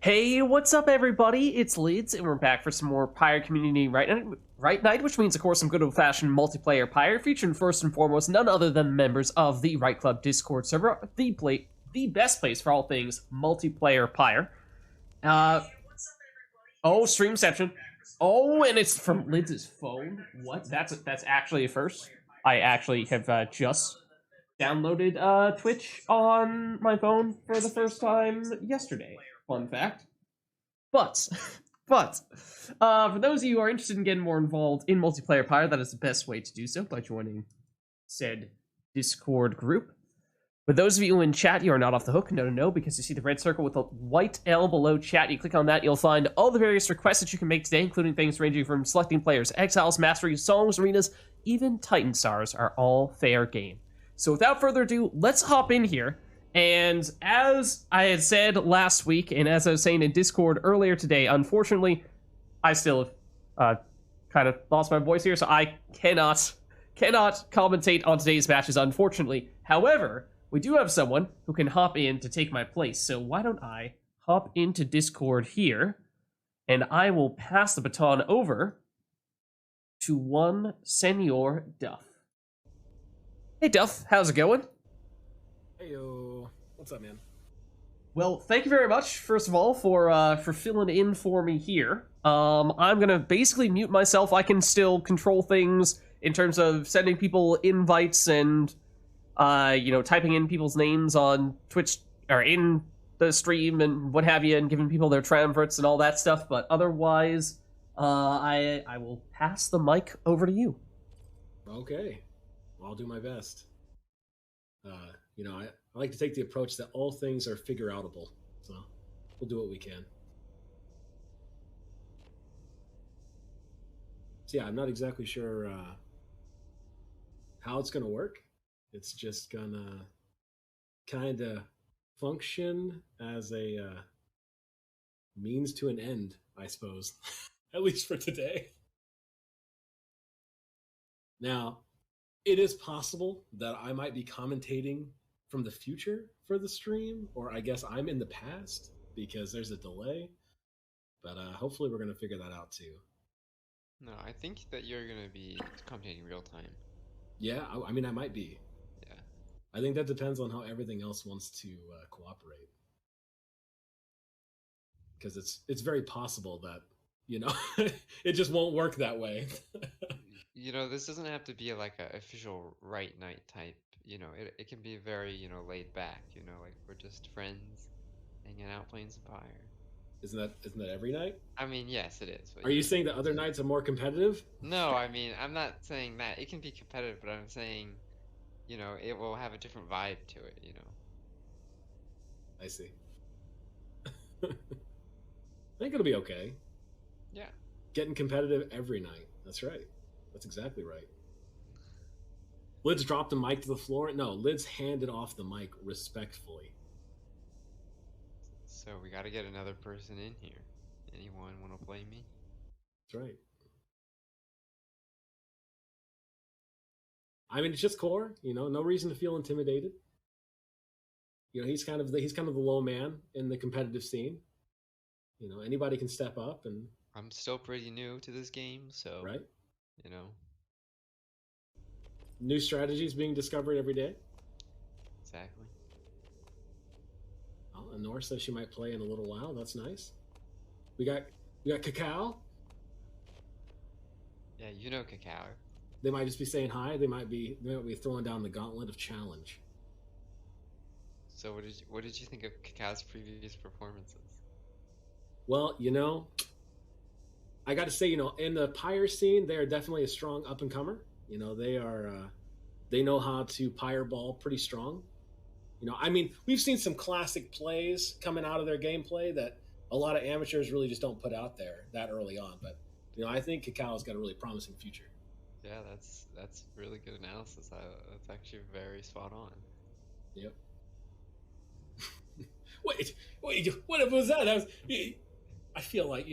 Hey, what's up, everybody? It's Lids, and we're back for some more Pyre Community Right Night, which means, of course, some good old-fashioned multiplayer Pyre, featuring first and foremost none other than members of the Right Club Discord server, the best place for all things multiplayer Pyre. Oh, streamception. Oh, and it's from Lids' phone. What? That's actually a first. I actually have just downloaded Twitch on my phone for the first time yesterday. Fun fact. But, for those of you who are interested in getting more involved in multiplayer Pyre, that is the best way to do so by joining said Discord group. For those of you in chat, you are not off the hook. No, because you see the red circle with the white L below chat. You click on that, you'll find all the various requests that you can make today, including things ranging from selecting players, exiles, masteries, songs, arenas, even Titan Stars are all fair game. So without further ado, let's hop in here. And as I had said last week, and as I was saying in Discord earlier today, unfortunately, I still have kind of lost my voice here, so I cannot commentate on today's matches, unfortunately. However, we do have someone who can hop in to take my place, so why don't I hop into Discord here, and I will pass the baton over to one Senor Duff. Hey Duff, how's it going? Heyo, what's up, man? Well, thank you very much, first of all, for filling in for me here. I'm gonna basically mute myself. I can still control things in terms of sending people invites and, typing in people's names on Twitch, or in the stream and what have you, and giving people their triumvirates and all that stuff, but otherwise, I will pass the mic over to you. Okay, I'll do my best. I like to take the approach that all things are figure-outable, so we'll do what we can. So yeah, I'm not exactly sure how it's going to work. It's just going to kind of function as a means to an end, I suppose, at least for today. Now, it is possible that I might be commentating from the future for the stream, or I guess I'm in the past because there's a delay, but hopefully we're going to figure that out too. No, I think that you're going to be commentating real time. Yeah, I mean, I might be. Yeah. I think that depends on how everything else wants to cooperate. Because it's very possible that, it just won't work that way. This doesn't have to be like an official RITE NITE type, it can be very, laid back, like we're just friends hanging out playing some Pyre. Isn't that every night? I mean, yes, it is. Are you saying that other nights are more competitive? No, I mean, I'm not saying that. It can be competitive, but I'm saying, it will have a different vibe to it, I see. I think it'll be okay. Yeah. Getting competitive every night. That's right. That's exactly right. Lids dropped the mic to the floor. No, Lids handed off the mic respectfully. So we got to get another person in here. Anyone want to play me? That's right. I mean, it's just Core. No reason to feel intimidated. He's kind of the low man in the competitive scene. Anybody can step up, and I'm still pretty new to this game, so right. New strategies being discovered every day. Exactly. Oh, and Nora says she might play in a little while. That's nice. We got Cacao. Yeah, Cacao. They might just be saying hi. They might be throwing down the gauntlet of challenge. So what did you think of Cacao's previous performances? Well, I got to say, in the Pyre scene, they are definitely a strong up and comer. They know how to Pyre ball pretty strong. I mean, we've seen some classic plays coming out of their gameplay that a lot of amateurs really just don't put out there that early on. But, I think Cacao's got a really promising future. Yeah, that's really good analysis. That's actually very spot on. Yep. Wait, what was that? I feel like,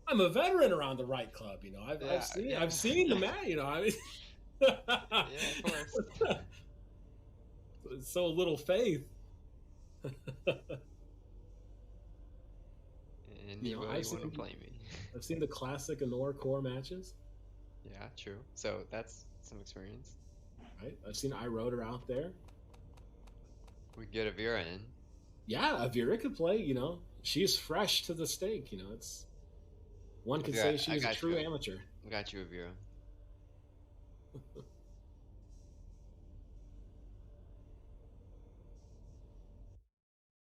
I'm a veteran around the RITE Club. I've seen the man. I mean, yeah, of course. So little faith. Anybody want to play me? I've seen the classic Anor core matches. Yeah, true. So that's some experience. Right. I've seen iRotor out there. We get a Vera in. Yeah, Avira could play. She's fresh to the stake. It's one could say she's a true amateur. I got you a Vera.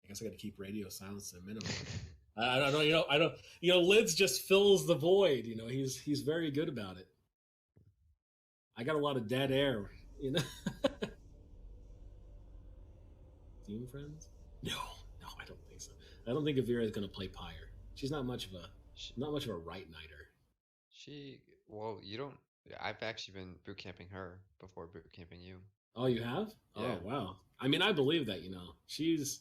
I guess I got to keep radio silence to a minimum. I don't know. I don't. Lids just fills the void. He's very good about it. I got a lot of dead air. Team friends? No, I don't think so. I don't think Avira is going to play Pyre. She's not much of a RITE Niter. Well, you don't. I've actually been boot camping her before boot camping you. Oh, you have? Yeah. Oh, wow. I mean, I believe that. She's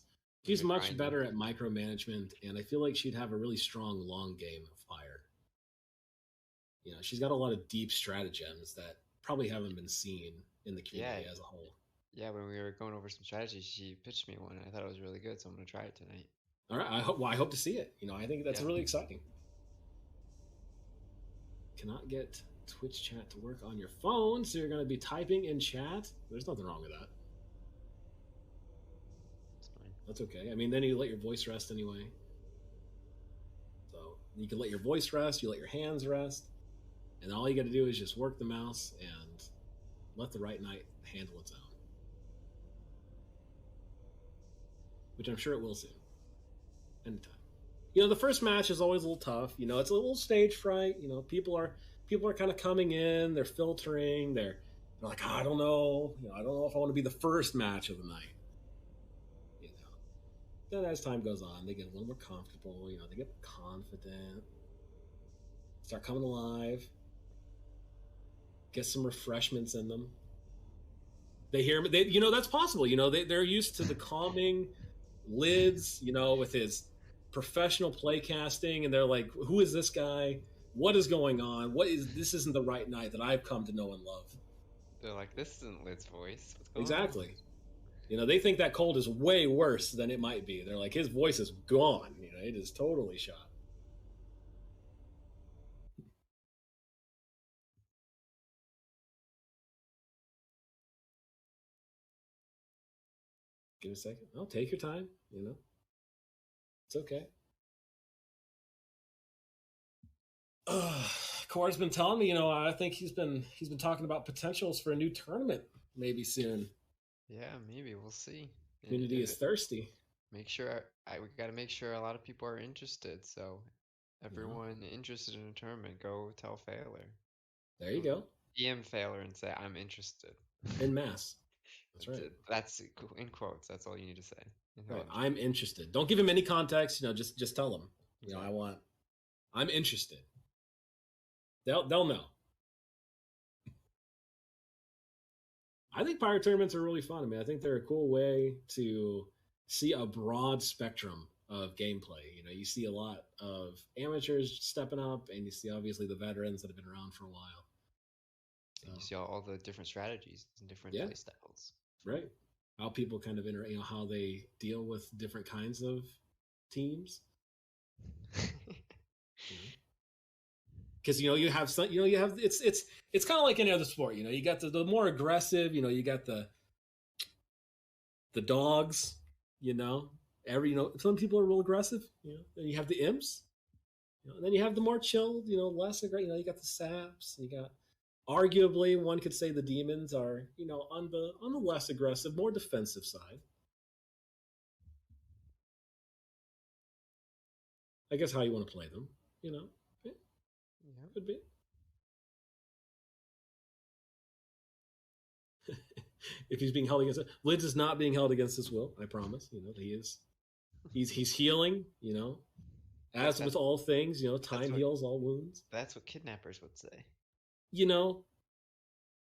much better at micromanagement, and I feel like she'd have a really strong long game of Pyre. She's got a lot of deep stratagems that probably haven't been seen in the community as a whole. Yeah, when we were going over some strategies, she pitched me one, and I thought it was really good, so I'm going to try it tonight. All right. I hope to see it. I think that's really exciting. Cannot get Twitch chat to work on your phone, so you're going to be typing in chat. There's nothing wrong with that. That's fine. That's okay. I mean, then you let your voice rest anyway. So you can let your voice rest, you let your hands rest, and all you got to do is just work the mouse and let the RITE NITE handle its own. Which I'm sure it will soon. Anytime. The first match is always a little tough. It's a little stage fright. People are kind of coming in. They're filtering. They're like, I don't know. I don't know if I want to be the first match of the night. Then as time goes on, they get a little more comfortable. They get confident. Start coming alive. Get some refreshments in them. They hear me. That's possible. They're used to the calming Lids, with his professional playcasting, and they're like, who is this guy? What is going on? This isn't the RITE NITE that I've come to know and love. They're like, this isn't Lid's voice. What's going exactly. On? They think that cold is way worse than it might be. They're like, his voice is gone. It is totally shot. Give it a second. Oh, take your time. It's okay. Core's been telling me, I think he's been talking about potentials for a new tournament maybe soon. Yeah, maybe we'll see. Community is thirsty. We got to make sure a lot of people are interested. So everyone interested in a tournament, go tell Failer. There you go. DM Failer and say I'm interested. En masse. That's right. That's in quotes. That's all you need to say. Right. I'm interested. Don't give him any context. Just tell him. I'm interested. They'll know. I think Pyre tournaments are really fun. I mean, I think they're a cool way to see a broad spectrum of gameplay. You see a lot of amateurs stepping up, and you see obviously the veterans that have been around for a while. And you see all the different strategies and different play styles. Right. How people kind of interact, how they deal with different kinds of teams. Because you have some, it's kind of like any other sport. You got the more aggressive. You got the dogs. Some people are real aggressive. Then you have the imps. Then you have the more chilled. Less aggressive. You got the saps. You got. Arguably, one could say the demons are, on the less aggressive, more defensive side. I guess how you want to play them, could be. If he's being held against it, Lids is not being held against his will. I promise. He is. He's healing. As with all things, time heals all wounds. That's what kidnappers would say.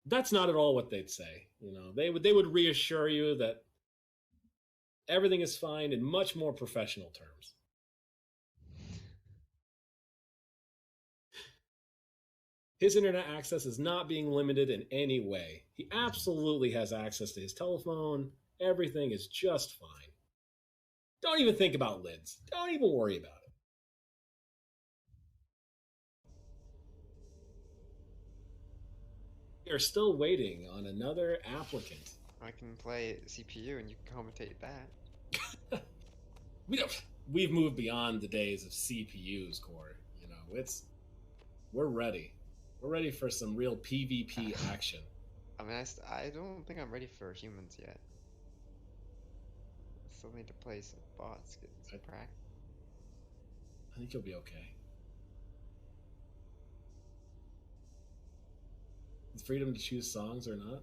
That's not at all what they'd say. They would reassure you that everything is fine in much more professional terms. His internet access is not being limited in any way. He absolutely has access to his telephone. Everything is just fine. Don't even think about Lids. Don't even worry about it. are still waiting on another applicant. I can play CPU and you can commentate that. We've moved beyond the days of CPUs, Core. You know, we're ready. We're ready for some real PvP action. I mean, I don't think I'm ready for humans yet. I still need to play some bots, get some practice. I think you'll be okay. The freedom to choose songs or not?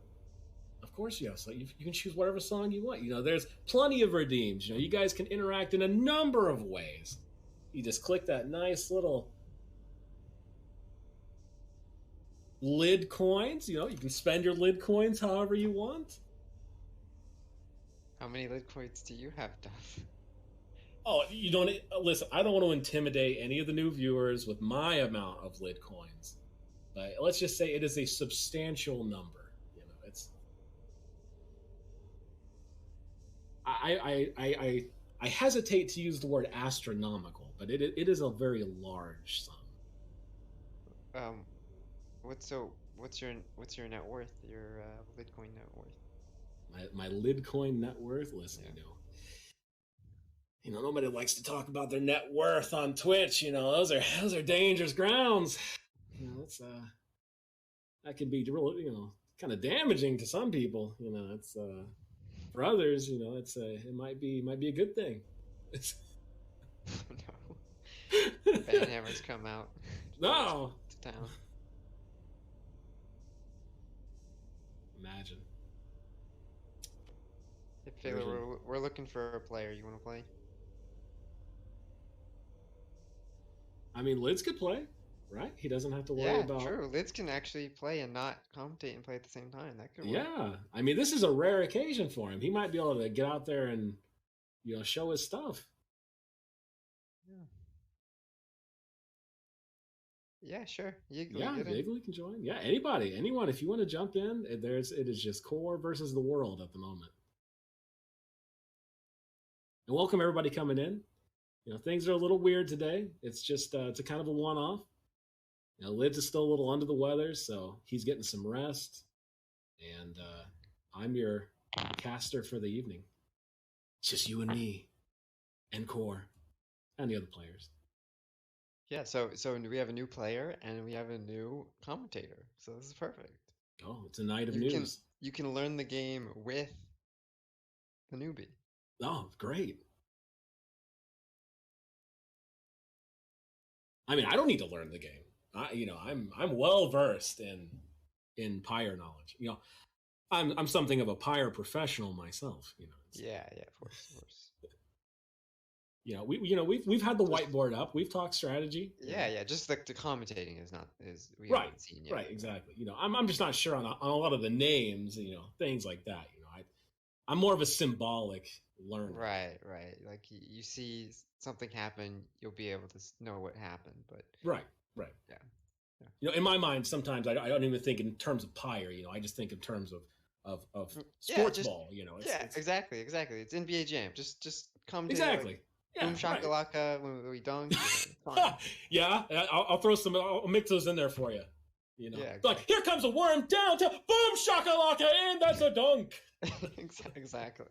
Of course you have. So you can choose whatever song you want. You know, there's plenty of redeems. You know, you guys can interact in a number of ways. You just click that nice little lid coins. You know, you can spend your lid coins however you want. How many lid coins do you have, Duff? Oh, you don't listen. I don't want to intimidate any of the new viewers with my amount of lid coins, but let's just say it is a substantial number. You know, it's. I hesitate to use the word astronomical, but it is a very large sum. What's your net worth? Your Litcoin net worth? My Lidcoin net worth. Listen, Yeah. you know, nobody likes to talk about their net worth on Twitch. You know, those are dangerous grounds. You know, it's that can be really, you know, kind of damaging to some people. You know, it's for others, you know, it might be a good thing. No. Banhammers come out. No. To town. Imagine. Hey, Taylor, we're looking for a player. You want to play? I mean, Lids could play, right? He doesn't have to worry about. Yeah, true. Lids can actually play and not commentate and play at the same time. That could work. Yeah, I mean, this is a rare occasion for him. He might be able to get out there and, you know, show his stuff. Yeah. Yeah, sure. Yiggly can join. Yeah, anyone. If you want to jump in, it is just Core versus the world at the moment. And welcome everybody coming in. You know, things are a little weird today. It's just it's a kind of a one-off. You know, Lids is still a little under the weather, so he's getting some rest. And I'm your caster for the evening. It's just you and me, and Core, and the other players. Yeah, so we have a new player and we have a new commentator. So this is perfect. Oh, it's a night of news. You can learn the game with the newbie. Oh, great. I mean, I don't need to learn the game. I'm well versed in Pyre knowledge. You know, I'm something of a Pyre professional myself. You know. Yeah, of course. You know, we've had the whiteboard up. We've talked strategy. Yeah. Just like the commentating we right, haven't seen yet. Right, exactly. You know, I'm just not sure on a lot of the names. You know, things like that. You know, I'm more of a symbolic learner. Right. Like you see something happen, you'll be able to know what happened. But right. Yeah. You know, in my mind, sometimes I don't even think in terms of Pyre. You know, I just think in terms of sports ball. You know. Exactly. It's NBA Jam. Just come. Exactly. Like, boom shakalaka when we dunk. Yeah, I'll throw some. I'll mix those in there for you. You know, exactly. Like here comes a worm down to boom shakalaka, and that's a dunk. Exactly.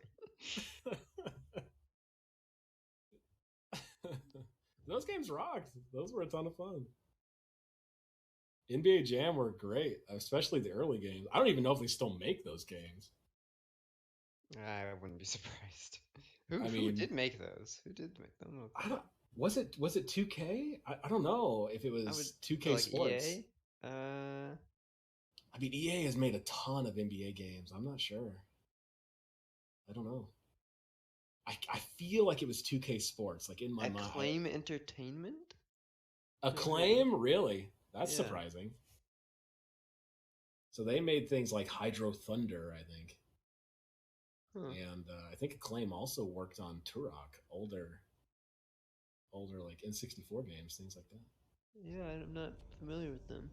Those games rocked. Those were a ton of fun. NBA Jam were great, especially the early games. I don't even know if they still make those games. I wouldn't be surprised. Who did make those? Who did make them? Was it 2K? I don't know if it was 2K like Sports. EA? I mean, EA has made a ton of NBA games. I'm not sure. I don't know. I feel like it was 2K Sports, like in my mind. Acclaim Entertainment? Acclaim? Really? That's surprising. So they made things like Hydro Thunder, I think. Huh. And I think Acclaim also worked on Turok, older like N64 games, things like that. Yeah, I'm not familiar with them.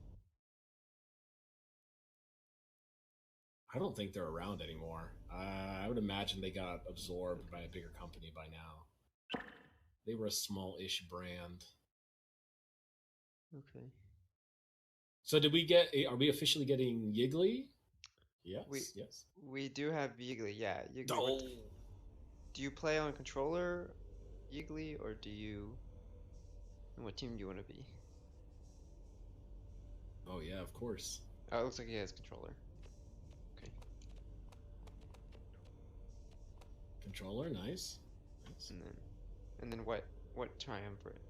I don't think they're around anymore. I would imagine they got absorbed by a bigger company by now. They were a small-ish brand. Okay. So did we get? Are we officially getting Yiggly? Yes. Yes. We do have Yiggly, yeah. Yiggly. Oh. Do you play on controller, Yiggly, or do you? What team do you want to be? Oh yeah, of course. Oh, it looks like he has controller. Okay. Controller, nice. And then what triumvirate?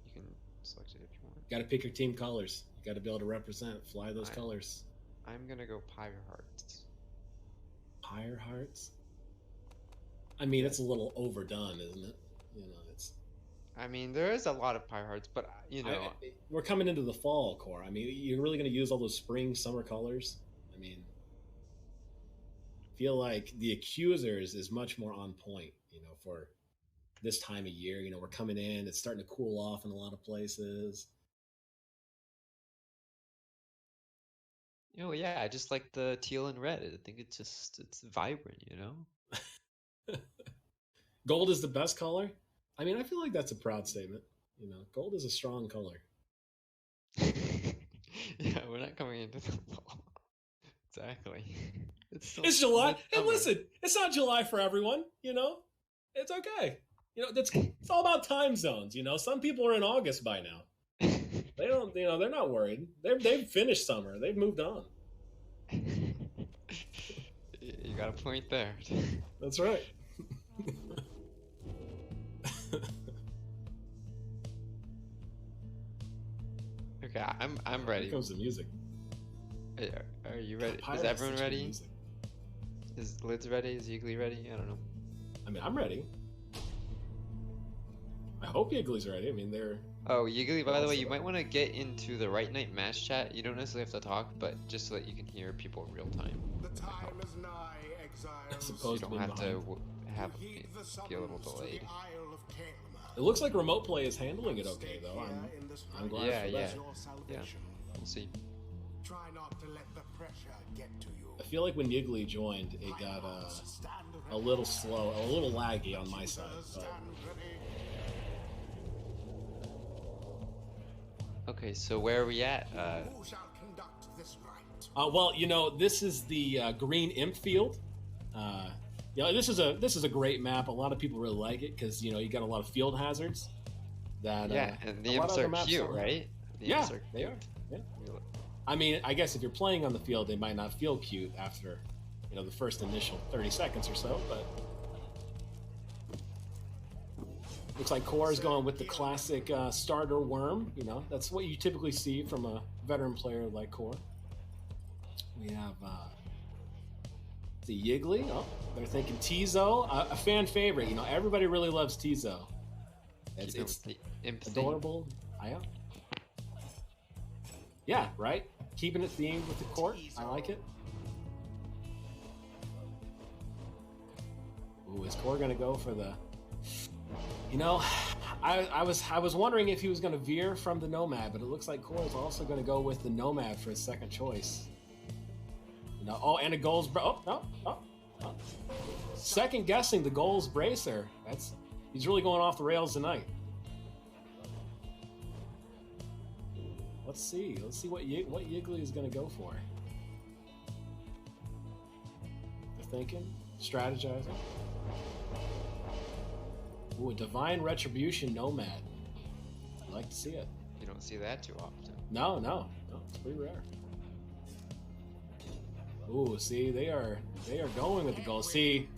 You can select it if you want. Got to pick your team colors. You got to be able to represent, fly those colors. I'm gonna go Pyre Hearts. Pyre Hearts. I mean, it's a little overdone, isn't it? You know, it's. I mean, there is a lot of Pyre Hearts, but you know, we're coming into the fall, Core. I mean, you're really going to use all those spring, summer colors. I mean, feel like the Accusers is much more on point, you know, for this time of year. You know, we're coming in; it's starting to cool off in a lot of places. Oh yeah, I just like the teal and red. I think it's vibrant, you know. Gold is the best color. I mean, I feel like that's a proud statement. You know, gold is a strong color. Yeah, we're not coming into the fall. Exactly. It's July. Hey, listen, it's not July for everyone. You know, it's okay. You know, it's all about time zones. You know, some people are in August by now. They don't. You know, they're not worried. They've finished summer. They've moved on. You got a point there. That's right. Okay, I'm ready. Here comes the music. Are you ready? Is everyone ready? Is Lids ready? Is Yiggly ready? I don't know. I mean, I'm ready. I hope Yiggly's ready. I mean, they're. Oh, Yiggly, by the way, you might want to get into the RITE NITE match chat. You don't necessarily have to talk, but just so that you can hear people in real time. The time is nigh, exiles. You don't have to be a little delayed. It looks like remote play is handling it okay, though. I'm glad for that. Yeah. We'll see. Try not to let the pressure get to you. I feel like when Yiggly joined, it got a little slow, a little laggy on my side. But... Okay, so where are we at? Who shall conduct this rite? Well, you know, this is the green imp field. You know, this is a great map. A lot of people really like it because you know you got a lot of field hazards. That and the imps are cute, right? The yeah, imps are they are. Yeah. I mean, I guess if you're playing on the field, they might not feel cute after, you know, the first initial 30 seconds or so. But looks like Core is going with the classic starter worm. You know, that's what you typically see from a veteran player like Core. We have the Yiggly. Oh, they're thinking Tizo, a fan favorite. You know, everybody really loves Tizo. It's adorable. Yeah, right? Keeping it themed with the court. I like it. Ooh, is Core gonna go for the... You know, I was wondering if he was gonna veer from the Nomad, but it looks like Core is also gonna go with the Nomad for his second choice. You know, oh, and a goals... Oh. Second guessing the goals bracer. He's really going off the rails tonight. Let's see what Yiggly is going to go for. They're thinking, strategizing. Ooh, a Divine Retribution Nomad. I'd like to see it. You don't see that too often. No, it's pretty rare. Ooh, see, they are going with the goal. See,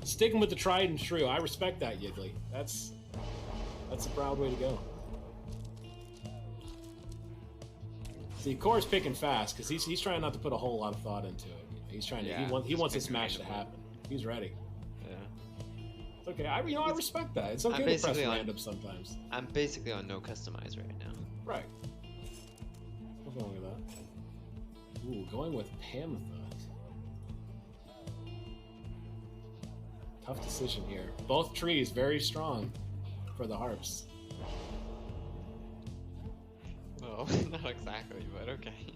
sticking with the tried and true. I respect that, Yiggly. That's a proud way to go. See, Core's picking fast because he's trying not to put a whole lot of thought into it. He's trying to he wants this match to happen. He's ready. Yeah. It's okay. I respect that. It's okay to press random sometimes. I'm basically on no customize right now. Right. Nothing wrong with that. Ooh, going with Panther. Tough decision here. Both trees very strong for the Harps. Well, not exactly, but okay.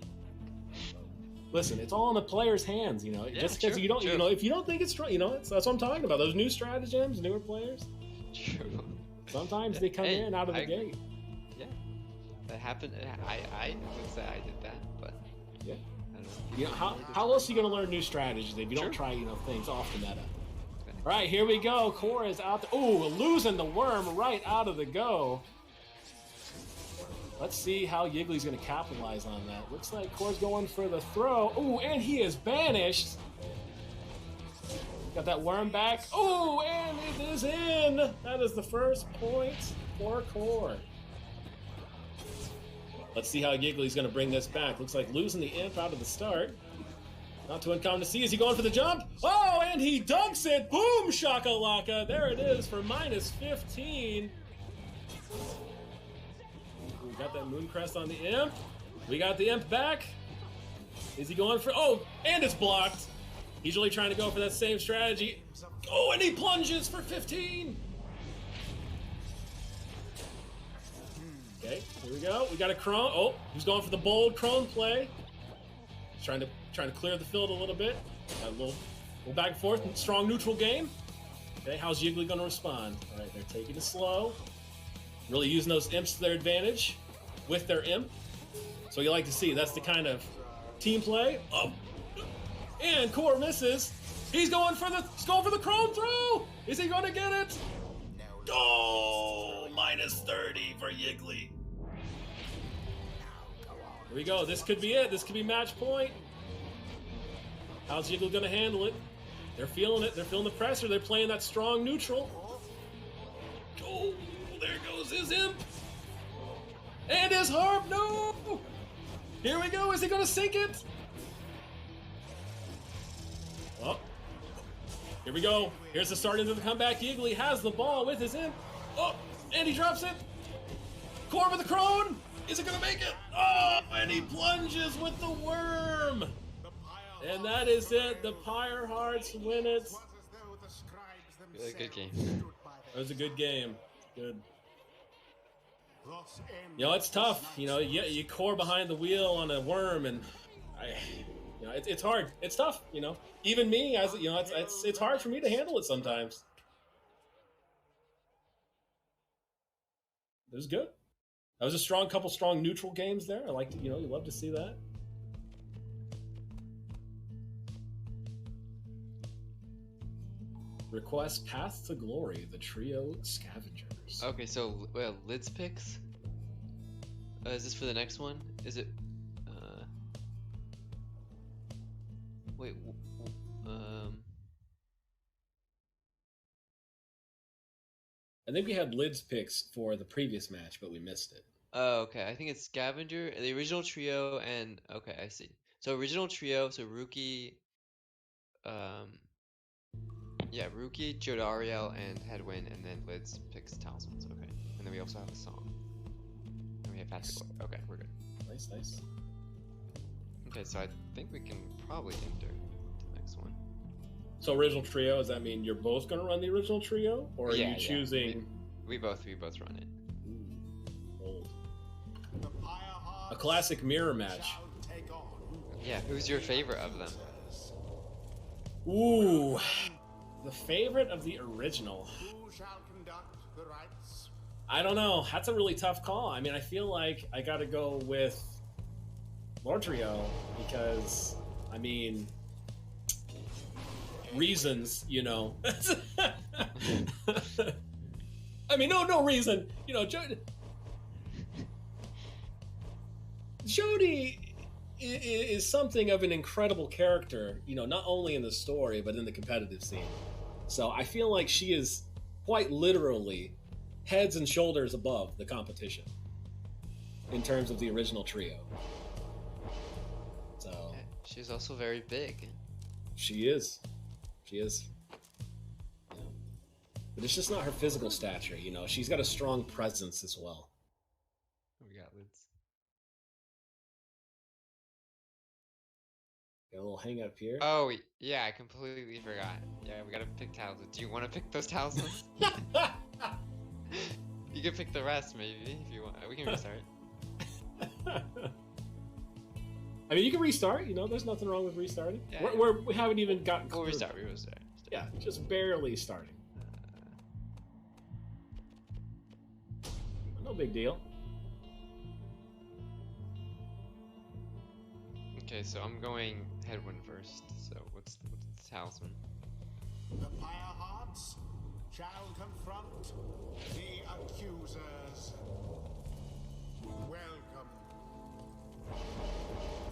Listen, it's all in the player's hands, you know. Yeah, just because you don't, you know, if you don't think it's strong, you know, that's what I'm talking about. Those new stratagems, newer players. True. Sometimes they come in out of the gate. Yeah, that happened. I would say I did that, but Yeah. I don't know. You know, how else are you gonna learn new strategies if you don't try, you know, things off the meta? All right, here we go. Core is out. Ooh, losing the worm right out of the go. Let's see how Yiggly's gonna capitalize on that. Looks like Core's going for the throw. Ooh, and he is banished. Got that worm back. Ooh, and it is in. That is the first point for Core. Let's see how Yiggly's gonna bring this back. Looks like losing the imp out of the start. Not too uncommon to see. Is he going for the jump? Oh, and he dunks it. Boom, shakalaka. There it is for -15. We got that moon crest on the imp. We got the imp back. Is he going for... Oh, and it's blocked. He's really trying to go for that same strategy. Oh, and he plunges for 15. Okay, here we go. We got a Crone. Oh, he's going for the bold Crone play. He's trying to clear the field a little bit. A little back and forth. Strong neutral game. Okay, how's Yiggly going to respond? All right, they're taking it slow. Really using those imps to their advantage with their imp. So you like to see. That's the kind of team play. Oh, and Core misses. He's going for the Crone throw. Is he going to get it? Oh, -30 for Yiggly. Here we go. This could be it. This could be match point. How's Yiggly going to handle it? They're feeling it. They're feeling the pressure. They're playing that strong neutral. Oh, there goes his imp. And his harp. No. Here we go. Is he going to sink it? Oh. Here we go. Here's the start into the comeback. Yiggly has the ball with his imp. Oh, and he drops it. Core with the Crone. Is it going to make it? Oh, and he plunges with the worm. And that is it. The Pyre Hearts win it. Really good game. It was a good game. Good. You know, it's tough. You know, you core behind the wheel on a worm, and you know, it's hard. It's tough. You know, even me, as you know, it's hard for me to handle it sometimes. It was good. That was a couple strong neutral games there. I like to, you know, you love to see that. Request Path to Glory, the trio scavengers. Okay, so Lids picks. Is this for the next one? Is it? Wait. I think we had Lids picks for the previous match, but we missed it. Oh, okay. I think it's Scavenger, the original trio, and okay, I see. So original trio, so Rookie, yeah, Rookie, Jodariel, and Headwind, and then Lids picks Talismans. Okay, and then we also have a song. And we have Path to Glory. Okay, we're good. Nice, nice. Okay, so I think we can probably enter the next one. So original trio, does that mean you're both going to run the original trio, or are you choosing? We both run it. Ooh, bold. A classic mirror match. Yeah, who's your favorite of them? Ooh, the favorite of the original. Who shall conduct the rites? I don't know. That's a really tough call. I mean, I feel like I got to go with Lord Trio because, I mean, reasons, you know. I mean, no reason. You know, Jody is something of an incredible character, you know, not only in the story, but in the competitive scene. So I feel like she is quite literally heads and shoulders above the competition in terms of the original trio. So Yeah, she's also very big. she is. She is. Yeah. But it's just not her physical stature, you know. She's got a strong presence as well. We got Lids. Got a little hang up here. Oh, yeah, I completely forgot. Yeah, we gotta pick talismans. Do you want to pick those talismans? You can pick the rest, maybe, if you want. We can restart. I mean, you can restart. You know, there's nothing wrong with restarting. Yeah, We haven't even gotten. We'll restart. We'll restart. Yeah, just barely starting. No big deal. Okay, so I'm going headwind first. So what's the talisman? The Pyre hearts shall confront the accusers. Welcome.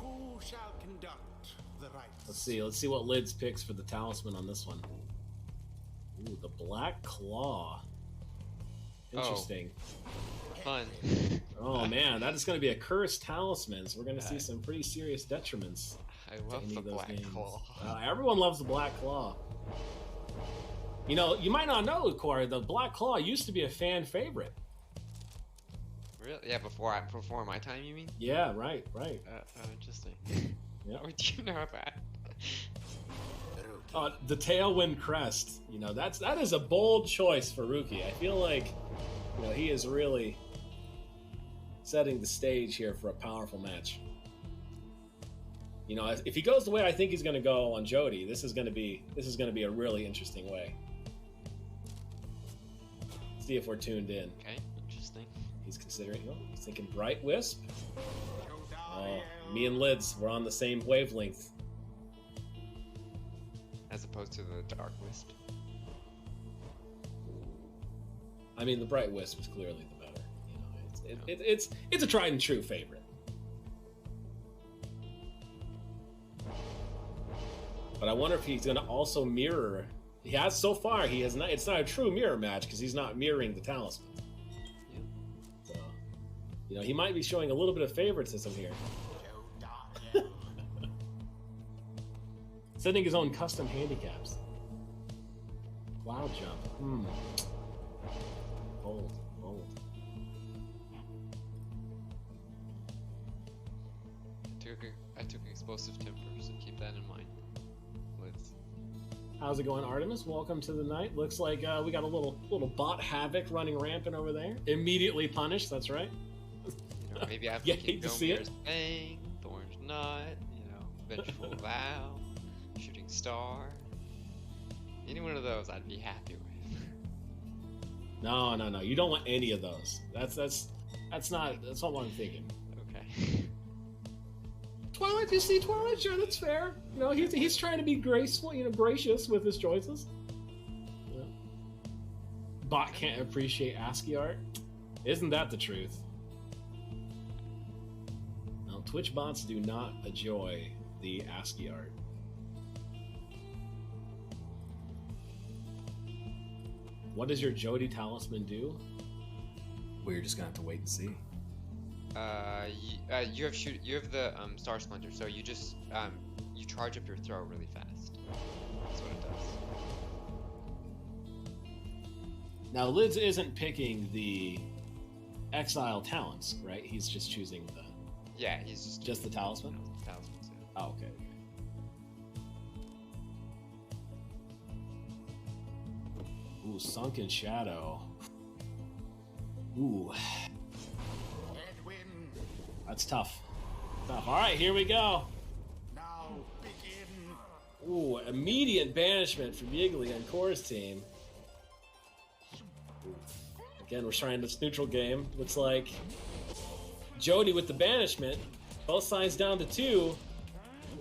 Who shall conduct the rites? Let's see what Lids picks for the talisman on this one. Ooh, the Black Claw. Interesting. Fun. Oh man, that is going to be a cursed talisman, so we're going to see some pretty serious detriments. I to love any the of those Black games. Claw. Everyone loves the Black Claw. You know, you might not know, Corey, the Black Claw used to be a fan favorite. Really? Yeah, before my time, you mean? Yeah, right. Interesting. Yeah. Oh, do you know that? The Tailwind Crest. You know, that is a bold choice for Rookie. I feel like, you know, he is really setting the stage here for a powerful match. You know, if he goes the way I think he's going to go on Jody, this is going to be a really interesting way. See if we're tuned in. Okay, interesting. He's considering. Oh, he's thinking Bright Wisp. Oh, me and Lids, we're on the same wavelength. As opposed to the Dark Wisp. I mean, the Bright Wisp is clearly the better. You know, it's a tried and true favorite. But I wonder if he's going to also mirror. He has so far. He has not. It's not a true mirror match because he's not mirroring the talisman. Yeah. So, you know, he might be showing a little bit of favoritism here. Setting his own custom handicaps. Cloud jump. Bold. I took explosive temper, so keep that in mind. Lids. How's it going, Artemis? Welcome to the night. Looks like we got a little bot havoc running rampant over there. Immediately punished. That's right. You know, maybe I have Yeah, to hate to see it. Bang, Thorn's Knot, you know, Vengeful Vow, Shooting Star. Any one of those I'd be happy with. No. You don't want any of those. That's not what I'm thinking. Okay. Twilight, you see Twilight? Sure, that's fair. You know, he's trying to be graceful, you know, gracious with his choices. Yeah. Bot can't appreciate ASCII art. Isn't that the truth? No, Twitch bots do not enjoy the ASCII art. What does your Jody talisman do? Well, you're just gonna have to wait and see. You have the Star Splinter, so you just you charge up your throw really fast. That's what it does. Now, Lids isn't picking the Exile talents, right? He's just choosing the. Yeah, he's just the talisman. Talismans. Yeah. Oh, okay. Ooh, Sunken Shadow. Ooh. That's tough. All right, here we go. Now begin. Ooh, immediate banishment from Yiggly and Core's team. Again, we're trying this neutral game. Looks like Jody with the banishment. Both sides down to 2.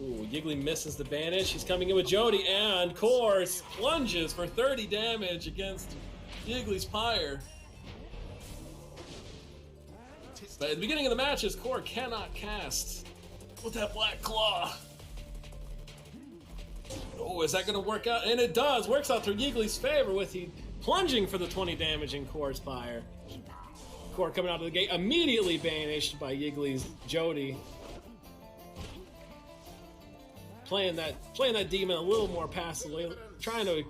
Ooh, Yiggly misses the banish. He's coming in with Jody, and Core plunges for 30 damage against Yiggly's Pyre. But at the beginning of the match, his Core cannot cast with that Black Claw. Oh, is that going to work out? And it does. Works out to Yiggly's favor with he plunging for the 20 damage in Core's Pyre. Core coming out of the gate, immediately banished by Yiggly's Jody. Playing that demon a little more passively, trying to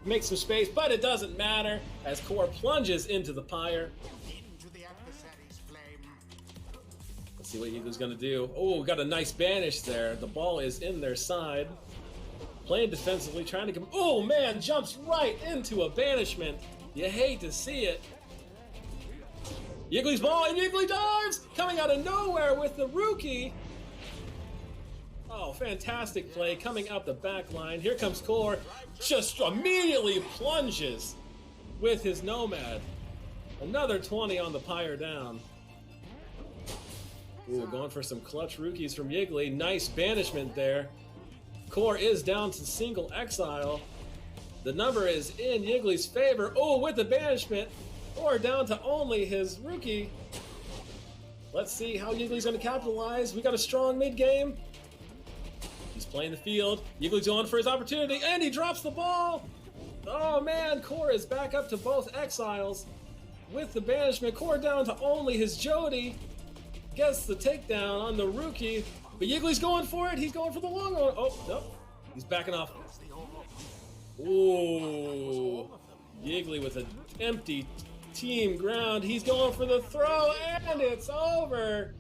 make some space, but it doesn't matter as Core plunges into the Pyre. Into the adversary's flame. Let's see what Yiggly's gonna do. Oh, got a nice banish there. The ball is in their side. Playing defensively, trying to come. Oh man, jumps right into a banishment. You hate to see it. Yiggly's ball, and Yiggly dives! Coming out of nowhere with the rookie. Oh, fantastic play coming out the back line. Here comes Core. Just immediately plunges with his Nomad. Another 20 on the Pyre down. Ooh, going for some clutch rookies from Yiggly. Nice banishment there. Core is down to single exile. The number is in Yiggly's favor. Oh, with the banishment. Core down to only his rookie. Let's see how Yiggly's going to capitalize. We got a strong mid game. He's playing the field. Yiggly's going for his opportunity, and he drops the ball. Oh man, Core is back up to both exiles. With the banishment, Core down to only his Jody. Gets the takedown on the rookie. But Yiggly's going for it. He's going for the long one. Oh, no. He's backing off. Ooh. Yiggly with an empty team ground. He's going for the throw, and it's over.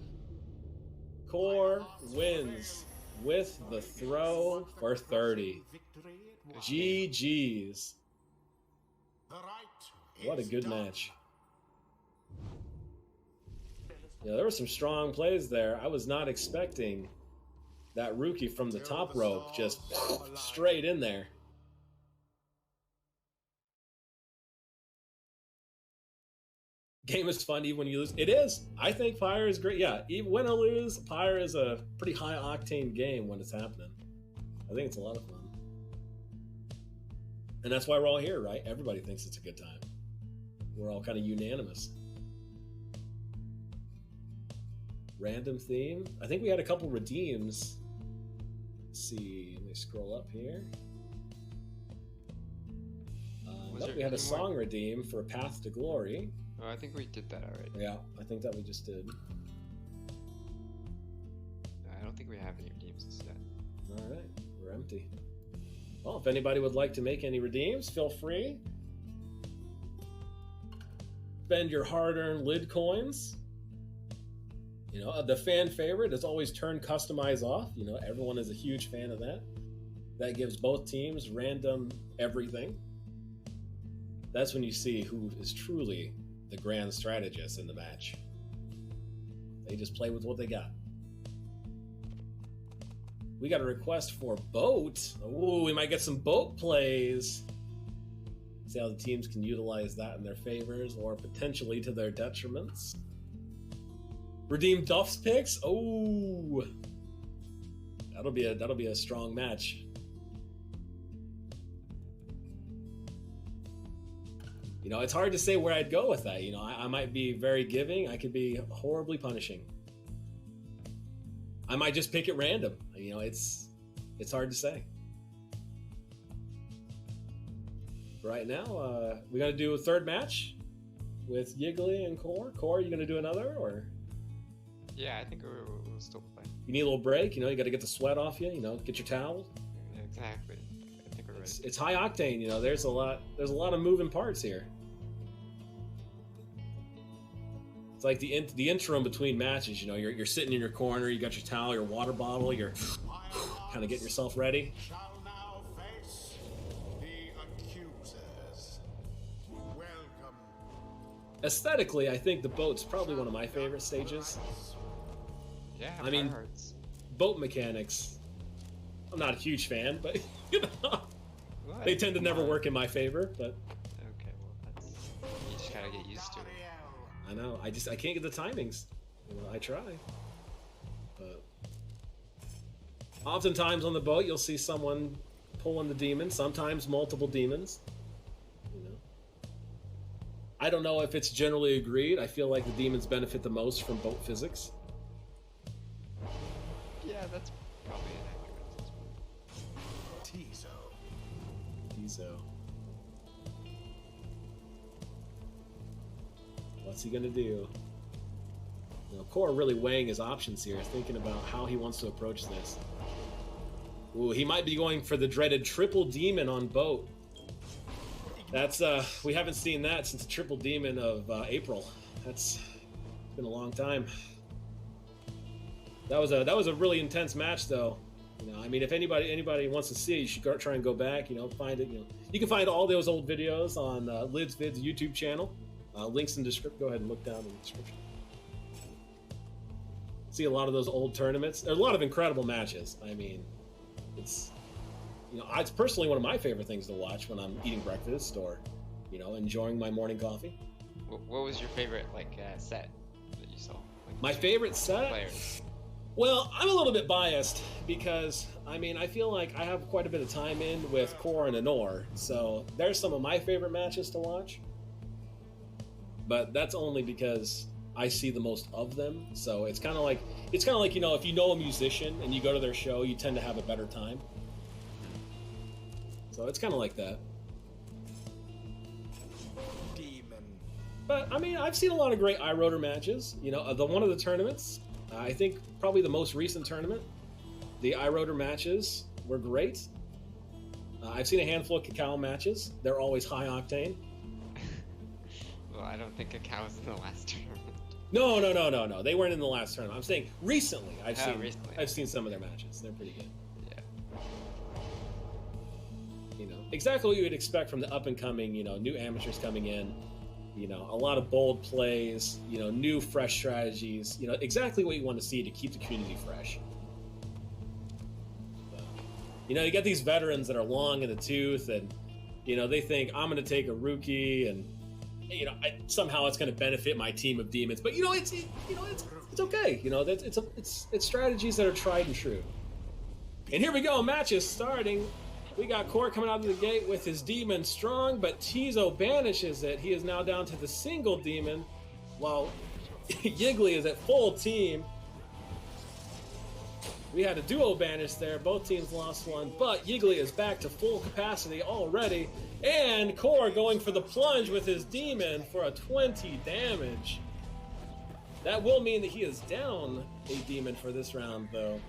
Core wins with the throw for 30. GG's. What a good match. Yeah, there were some strong plays there. I was not expecting that rookie from the top rope just straight in there. Game is fun even when you lose. It is. I think Pyre is great. Yeah, even win or lose, Pyre is a pretty high octane game when it's happening. I think it's a lot of fun. And that's why we're all here, right? Everybody thinks it's a good time. We're all kind of unanimous. Random theme. I think we had a couple redeems. Let's see. Let me scroll up here. Nope, we had a song redeem for Path to Glory. Oh, I think we did that already. Yeah, I think that we just did. I don't think we have any redeems yet. All right, we're empty. Well, if anybody would like to make any redeems, feel free. Spend your hard-earned lid coins. You know, the fan favorite is always turn customize off. You know, everyone is a huge fan of that. That gives both teams random everything. That's when you see who is truly the grand strategist in the match. They just play with what they got. We got a request for boat. Ooh, we might get some boat plays. See how the teams can utilize that in their favors or potentially to their detriments. Redeem Duff's picks. Oh, that'll be a strong match. You know, it's hard to say where I'd go with that. You know, I might be very giving. I could be horribly punishing. I might just pick it random. You know, it's hard to say. Right now, we got to do a third match with Yiggly and Core. Core, you gonna do another or? Yeah, I think we'll still play. You need a little break. You know, you got to get the sweat off you. You know, get your towel. Exactly. I think we're ready. It's high octane. You know, there's a lot of moving parts here. It's like the interim between matches. You know, you're sitting in your corner. You got your towel, your water bottle. You're kind of getting yourself ready. Shall now face the accusers. Welcome. Aesthetically, I think the boat's probably one of my favorite stages. Yeah, I mean, hurts. boat mechanics. I'm not a huge fan, but you know, What? they tend to never work in my favor. But Okay, well, that's you just gotta get used to it. I know, I can't get the timings. You know, I try, but oftentimes on the boat you'll see someone pulling the demon. Sometimes multiple demons. You know, I don't know if it's generally agreed. I feel like the demons benefit the most from boat physics. Yeah, that's probably inaccurate. Tizo. What's he gonna do? You know, Core really weighing his options here, thinking about how he wants to approach this. Ooh, he might be going for the dreaded triple demon on boat. That's we haven't seen that since the triple demon of April. That's been a long time. That was a really intense match, though. You know, I mean, if anybody wants to see, you should try and go back. You know, find it. You know, you can find all those old videos on Vids YouTube channel. Links in the description. Go ahead and look down in the description. See a lot of those old tournaments. There are a lot of incredible matches. I mean, it's it's personally one of my favorite things to watch when I'm eating breakfast or, you know, enjoying my morning coffee. What was your favorite set that you saw? Like, My favorite set? players. Well, I'm a little bit biased because, I mean, I feel like I have quite a bit of time in with Core and Anor, so there's some of my favorite matches to watch. But that's only because I see the most of them. So it's kind of like you know, if you know a musician and you go to their show, you tend to have a better time. So it's kind of like that. Demon. But I mean, I've seen a lot of great iRotor matches. You know, one of the tournaments, I think probably the most recent tournament, the iRotor matches were great. I've seen a handful of Cacao matches. They're always high octane. Well, I don't think Cacao was in the last tournament. No. They weren't in the last tournament. I'm saying recently. I've seen some of their matches. They're pretty good. Yeah. You know, exactly what you would expect from the up and coming, you know, new amateurs coming in. You know, a lot of bold plays, you know, new fresh strategies, you know, exactly what you want to see to keep the community fresh. You know, you get these veterans that are long in the tooth and, you know, they think I'm going to take a rookie and, you know, somehow it's going to benefit my team of demons. But, you know, it's okay. You know, it's strategies that are tried and true. And here we go. Matches starting. We got Core coming out of the gate with his demon strong, but Tizo banishes it. He is now down to the single demon, while Yiggly is at full team. We had a duo banish there. Both teams lost one, but Yiggly is back to full capacity already. And Core going for the plunge with his demon for a 20 damage. That will mean that he is down a demon for this round, though.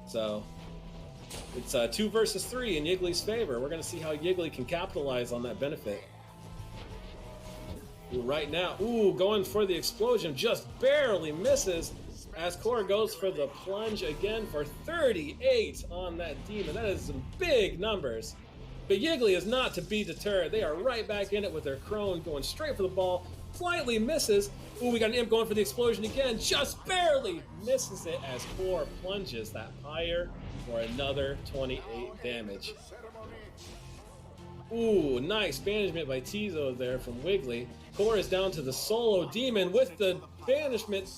So it's 2 versus 3 in Yiggly's favor. We're going to see how Yiggly can capitalize on that benefit. Ooh, right now, going for the explosion, just barely misses as Core goes for the plunge again for 38 on that demon. That is some big numbers. But Yiggly is not to be deterred. They are right back in it with their Crone going straight for the ball. Slightly misses. Ooh, we got an Imp going for the explosion again. Just barely misses it as Core plunges that Pyre for another 28 damage. Ooh, nice banishment by Tizo there from Wiggly. Core is down to the solo demon with the banishment.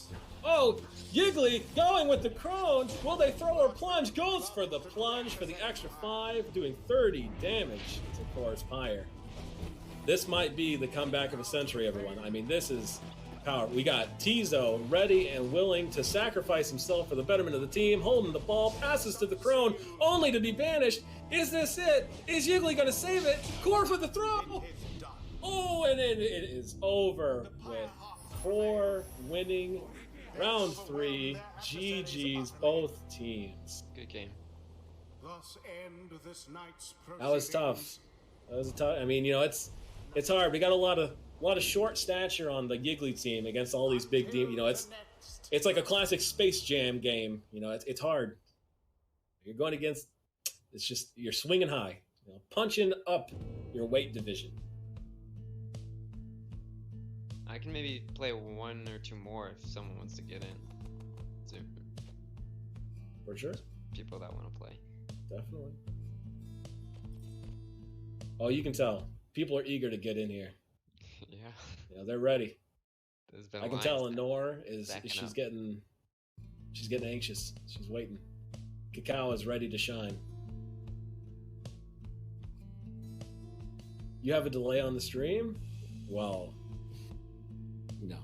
Oh, Yiggly going with the Crone. Will they throw or plunge? Goes for the plunge for the extra 5, doing 30 damage to Core's Pyre. This might be the comeback of a century, everyone. I mean, this is power. We got Tizo ready and willing to sacrifice himself for the betterment of the team, holding the ball, passes to the Crone, only to be banished. Is this it? Is Yiggly going to save it? Core for the throw. Oh, and it is over with Core winning round 3. GG's both teams. Good game. Thus end this night's That was tough. That was tough. I mean, you know, it's hard. We got a lot of short stature on the Yiggly team against all these big teams. You know, it's like a classic Space Jam game. You know, it's hard. You're going against. It's just you're swinging high. You know, punching up your weight division. I can maybe play 1 or 2 more if someone wants to get in. So, For sure. people that want to play. Definitely. Oh, you can tell. People are eager to get in here. Yeah. You know, they're ready. There's been I can lines tell now. Lenore is Stacking she's up. getting anxious. She's waiting. Cacao is ready to shine. You have a delay on the stream? Well, no.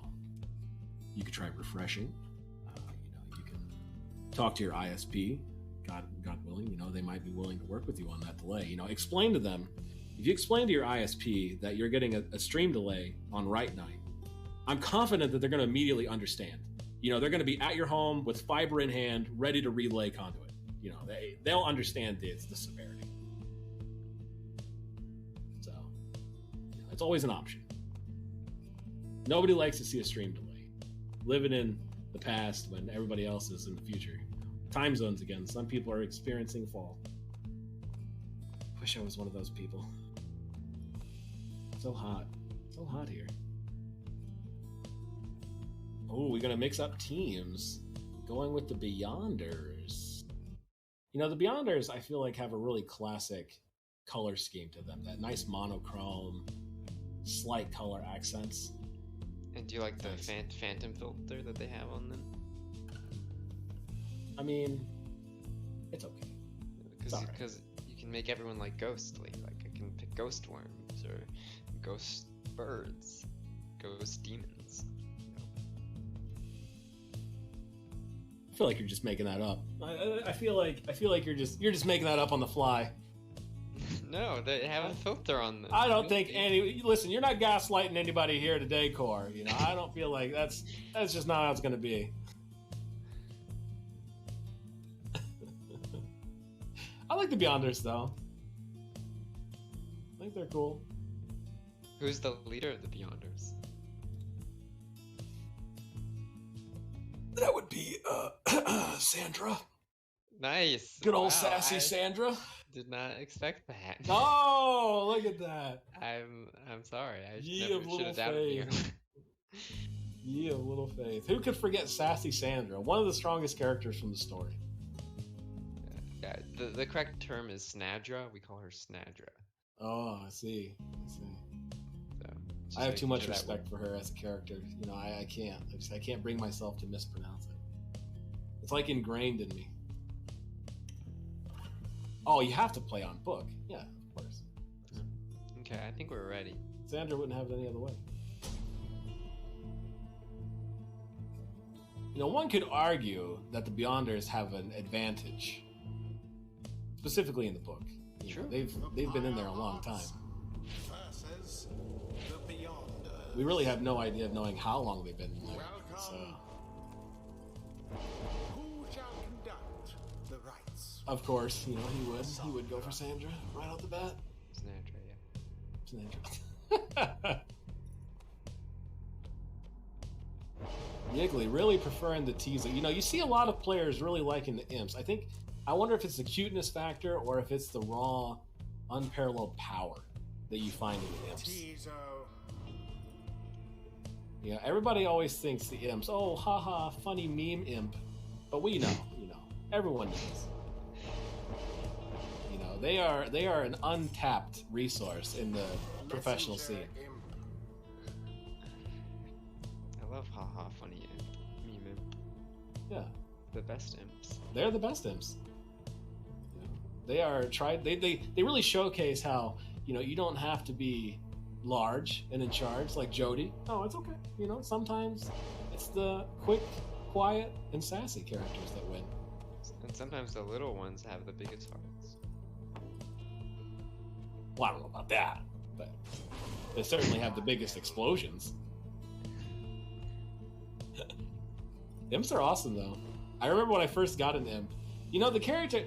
You could try refreshing. You can talk to your ISP. God willing, you know, they might be willing to work with you on that delay. You know, explain to them. If you explain to your ISP that you're getting a stream delay on RITE Night, I'm confident that they're going to immediately understand. You know, they're going to be at your home with fiber in hand, ready to relay conduit. You know, they'll understand the severity. So, you know, it's always an option. Nobody likes to see a stream delay. Living in the past when everybody else is in the future. Time zones again. Some people are experiencing fall. Wish I was one of those people. So hot. So hot here. Oh, we're going to mix up teams. Going with the Beyonders. You know, the Beyonders, I feel like, have a really classic color scheme to them. That nice monochrome, slight color accents. And do you like the Nice. phantom filter that they have on them? I mean, it's okay. Sorry. Because you can make everyone like ghostly. Like I can pick ghost worms or ghost birds, ghost demons. I feel like you're just making that up. I feel like you're just making that up on the fly. No, they have a filter on them. I don't think any. Listen, you're not gaslighting anybody here today, Core. You know, I don't feel like that's just not how it's going to be. I like the Beyonders though. I think they're cool. Who's the leader of the Beyonders? That would be Sandra. Nice. Good old Wow, sassy I Sandra. did not expect that. Oh, look at that. I'm sorry. I Ye never of should little have doubted you. faith. Ye of little faith. Who could forget sassy Sandra? One of the strongest characters from the story. Yeah, the correct term is Snadra. We call her Snadra. Oh, I see. So just I have too making much sure that respect for her as a character. You know, I can't. I can't bring myself to mispronounce it. It's like ingrained in me. Oh, you have to play on book. Yeah, of course. Okay, I think we're ready. Sandra wouldn't have it any other way. You know, one could argue that the Beyonders have an advantage, specifically in the book. You know, True. they've been in there a long time. Versus the Beyonders. We really have no idea of knowing how long they've been in there. So, Who shall conduct the rites? of course, you know, he would go for Sandra right off the bat. Snadra, yeah. Sandra. Yiggly really preferring the teaser. You know, you see a lot of players really liking the imps. I wonder if it's the cuteness factor or if it's the raw, unparalleled power that you find in the imps. Teaser. You know, everybody always thinks the imps, oh, haha, funny meme imp. But we know, everyone knows. You know, they are an untapped resource in the professional scene. Messenger imp. I love haha funny imp. Meme imp. Yeah. The best imps. They're the best imps. You know, they are tried. They really showcase how you don't have to be large and in charge like Jody. No, it's okay. You know, sometimes it's the quick, quiet, and sassy characters that win. And sometimes the little ones have the biggest hearts. Well, I don't know about that, but they certainly have the biggest explosions. Imps are awesome though. I remember when I first got an imp. You know, the character.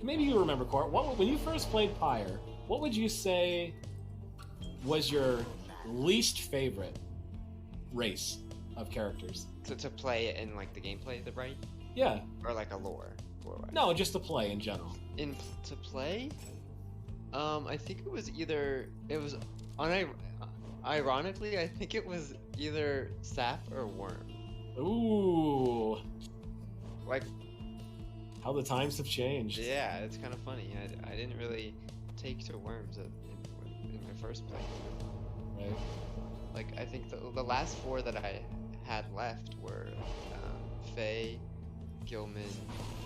Maybe you remember, Court. When you first played Pyre, what would you say was your least favorite race of characters? To play it in like the gameplay, the right? Yeah. Or like a lore? No, just to play in general. To play? I think it was ironically, I think it was either sap or worm. Ooh. Like, how the times have changed. yeah, it's kind of funny. I didn't really take to worms in my first playthrough. Right. Like, I think the last four that I had left were Faye, Gilman,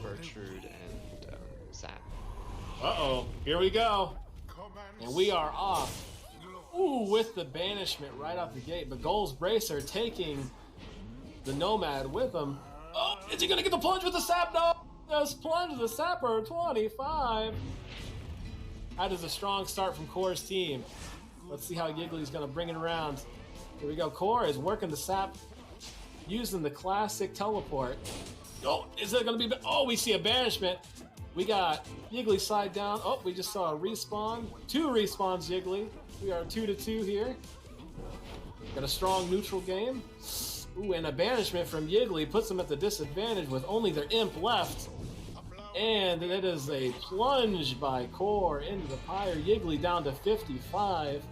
Bertrude, and Sap. Uh-oh. Here we go. Commence. And we are off. Ooh, with the banishment right out the gate. But Goals Bracer taking the Nomad with him. Oh, is he going to get the plunge with the Sap? No! Does plunge with the Sapper, 25. That is a strong start from Core's team. Let's see how Yiggly's going to bring it around. Here we go. Core is working the Sap, using the classic teleport. Oh, is it going to be... Oh, we see a banishment. We got Yiggly side down. Oh, we just saw a respawn. 2 respawns, Yiggly. We are 2-2 here. Got a strong neutral game. Ooh, and a banishment from Yiggly puts them at the disadvantage with only their imp left. And it is a plunge by Core into the Pyre. Yiggly down to 55.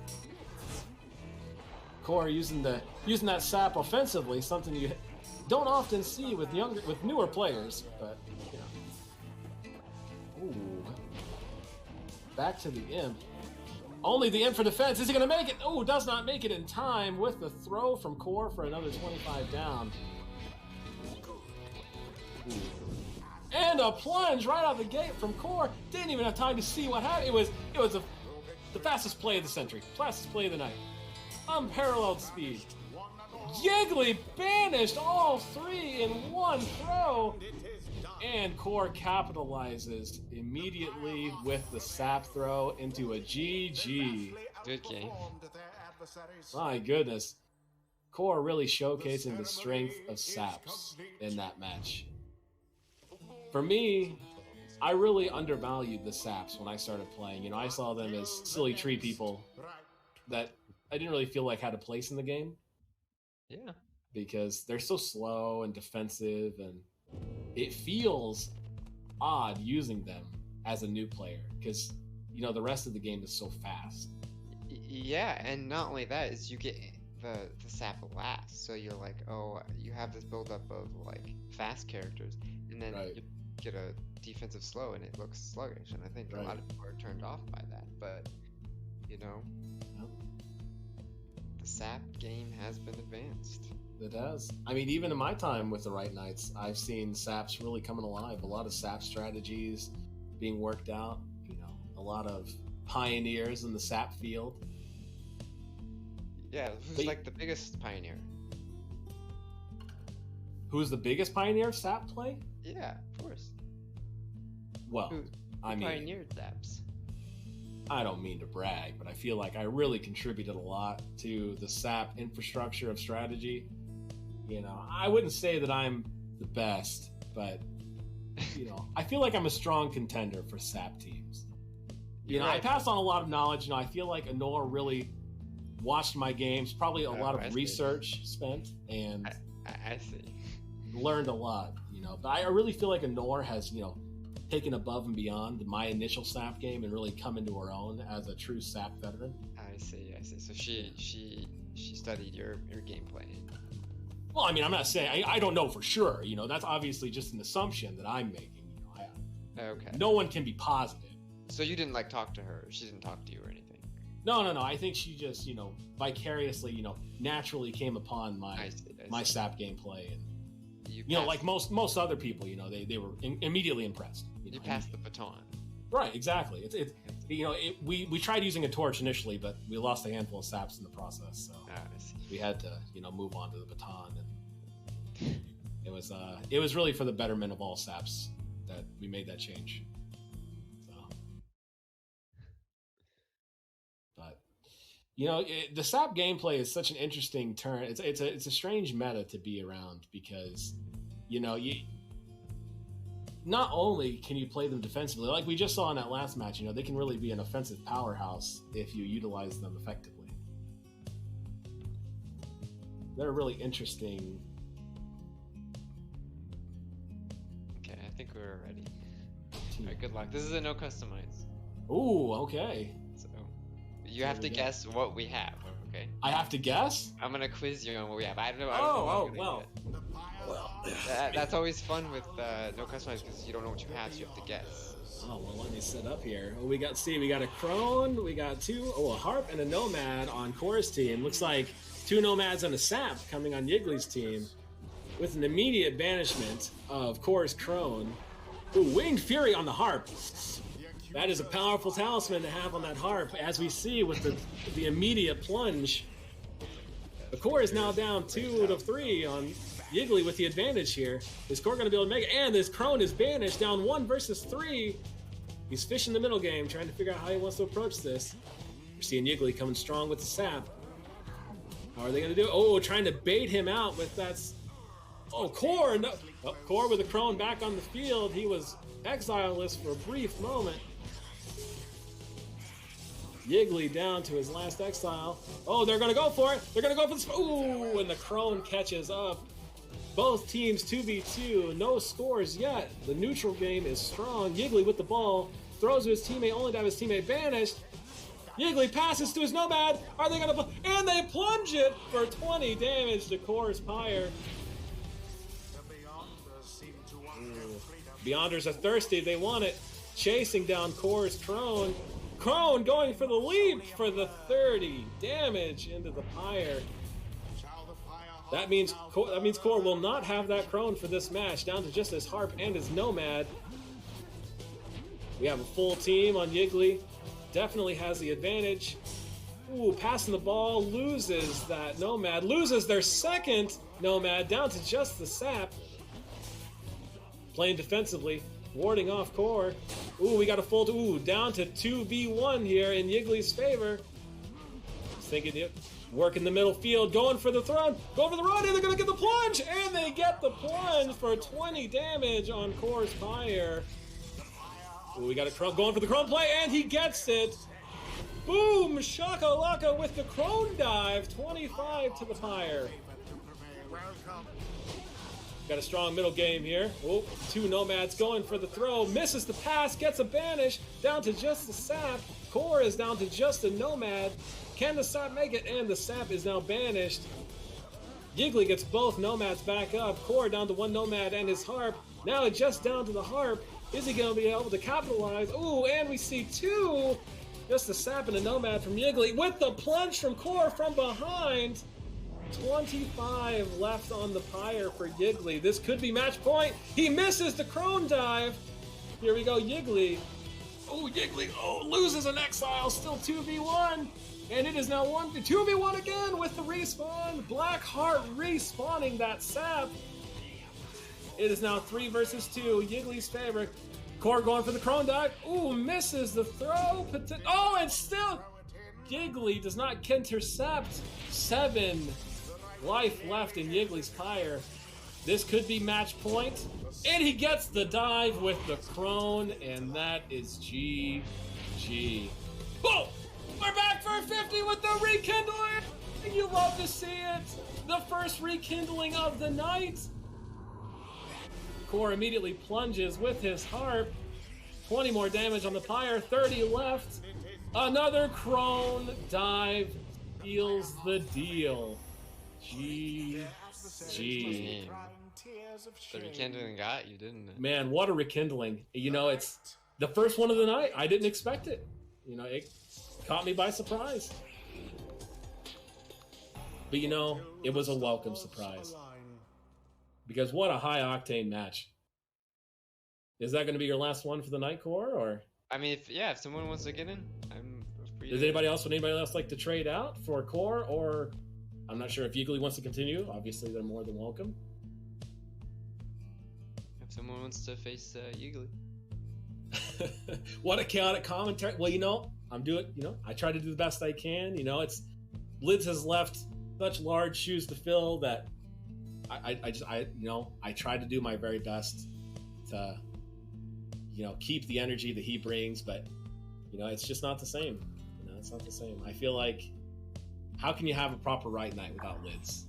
Core using that sap offensively, something you don't often see with newer players, but you know. Ooh. Back to the imp. Only the end for defense. Is he going to make it? Oh, does not make it in time with the throw from Core for another 25 down. Ooh. And a plunge right out the gate from Core. Didn't even have time to see what happened. It was the fastest play of the century. Fastest play of the night. Unparalleled speed. Yiggly banished all three in one throw. And Core capitalizes immediately with the sap throw into a GG. Good game. My goodness. Core really showcasing the strength of saps in that match. For me, I really undervalued the saps when I started playing. You know, I saw them as silly tree people that I didn't really feel like had a place in the game. Yeah. Because they're so slow and defensive, and it feels odd using them as a new player because, you know, the rest of the game is so fast. Yeah, and not only that is you get the sap last, so you're like, oh, you have this buildup of like fast characters, and then you get a defensive slow, and it looks sluggish. And I think a lot of people are turned off by that. But you know, the sap game has been advanced. It has. I mean, even in my time with the RITE Nites, I've seen saps really coming alive. A lot of sap strategies being worked out. You know, a lot of pioneers in the sap field. Yeah, who's like the biggest pioneer? Who's the biggest pioneer of sap play? Yeah, of course. Well, who I mean, pioneered saps. I don't mean to brag, but I feel like I really contributed a lot to the sap infrastructure of strategy. You know, I wouldn't say that I'm the best, but you know, I feel like I'm a strong contender for sap teams. You know, I pass on a lot of knowledge. You know, I feel like Honor really watched my games, probably a lot of research spent, and I see. Learned a lot. You know, but I really feel like Honor has, you know, taken above and beyond my initial sap game and really come into her own as a true sap veteran. I see. So she studied your gameplay. Well, I mean, I'm not saying I don't know for sure. You know, that's obviously just an assumption that I'm making. You know, okay. No one can be positive. So you didn't like talk to her? She didn't talk to you or anything? No. I think she just, you know, vicariously, you know, naturally came upon my my sap gameplay, and you know, like most other people, you know, they were immediately impressed. You passed the baton. Right, exactly. It's you know, we tried using a torch initially, but we lost a handful of saps in the process, so we had to, you know, move on to the baton, and it was really for the betterment of all saps that we made that change. So, but you know, the sap gameplay is such an interesting turn. It's a strange meta to be around because, you know, not only can you play them defensively, like we just saw in that last match, you know, they can really be an offensive powerhouse if you utilize them effectively. They're really interesting. Okay, I think we're ready. All right, good luck. This is a no customize. Ooh, okay. So you have to guess what we have, okay? I have to guess? I'm gonna quiz you on what we have. I don't know. Well. That's always fun with no customize because you don't know what you have, so you have to guess. Oh, well, let me set up here. Oh, we got a crone, we got a harp and a nomad on Core's team. Looks like 2 nomads and a sap coming on Yiggly's team with an immediate banishment of Core's crone. Ooh, winged fury on the harp. That is a powerful talisman to have on that harp, as we see with the immediate plunge. The Core is now down 2 out of 3 on Yiggly with the advantage here. Is Core going to be able to make it? And this crone is banished, down 1 versus 3. He's fishing the middle game, trying to figure out how he wants to approach this. We're seeing Yiggly coming strong with the sap. How are they going to do it? Oh, trying to bait him out with that. Oh, Core! No. Oh, Core with the crone back on the field. He was exileless for a brief moment. Yiggly down to his last exile. Oh, they're going to go for it. They're going to go for this. Ooh, and the crone catches up. Both teams 2v2. No scores yet. The neutral game is strong. Yiggly with the ball. Throws to his teammate, only to have his teammate banished. Yiggly passes to his nomad. Are they going to... And they plunge it for 20 damage to Core's Pyre. Beyonders are thirsty. They want it. Chasing down Core's crone. Crone going for the leap for the 30 damage into the Pyre. That means Core will not have that Crone for this match, down to just his Harp and his Nomad. We have a full team on Yiggly. Definitely has the advantage. Ooh, passing the ball, loses that Nomad. Loses their second Nomad, down to just the Sap. Playing defensively, warding off Core. Ooh, we got a full, down to 2v1 here in Yiggly's favor. Thinking, working the middle field, going for the throne, going for the run, and they're gonna get the plunge, and they get the plunge for 20 damage on Core's Pyre. Ooh, we got a Crone going for the Crone play, and he gets it. Boom! Shakalaka with the Crone dive, 25 to the Pyre. Got a strong middle game here. Oh, two Nomads going for the throw. Misses the pass, gets a banish. Down to just the Sap. Core is down to just a Nomad. Can the Sap make it? And the Sap is now banished. Yiggly gets both Nomads back up. Core down to one Nomad and his Harp. Now just down to the Harp. Is he going to be able to capitalize? Ooh, and we see two. Just a Sap and a Nomad from Yiggly with the plunge from Core from behind. 25 left on the Pyre for Yiggly. This could be match point. He misses the Crone dive. Here we go, Yiggly. Oh, Yiggly, loses an Exile. Still 2v1. And it is now 2v1 again with the respawn. Blackheart respawning that Sap. It is now 3 versus 2. Yiggly's favorite. Core going for the Crone dive. Ooh, misses the throw. Oh, and still Yiggly does not intercept. 7 life left in Yiggly's Pyre. This could be match point. And he gets the dive with the Crone, and that is GG. Boom! We're back for 50 with the rekindling! You love to see it! The first rekindling of the night! Core immediately plunges with his Harp. 20 more damage on the Pyre, 30 left. Another Crone dive seals the deal. GG. The rekindling got you, didn't it? Man, what a rekindling. You know, it's the first one of the night. I didn't expect it. You know, it caught me by surprise. But you know, it was a welcome surprise. Because what a high octane match. Is that going to be your last one for the night, Core, or? I mean, if someone wants to get in, I'm free. Would anybody else like to trade out for Core, or I'm not sure if Yiggly wants to continue. Obviously, they're more than welcome. If someone wants to face Yiggly. What a chaotic commentary. Well, you know, I try to do the best I can. You know, Lids has left such large shoes to fill that I try to do my very best to, keep the energy that he brings, but, it's just not the same. It's not the same. I feel like, how can you have a proper RITE night without Lids?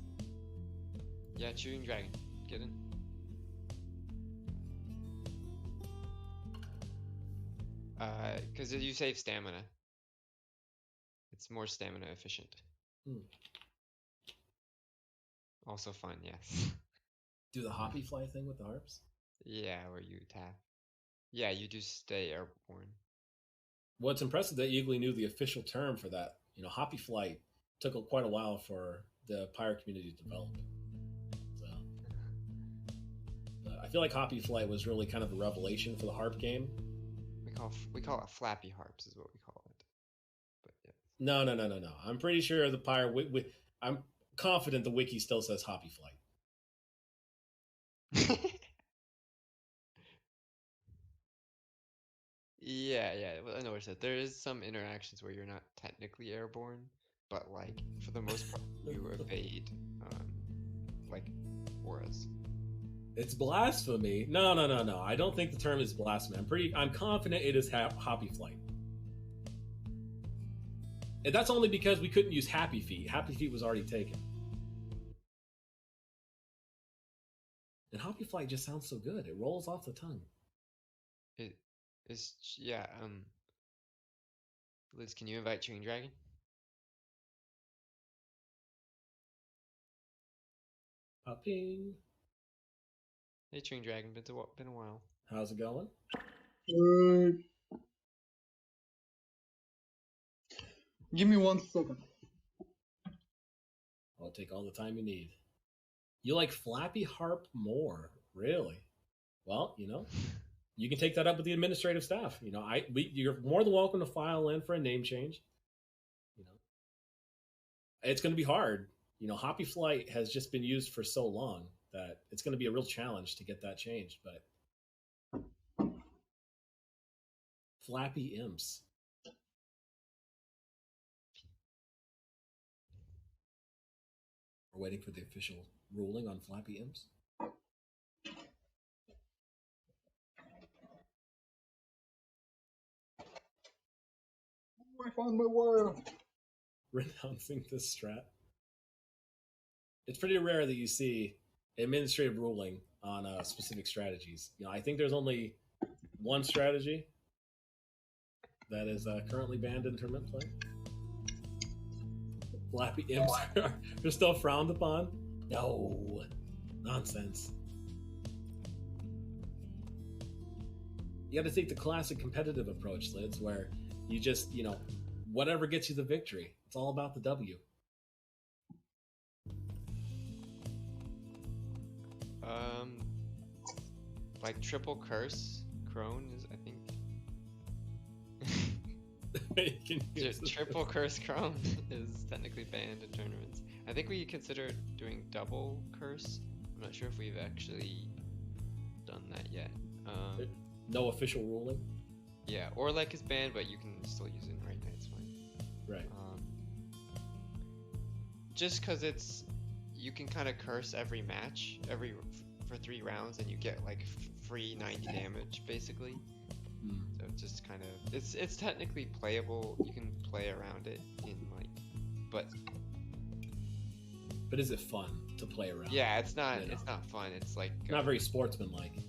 Yeah, Chewing Dragon. Get in. Because you save stamina. It's more stamina efficient. Also fun, yes. Do the hoppy fly thing with the harps? Yeah, where you tap. Yeah, you do stay airborne. What's impressive that Yiggly knew the official term for that. Hoppy flight took quite a while for the Pyre community to develop. So, I feel like hoppy flight was really kind of a revelation for the harp game. We call it flappy harps, is what we call it. But yeah. No. I'm pretty sure the Pyre. I'm confident the wiki still says hoppy flight. Yeah. Well, I know what I said. There is some interactions where you're not technically airborne, but like for the most part, you evade like auras. It's blasphemy. No. I don't think the term is blasphemy. I'm confident it is hoppy flight. And that's only because we couldn't use Happy Feet. Happy Feet was already taken. And hoppy flight just sounds so good. It rolls off the tongue. It is, yeah. Liz, can you invite Chewing Dragon? Popping. Hey, Chewing Dragon, been a while. How's it going? Good. Give me 1 second. I'll take all the time you need. You like Flappy Harp more, really? Well, you can take that up with the administrative staff. You're more than welcome to file in for a name change. It's going to be hard. Hoppy Flight has just been used for so long that it's going to be a real challenge to get that changed. But Flappy Imps. We're waiting for the official ruling on Flappy Imps. I found my wire. Renouncing this strat. It's pretty rare that you see administrative ruling on specific strategies. I think there's only one strategy that is currently banned in tournament play. Flappy Imps are still frowned upon. No, nonsense. You got to take the classic competitive approach, Lids, where you just, whatever gets you the victory. It's all about the W. Like triple curse, Crone is, I think. Triple curse Crone is technically banned in tournaments. I think we considered doing double curse. I'm not sure if we've actually done that yet. No official ruling. Yeah, Orlek is banned, but you can still use it in RITE NITE. It's fine. Right. Just because you can kind of curse every match, for 3 rounds, and you get like free 90 damage basically. So it's just kind of it's technically playable. You can play around it but is it fun to play around? Yeah, it's not. It's not fun. It's like not very sportsmanlike.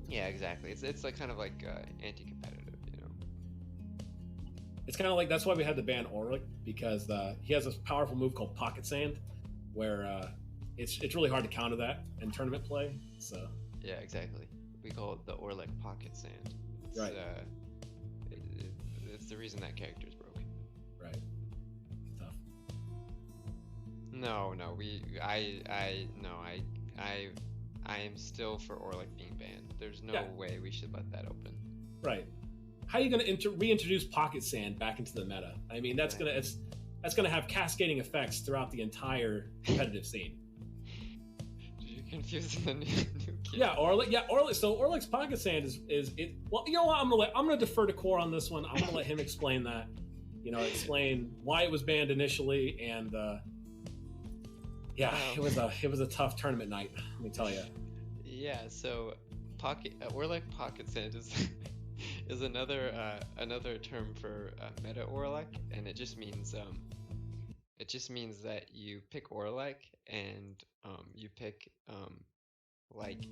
Yeah, exactly. It's like kind of like anti-competitive. It's kind of like that's why we had to ban Orlick, because he has this powerful move called Pocket Sand, where it's really hard to counter that in tournament play. So yeah, exactly. We call it the Orlick Pocket Sand. Right. It's the reason that character is broken. Right. Tough. No. I am still for Orlick being banned. There's no way we should let that open. Right. How are you going to reintroduce Pocket Sand back into the meta? I mean, that's gonna have cascading effects throughout the entire competitive scene. You're confusing the new kid. Yeah, Orlick. Yeah, Orlick. So Orlick's Pocket Sand is it? Well, you know what? I'm gonna defer to Core on this one. I'm gonna let him explain that. Explain why it was banned initially, and it was a tough tournament night. Let me tell you. Yeah. So Orlick Pocket Sand is another term for meta Orlick, and it just means that you pick Orlick and you pick like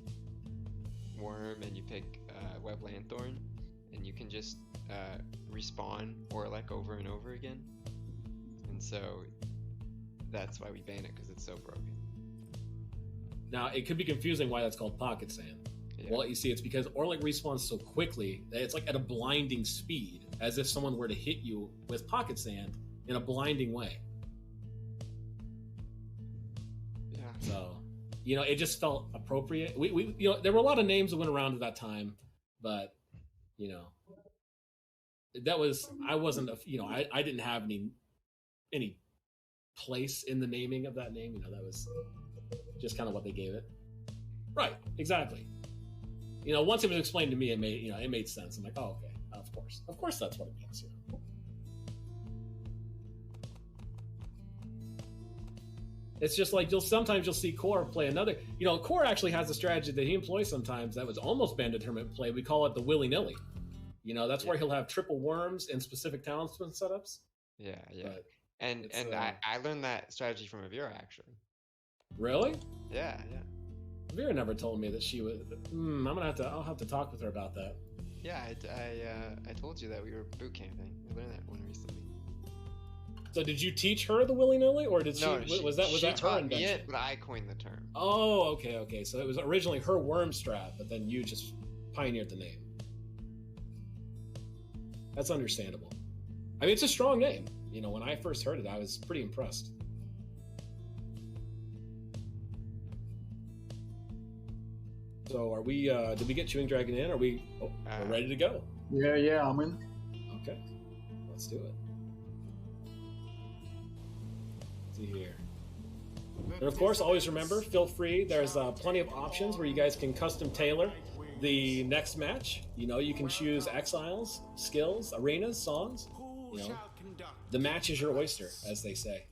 Worm, and you pick Web Lanthorn, and you can just respawn Orlick over and over again. And so that's why we ban it, because it's so broken. Now, it could be confusing why that's called Pocket Sand. Yeah. Well, you see, it's because Orlick respawns so quickly that it's like at a blinding speed, as if someone were to hit you with Pocket Sand in a blinding way. Yeah. So, it just felt appropriate. We there were a lot of names that went around at that time, but, I didn't have any place in the naming of that name. That was just kind of what they gave it. Right, exactly. Once it was explained to me, it made sense. I'm like, oh, okay, of course that's what it means. It's just like sometimes you'll see Core play another. Core actually has a strategy that he employs sometimes that was almost banned in tournament play. We call it the willy-nilly. That's where he'll have triple worms in specific talisman setups. Yeah. But I learned that strategy from Avira, actually. Really? Yeah. Vera never told me that she was. I'll have to talk with her about that. Yeah, I told you that we were boot camping. I learned that one recently. So did you teach her the willy-nilly, or did was that she her taught invention? me it, but I coined the term. Oh, okay. So it was originally her worm strat, but then you just pioneered the name. That's understandable. I mean, it's a strong name. You know, when I first heard it, I was pretty impressed. So are we, did we get Chewing Dragon in? Are we, we're ready to go? Yeah, I'm in. Okay, let's do it. Let's see here. And of course, always remember, feel free, there's plenty of options where you guys can custom tailor the next match. You know, you can choose exiles, skills, arenas, songs. You know, the match is your oyster, as they say.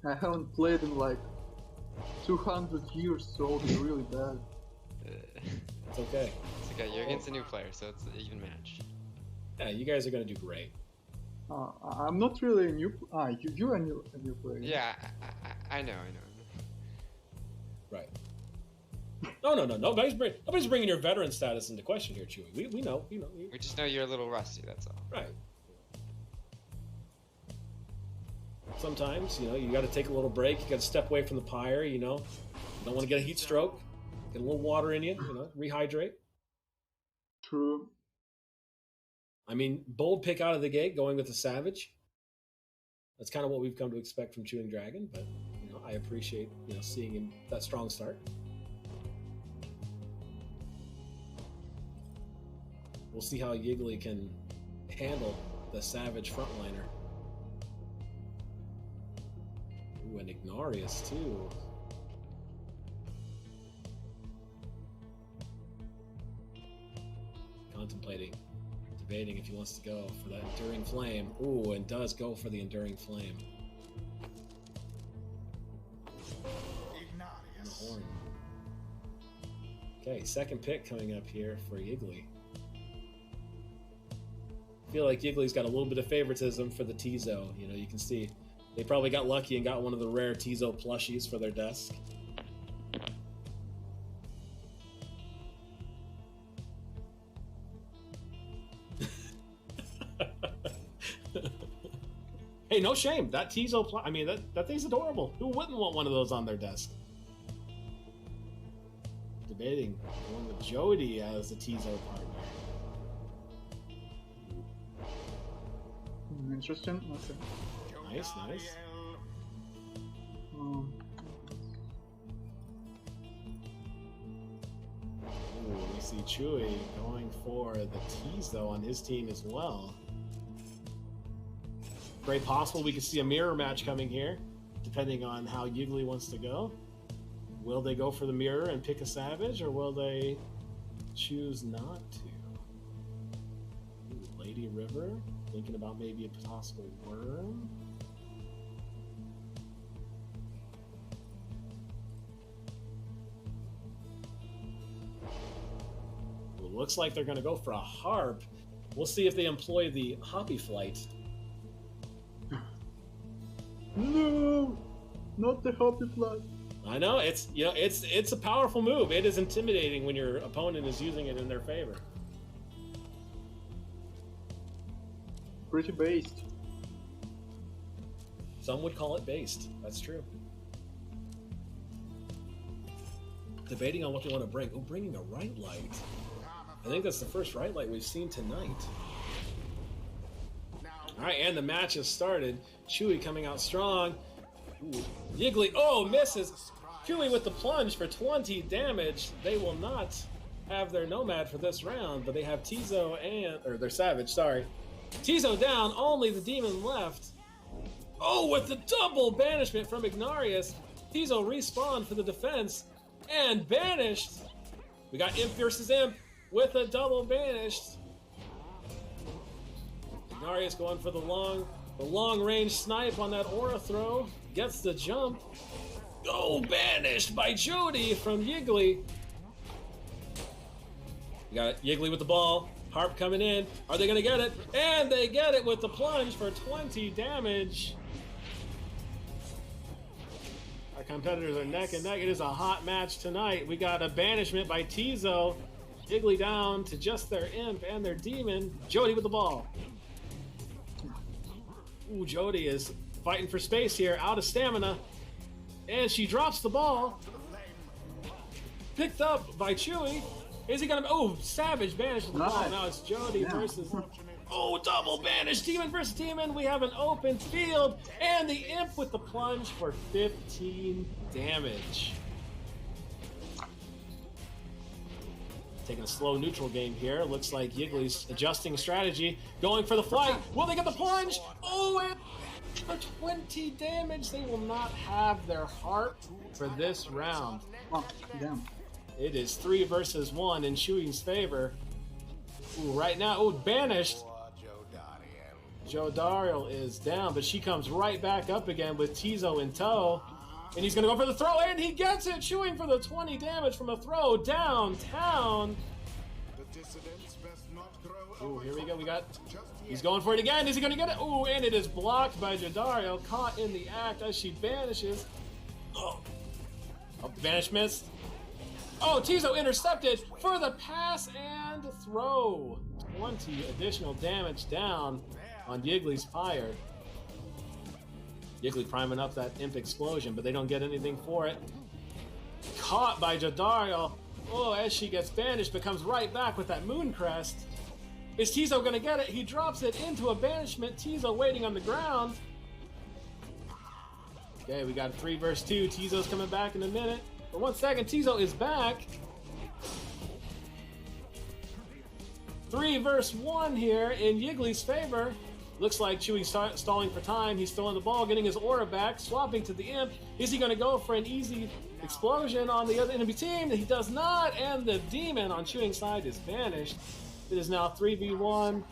I haven't played in like 200 years, so it'll be really bad. It's okay. It's okay. You're against a new player, so it's an even match. Yeah, you guys are going to do great. I'm not really a new. You're a new player. Yeah, I know. Right. No. Nobody's bringing your veteran status into question here, Chewy. We know. We just know you're a little rusty. That's all. Right. Sometimes, you know, you got to take a little break. You got to step away from the pyre. You know, you don't want to get a heat stroke. Get a little water in you. You know, rehydrate. True. I mean, bold pick out of the gate, going with the Savage. That's kind of what we've come to expect from Chewing Dragon, but you know, I appreciate, you know, seeing him that strong start. We'll see how Yiggly can handle the Savage frontliner. Ooh, and Ignarius too. Contemplating, debating if he wants to go for that Enduring Flame. Ooh, and does go for the Enduring Flame. On the horn. Okay, second pick coming up here for Yiggly. I feel like Yiggly's got a little bit of favoritism for the Tizo. You know, you can see they probably got lucky and got one of the rare Tizo plushies for their desk. Hey, no shame. That Tizo, I mean, that thing's adorable. Who wouldn't want one of those on their desk? Debating going with Jody as the Tizo partner. Interesting. Okay. Nice. Ooh, we see Chewy going for the Tizo on his team as well. Very possible we could see a mirror match coming here, depending on how Yiggly wants to go. Will they go for the mirror and pick a Savage, or will they choose not to? Ooh, Lady River, thinking about maybe a possible worm. Ooh, looks like they're going to go for a harp. We'll see if they employ the Hoppy Flight. No, not the Hoppy Flight. I know, it's, you know, it's a powerful move. It is intimidating when your opponent is using it in their favor. Pretty based. Some would call it based. That's true. Debating on what they want to bring. Oh, bringing a Rite Light. I think that's the first Rite Light we've seen tonight. All right, and the match has started. Chewy coming out strong. Ooh. Yiggly, oh, misses. Chewy with the plunge for 20 damage. They will not have their Nomad for this round, but they have Tizo or their Savage, sorry. Tizo down, only the Demon left. Oh, with the double banishment from Ignarius. Tizo respawned for the defense and banished. We got Imp versus Imp with a double banished. Ignarius going for the long range snipe on that aura throw. Gets the jump. Oh, banished by Jody from Yiggly. We got Yiggly with the ball. Harp coming in. Are they going to get it? And they get it with the plunge for 20 damage. Our competitors are neck and neck. It is a hot match tonight. We got a banishment by Tizo. Yiggly down to just their Imp and their Demon. Jody with the ball. Ooh, Jody is fighting for space here, out of stamina. And she drops the ball. Picked up by Chewy. Is he gonna? Oh, Savage banishes the ball. Nice. Now it's Jody Yeah. versus. Oh, double banish. Demon versus Demon. We have an open field, and the Imp with the plunge for 15 damage. Taking a slow neutral game here. Looks like Yiggly's adjusting strategy, going for the flight. Will they get the plunge? Oh, and for 20 damage, they will not have their heart for this round. Oh, damn. It is 3 versus 1 in Chewing's favor. Ooh, right now, ooh, banished. Jodariel is down, but she comes right back up again with Tizo in tow. And he's going to go for the throw, and he gets it! Chewing for the 20 damage from a throw downtown. Ooh, here we go. He's going for it again. Is he going to get it? Ooh, and it is blocked by Jodariel, caught in the act as she banishes. Oh, the banish missed. Oh, Tizo intercepted for the pass and throw. 20 additional damage down on Yiggly's Pyre. Yiggly priming up that Imp explosion, but they don't get anything for it. Caught by Jodariel. Oh, as she gets banished, but comes right back with that Moon Crest. Is Tizo gonna get it? He drops it into a banishment. Tizo waiting on the ground. Okay, we got a 3 versus 2. Tizo's coming back in a minute. For 1 second, Tizo is back. 3 versus 1 here in Yiggly's favor. Looks like Chewy stalling for time. He's throwing the ball, getting his aura back, swapping to the Imp. Is he going to go for an easy explosion on the other enemy team? He does not, and the Demon on Chewing's side is banished. It is now 3v1.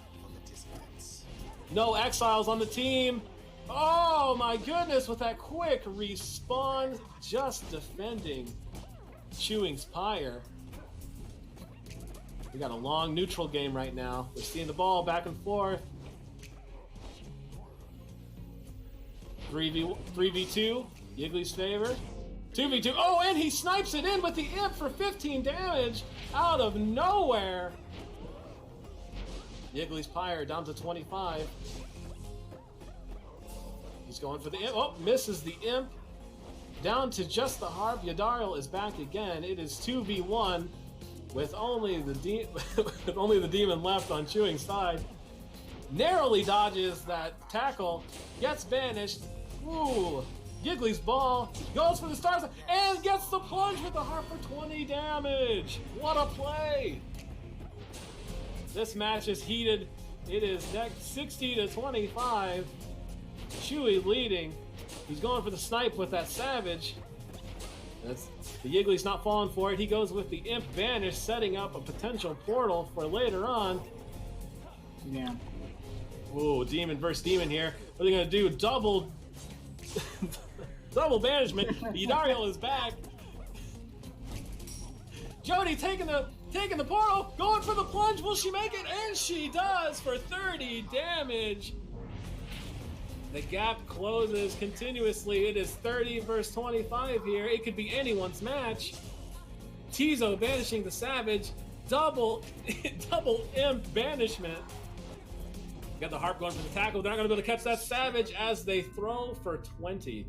No exiles on the team. Oh my goodness, with that quick respawn, just defending Chewing's Pyre. We got a long neutral game right now. We're seeing the ball back and forth. 3v2, Yiggly's favor. 2v2, oh, and he snipes it in with the Imp for 15 damage out of nowhere. Yiggly's Pyre down to 25. He's going for the Imp. Oh, misses the Imp. Down to just the Harp. Jodariel is back again. It is 2v1 with only the Demon left on Chewing's side. Narrowly dodges that tackle. Gets banished. Ooh. Yiggly's ball goes for the stars and gets the plunge with the Harp for 20 damage. What a play. This match is heated. It is next 60 to 25. Chewy leading. He's going for the snipe with that Savage. The Yiggly's not falling for it. He goes with the Imp Banish, setting up a potential portal for later on. Yeah. Ooh, Demon versus Demon here. What are they going to do? Double banishment. Jodariel is back. Jody taking the portal, going for the plunge. Will she make it? And she does for 30 damage. The gap closes continuously. It is 30 versus 25 here. It could be anyone's match. Tizo banishing the Savage. Double Imp banishment. Got the Harp going for the tackle. They're not going to be able to catch that Savage as they throw for 20.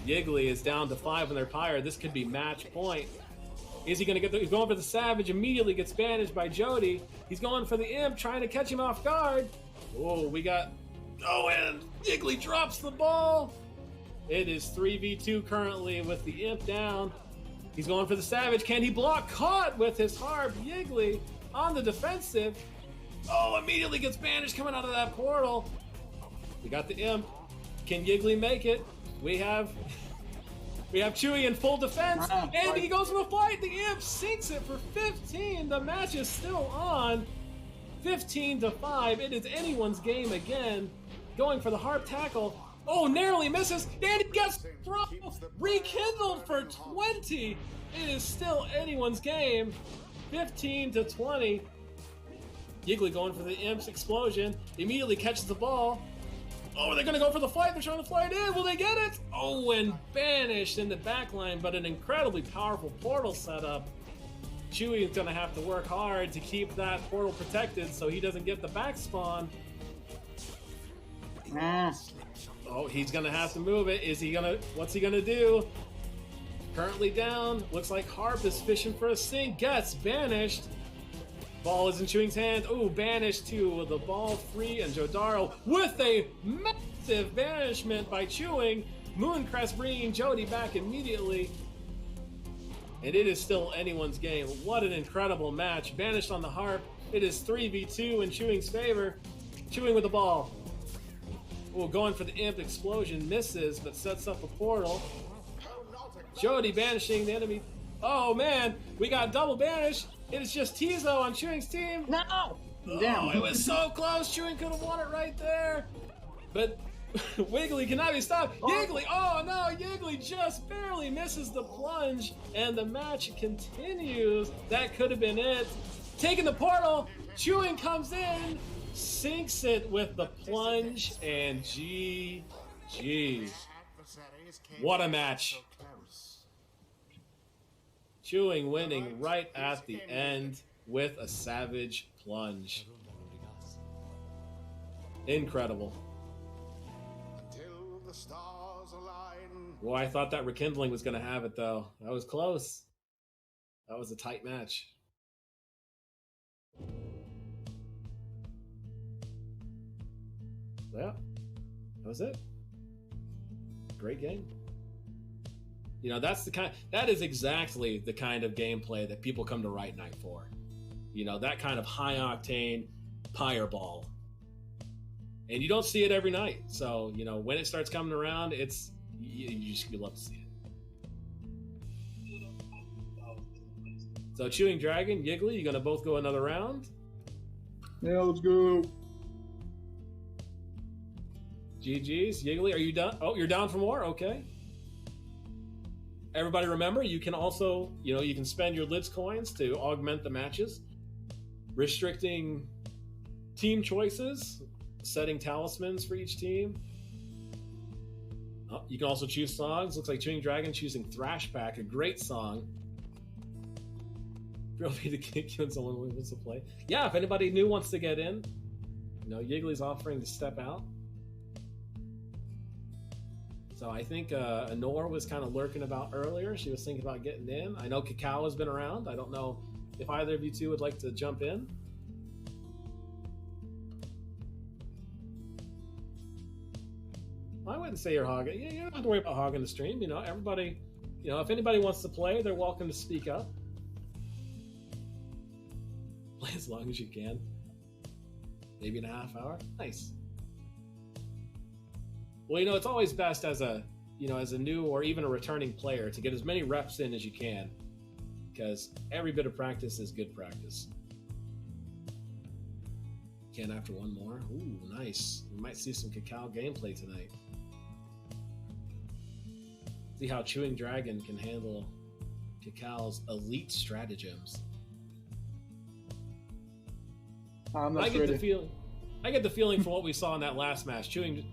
Yiggly is down to 5 on their Pyre. This could be match point. Is he going to get he's going for the Savage, immediately gets banished by Jody. He's going for the Imp, trying to catch him off guard. Oh, and Yiggly drops the ball. It is 3v2 currently with the Imp down. He's going for the Savage. Can he block? Caught with his Harp. Yiggly on the defensive. Oh, immediately gets banished coming out of that portal. We got the Imp. Can Yiggly make it? We have Chewy in full defense, and he goes for the fight. The Imp sinks it for 15. The match is still on. 15 to 5. It is anyone's game again. Going for the Harp tackle. Oh, narrowly misses, and he gets thrown. Rekindled for 20. It is still anyone's game. 15 to 20. Yiggly going for the Imp's explosion. Immediately catches the ball. Oh, they're going to go for the flight. They're trying to fly it in. Will they get it? Oh, and banished in the back line, but an incredibly powerful portal setup. Chewy is going to have to work hard to keep that portal protected so he doesn't get the back spawn. Oh, he's going to have to move it. What's he going to do? Currently down. Looks like Harp is fishing for a sink. Gets banished. Ball is in Chewing's hand. Ooh, banished to the ball free, and Jodaro with a massive banishment by Chewing. Mooncrest bringing Jody back immediately. And it is still anyone's game. What an incredible match. Banished on the Harp. It is 3v2 in Chewing's favor. Chewing with the ball. Ooh, going for the Imp Explosion. Misses, but sets up a portal. Jody banishing the enemy. Oh man, we got double banish. It is just Tizo on Chewing's team. No! Damn. Oh, it was so close. Chewing could have won it right there. But Wiggly cannot be stopped. Yiggly, oh no, Yiggly just barely misses the plunge, and the match continues. That could have been it. Taking the portal, Chewing comes in, sinks it with the plunge, and GG. What a match. Chewing winning right at the end with a savage plunge. Incredible. Until the stars align. Well, I thought that Rekindling was going to have it, though. That was close. That was a tight match. Yeah, that was it. Great game. You know, that is exactly the kind of gameplay that people come to RITE NITE for. You know, that kind of high octane Pyre ball. And you don't see it every night. So, you know, when it starts coming around, you love to see it. So Chewing Dragon, Yiggly, you gonna both go another round? Yeah, let's go. GG's. Yiggly, are you done? Oh, you're down for more? Okay. Everybody remember, you can also, you know, you can spend your Lids coins to augment the matches. Restricting team choices, setting talismans for each team. Oh, you can also choose songs. Looks like Chewing Dragon choosing Thrash Pack, a great song. Feel free to kick you when someone wants to play. Yeah, if anybody new wants to get in, you know, Yiggly's offering to step out. So I think Anor was kind of lurking about earlier. She was thinking about getting in. I know Cacao has been around. I don't know if either of you two would like to jump in. I wouldn't say you're hogging. You don't have to worry about hogging the stream. You know, everybody, you know, if anybody wants to play, they're welcome to speak up. Play as long as you can. Maybe in a half hour. Nice. Well, you know, it's always best as a, you know, as a new or even a returning player to get as many reps in as you can, because every bit of practice is good practice. Can after one more. Ooh, nice. We might see some Cacao gameplay tonight. See how Chewing Dragon can handle Cacao's elite stratagems. I'm not I get ready. the feeling. I get the feeling from what we saw in that last match. Chewing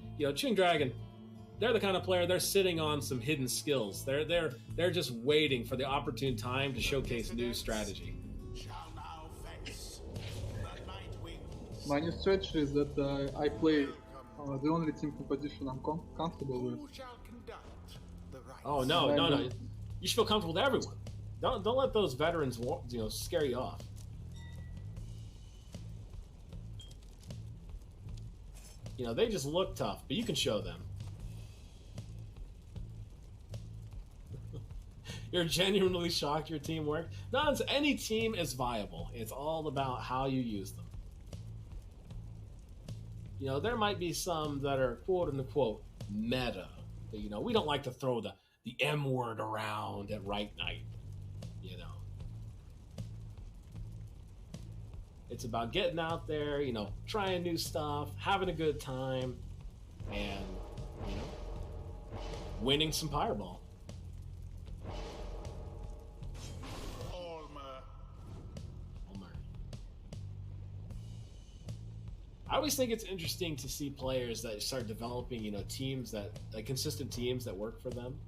Dragon, they're the kind of player, they're sitting on some hidden skills. They're just waiting for the opportune time to showcase new strategy. My new strategy is that I play the only team composition I'm comfortable with. Oh no! You should feel comfortable with everyone. Don't let those veterans, you know, scare you off. You know, they just look tough, but you can show them. You're genuinely shocked your team worked? No, any team is viable. It's all about how you use them. You know, there might be some that are quote-unquote meta. But, you know, we don't like to throw the M word around at RITE NITE, you know. It's about getting out there, you know, trying new stuff, having a good time, and, you know, winning some Pyreball. I always think it's interesting to see players that start developing, you know, teams that, like consistent teams that work for them.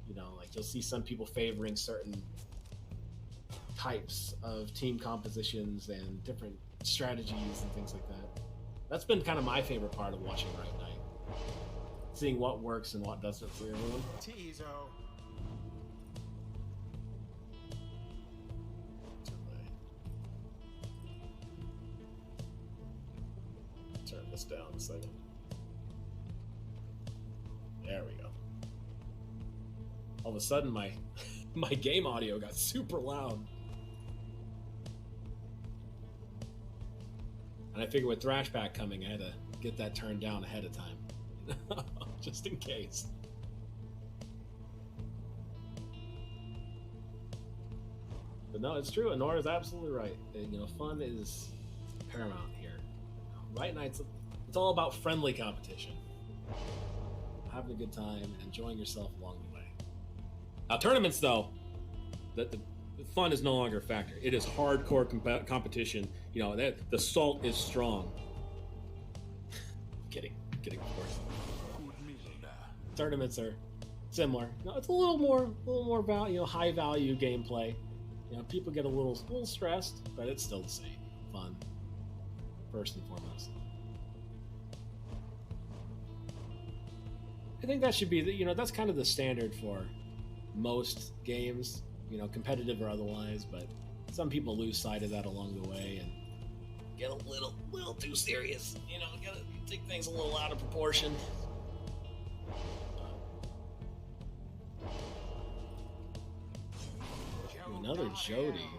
You know, like you'll see some people favoring certain types of team compositions and different strategies and things like that. That's been kind of my favorite part of watching RITE NITE. Seeing what works and what doesn't for everyone. this down a second. There we go. All of a sudden, my my game audio got super loud. And I figured with Thrash Pack coming, I had to get that turned down ahead of time. Just in case. But no, it's true. Anora's absolutely right. You know, fun is paramount here. Right Night's, it's all about friendly competition. Having a good time, enjoying yourself along the way. Now, tournaments, though, the fun is no longer a factor. It is hardcore competition. You know, the salt is strong. kidding, of course. Tournaments are similar. No, it's a little more about, you know, high value gameplay. You know, people get a little stressed, but it's still the same. Fun, first and foremost. I think that should be, you know, that's kind of the standard for most games, you know, competitive or otherwise, but some people lose sight of that along the way and get a little too serious, you know, gotta take things a little out of proportion. Another Jody.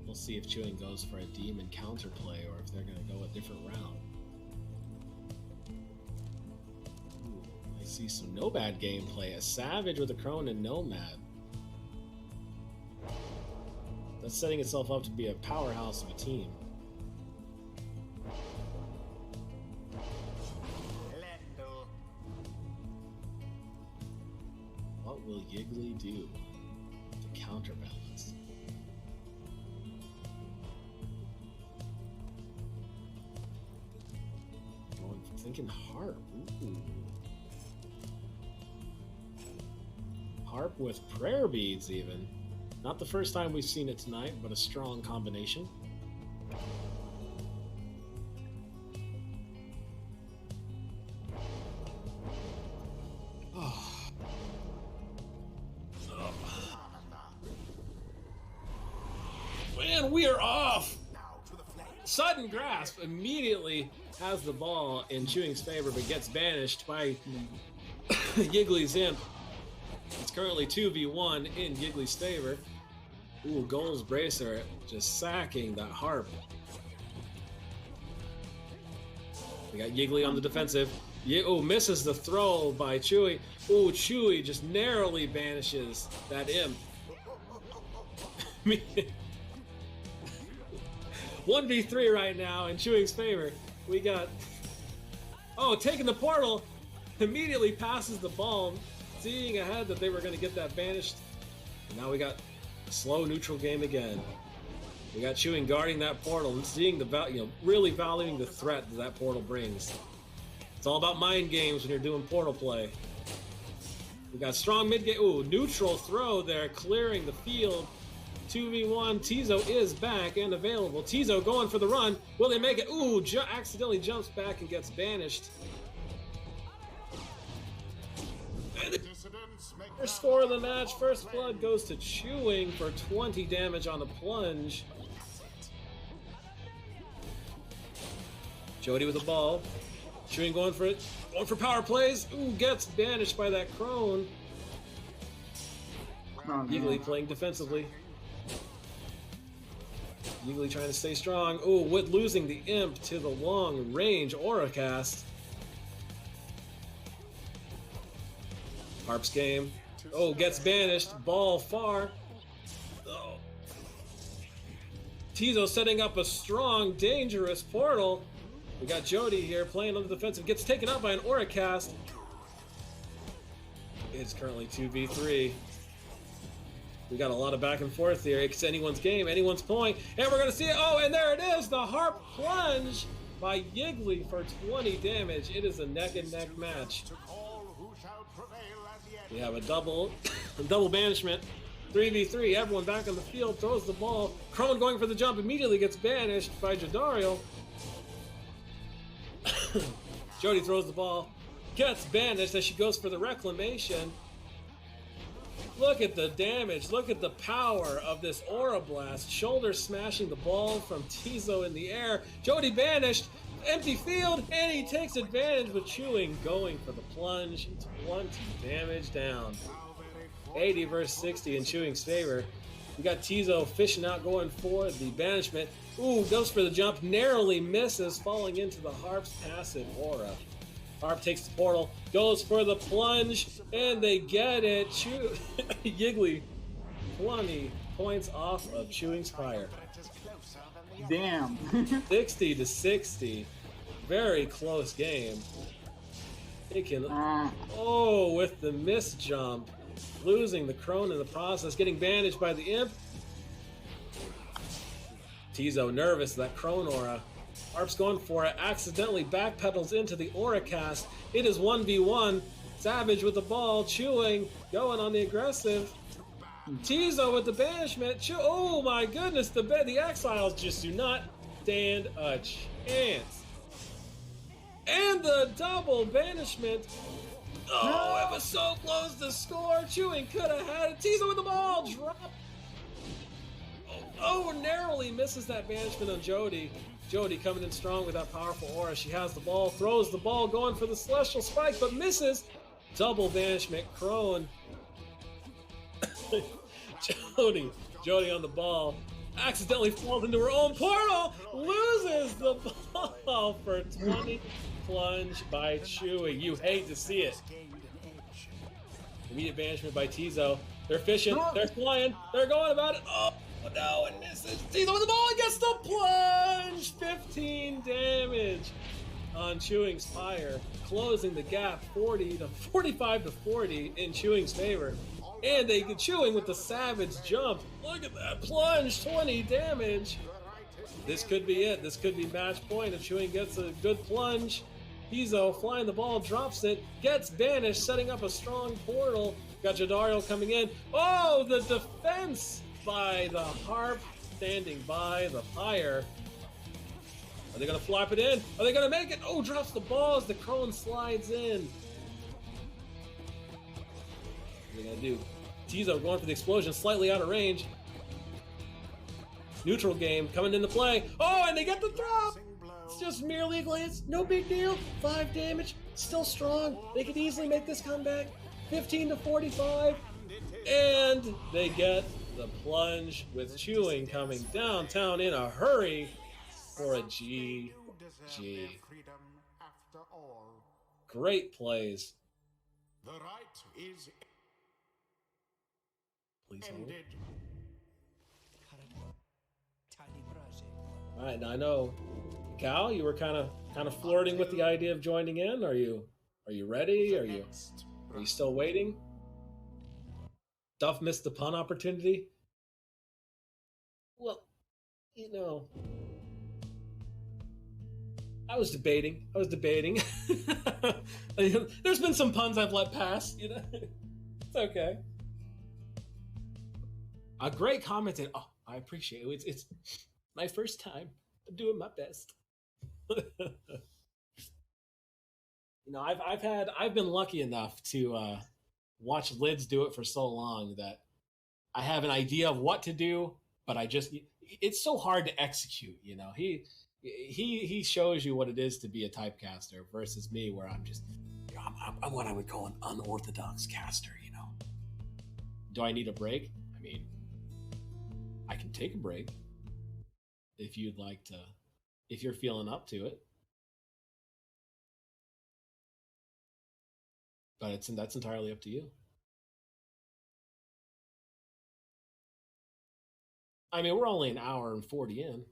We'll see if Chewing goes for a demon counterplay or if they're going to go a different route. Ooh, I see some Nomad gameplay. A Savage with a Crone and Nomad. That's setting itself up to be a powerhouse of a team. What will Yiggly do to counterbalance? Thinking Harp. Ooh. Harp with prayer beads, even. Not the first time we've seen it tonight, but a strong combination. Man, we are off! Sudden Grasp immediately has the ball in Chewing's favor, but gets banished by Yiggly's Imp. It's currently 2v1 in Yiggly's favor. Ooh, Goals Bracer just sacking that Harp. We got Yiggly on the defensive. Oh, misses the throw by Chewy. Oh, Chewy just narrowly banishes that Imp. 1v3 right now in Chewing's favor. We got... Oh, taking the portal. Immediately passes the ball, seeing ahead that they were going to get that banished. And now we got a slow neutral game again. We got Chewing guarding that portal and seeing the value, you know, really valuing the threat that portal brings. It's all about mind games when you're doing portal play. We got strong mid game. Ooh, neutral throw there, clearing the field. 2v1, Tizo is back and available. Tizo going for the run. Will they make it? Ooh, accidentally jumps back and gets banished. And the first score of the match. First blood goes to Chewing for 20 damage on the plunge. Jody with the ball. Chewing going for it. Going for power plays. Ooh, gets banished by that Crone. Yiggly playing defensively. Yiggly trying to stay strong. Oh, with losing the Imp to the long range Aura cast. Harp's game. Oh, gets banished. Ball far. Oh. Tizo setting up a strong, dangerous portal. We got Jody here playing on the defensive. Gets taken out by an Aura cast. It's currently 2v3. We got a lot of back and forth here. It's anyone's game, anyone's point. And we're going to see it. Oh, and there it is. The Harp plunge by Yiggly for 20 damage. It is a neck and neck match. We have a double banishment. 3v3. Everyone back on the field. Throws the ball. Crone going for the jump. Immediately gets banished by Jadariel. Jody throws the ball. Gets banished as she goes for the reclamation. Look at the damage. Look at the power of this Aura Blast. Shoulder smashing the ball from Tizo in the air. Jody banished. empty field, and he takes advantage with Chewing, going for the plunge. 20 damage down. 80 versus 60 in Chewing's favor. We got Tizo fishing out, going for the banishment. Ooh, goes for the jump, narrowly misses, falling into the Harp's passive aura. Harp takes the portal, goes for the plunge, and they get it. Yiggly, 20 points off of Chewing's Pyre. Damn. 60 to 60. Very close game. It can. Oh, with the miss jump. Losing the Crone in the process. Getting banished by the Imp. Tizo nervous, that Crone aura. Harp's going for it. Accidentally backpedals into the aura cast. It is 1v1. Savage with the ball. Chewing. Going on the aggressive. Tizo with the banishment. Oh my goodness, the Exiles just do not stand a chance. And the double banishment. Oh, it was so close to score. Chewing could have had it. Tizo with the ball. Drop. Oh, narrowly misses that banishment on Jody. Jody coming in strong with that powerful aura. She has the ball, throws the ball, going for the Celestial Spike, but misses. Double banishment. Crone. Jody on the ball, accidentally falls into her own portal, loses the ball for 20 plunge by Chewing. You hate to see it. Immediate banishment by Tizo. They're fishing, they're flying, they're going about it. Oh no, it misses. Tizo with the ball and gets the plunge. 15 damage on Chewing's Pyre, closing the gap 45 to 40 in Chewing's favor. And they get Chewing with the savage jump. Look at that plunge, 20 damage. This could be it. This could be match point if Chewing gets a good plunge. Tizo flying the ball, drops it, gets banished, setting up a strong portal. Got Jadario coming in. Oh, the defense by the Harp, standing by the Pyre. Are they going to flop it in? Are they going to make it? Oh, drops the ball as the Crone slides in. What are they gonna do? Tizo going for the explosion, slightly out of range. Neutral game coming into play. Oh, and they get the drop! It's just merely a glance, no big deal. 5 damage, still strong. They could easily make this comeback. 15 to 45. And they get the plunge with Chewing coming downtown in a hurry for a GG. Great plays. The right is Please hold. ended. All right, now I know, Cal, you were kind of flirting with the idea of joining in. Are you ready? Are you still waiting? Duff missed the pun opportunity. Well, you know, I was debating. There's been some puns I've let pass. You know, it's okay. A great commented. Oh, I appreciate it. It's my first time. I'm doing my best. You know, I've been lucky enough to watch Lids do it for so long that I have an idea of what to do, but it's so hard to execute. You know, he shows you what it is to be a typecaster versus me, where I'm just, I'm what I would call an unorthodox caster. You know, do I need a break? I mean, I can take a break if you'd like to, if you're feeling up to it. But that's entirely up to you. I mean, we're only an hour and 40 in.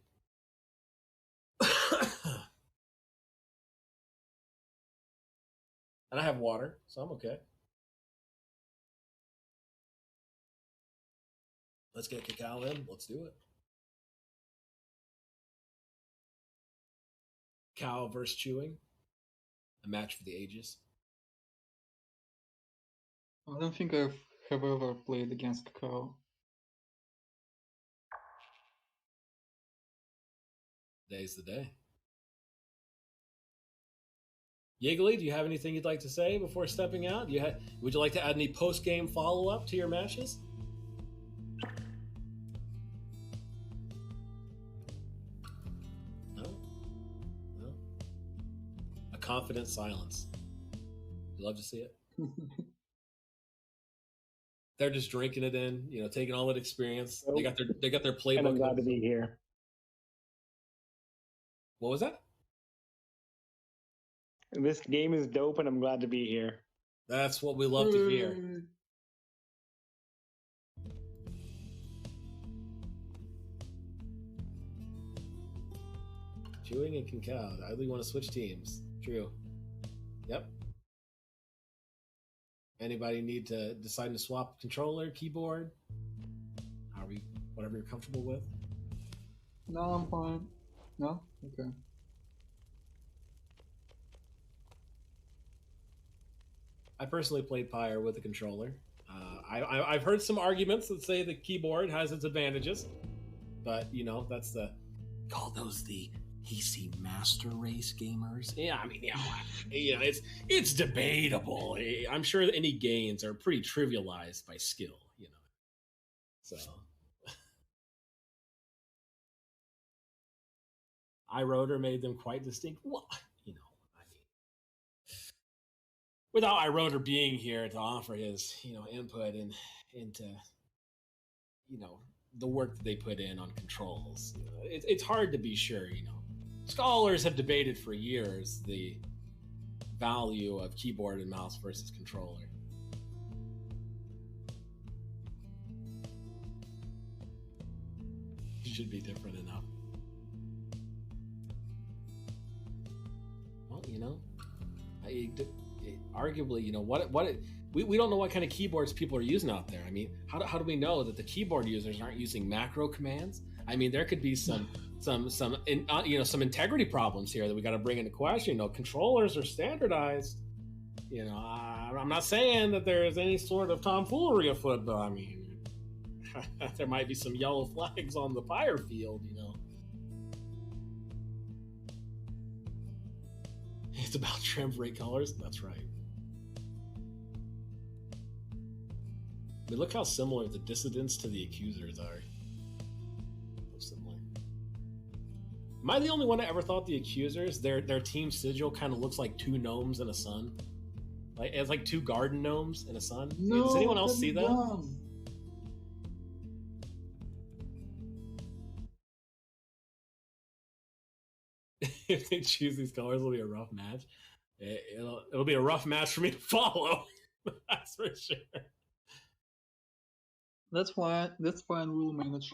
And I have water, so I'm okay. Let's get Cacao in. Let's do it. Cow versus Chewing. A match for the ages. I don't think I have ever played against Cow. Today's the day. Yiggly, do you have anything you'd like to say before stepping out? Would you like to add any post-game follow-up to your matches? No? confident silence. You love to see it. They're just drinking it in, you know, taking all that experience. They got their playbook. And I'm glad to be here. What was that? This game is dope, and I'm glad to be here. That's what we love to hear. Chewing and Cacao. I really want to switch teams. True. Yep. Anybody need to decide to swap controller, keyboard? Whatever you're comfortable with. No, I'm fine. No? Okay. I personally played Pyre with a controller. I've heard some arguments that say the keyboard has its advantages, but you know, that's call those the PC master race gamers. Yeah, I mean, yeah, it's debatable. I'm sure that any gains are pretty trivialized by skill, you know. So iRotor made them quite distinct. Well, you know, I mean, without iRotor being here to offer his, you know, input into, you know, the work that they put in on controls, you know, it's hard to be sure, you know. Scholars have debated for years the value of keyboard and mouse versus controller. It should be different enough. Well, you know, arguably, you know, we don't know what kind of keyboards people are using out there. I mean, how do we know that the keyboard users aren't using macro commands? I mean, there could be some integrity problems here that we got to bring into question. You know, controllers are standardized. You know, I'm not saying that there is any sort of tomfoolery afoot, but I mean, there might be some yellow flags on the Pyre field. You know, it's about trim for 8 colors. That's right. I mean, look how similar the dissidents to the accusers are. Am I the only one that ever thought the accusers, their team sigil kind of looks like 2 gnomes and a sun? Like it's like 2 garden gnomes and a sun? No, does anyone else see that? Dumb. If they choose these colors, it'll be a rough match. It'll be a rough match for me to follow. That's for sure. That's fine. We'll manage.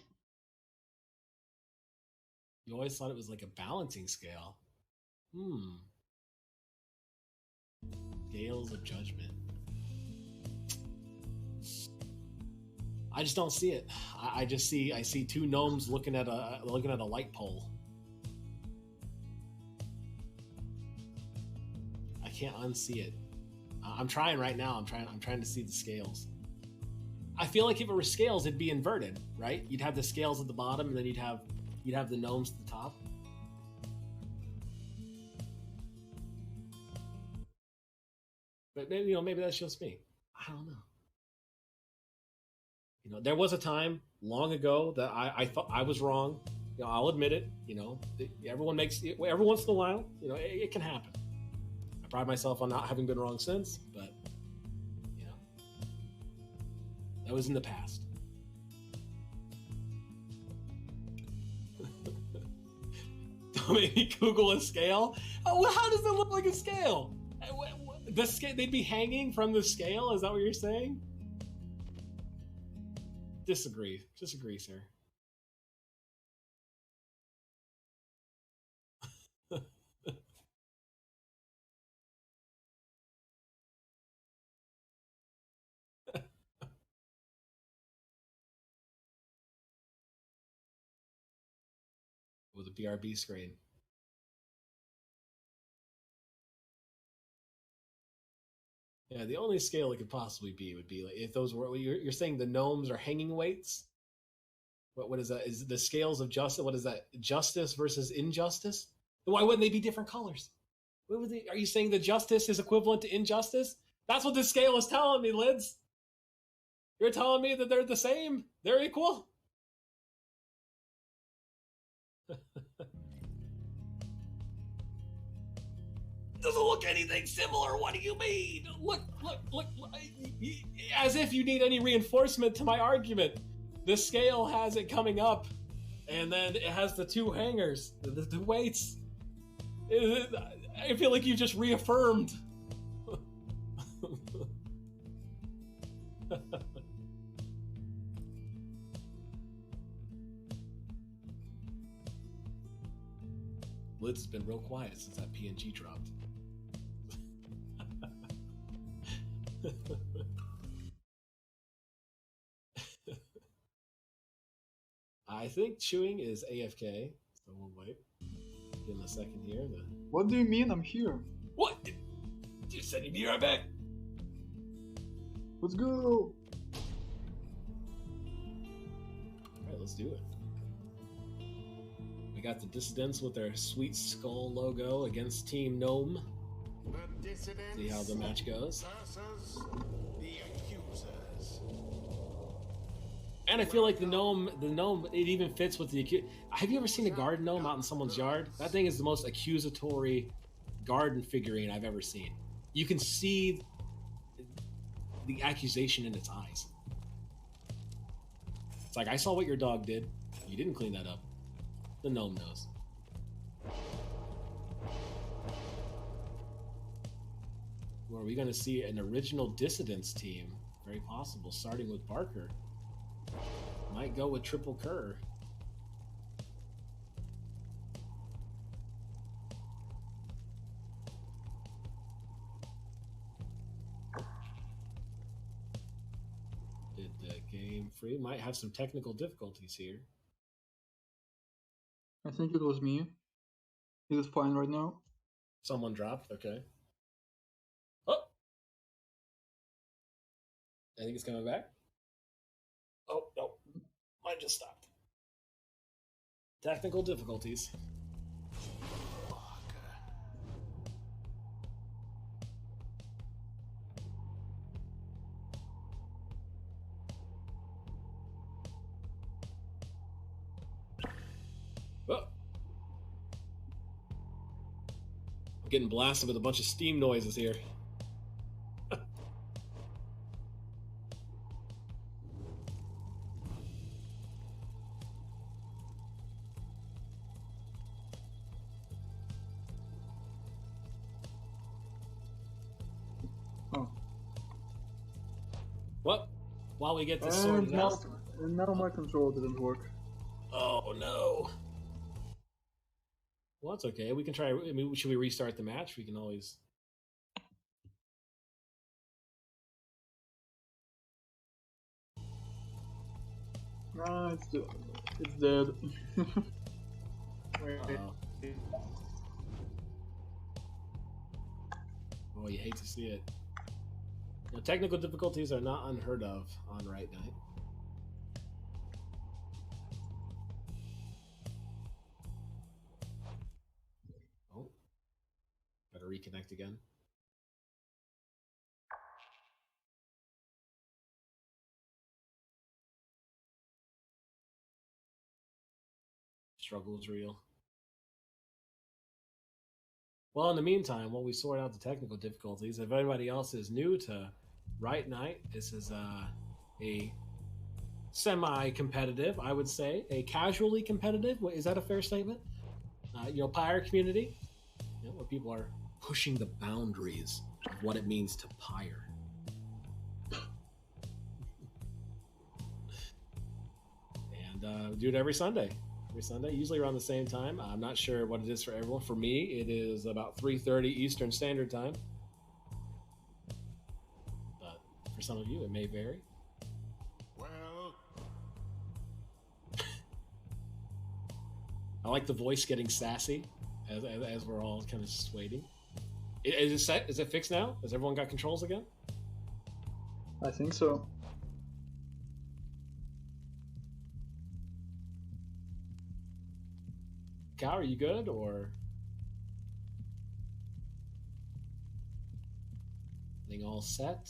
You always thought it was like a balancing scale. Scales of judgment. I just don't see it. I see 2 gnomes looking at a light pole. I can't unsee it. I'm trying right now. I'm trying to see the scales. I feel like if it were scales, it'd be inverted, right? You'd have the scales at the bottom, and then you'd have the gnomes at the top. But maybe, you know, maybe that's just me. I don't know. You know, there was a time long ago that I thought I was wrong. You know, I'll admit it. You know, everyone makes it every once in a while. You know, it can happen. I pride myself on not having been wrong since, but you know, that was in the past. Don't make me Google a scale. Oh, well, how does it look like a scale? The scale, they'd be hanging from the scale? Is that what you're saying? Disagree, sir. With a BRB screen. Yeah, the only scale it could possibly be would be like if those were you're saying the gnomes are hanging weights. What is that? Is the scales of justice? What is that? Justice versus injustice? Why wouldn't they be different colors? What would they? Are you saying the justice is equivalent to injustice? That's what this scale is telling me, Lids. You're telling me that they're the same. They're equal. doesn't look anything similar. What do you mean? Look. As if you need any reinforcement to my argument. The scale has it coming up, and then it has the two hangers, the weights. I feel like you just reaffirmed. Lids has been real quiet since that PNG dropped. I think chewing is AFK, so we'll wait. Give him a second here. What do you mean I'm here? What? You said you'd be right back. Let's go! Alright, let's do it. We got the Dissidents with their sweet skull logo against Team Gnome. The dissidents See how the match goes. versus the accusers. And I feel like the gnome, it even fits with the Have you ever seen a garden gnome out in someone's yard? That thing is the most accusatory garden figurine I've ever seen. You can see the accusation in its eyes. It's like, I saw what your dog did. You didn't clean that up. The gnome knows. Or are we going to see an original Dissidents team? Very possible, starting with Barker. Might go with Triple Kerr. Did the game free? Might have some technical difficulties here. I think it was me. Is it fine right now? Someone dropped, okay. Oh! I think it's coming back. Oh, no. Mine just stopped. Technical difficulties. Oh. I'm getting blasted with a bunch of steam noises here. Well, while we get this sorted out. And now my control didn't work. Oh no. Well, that's okay. We can try. I mean, should we restart the match? We can always. Nah, it's dead. Wait. Oh, you hate to see it. Now, technical difficulties are not unheard of on RITE Night. Oh, gotta reconnect again. Struggle is real. Well, in the meantime, while we sort out the technical difficulties, if anybody else is new to RITE Night, this is a semi-competitive, I would say, a casually competitive. Is that a fair statement? Pyre community, where people are pushing the boundaries of what it means to pyre. And we do it every Sunday. Usually around the same time. I'm not sure what it is for everyone. For me, it is about 3:30 Eastern Standard Time. But for some of you, it may vary. Well, I like the voice getting sassy as we're all kind of just waiting. Is it set? Is it fixed now? Has everyone got controls again? I think so. Cow, are you good, or everything all set?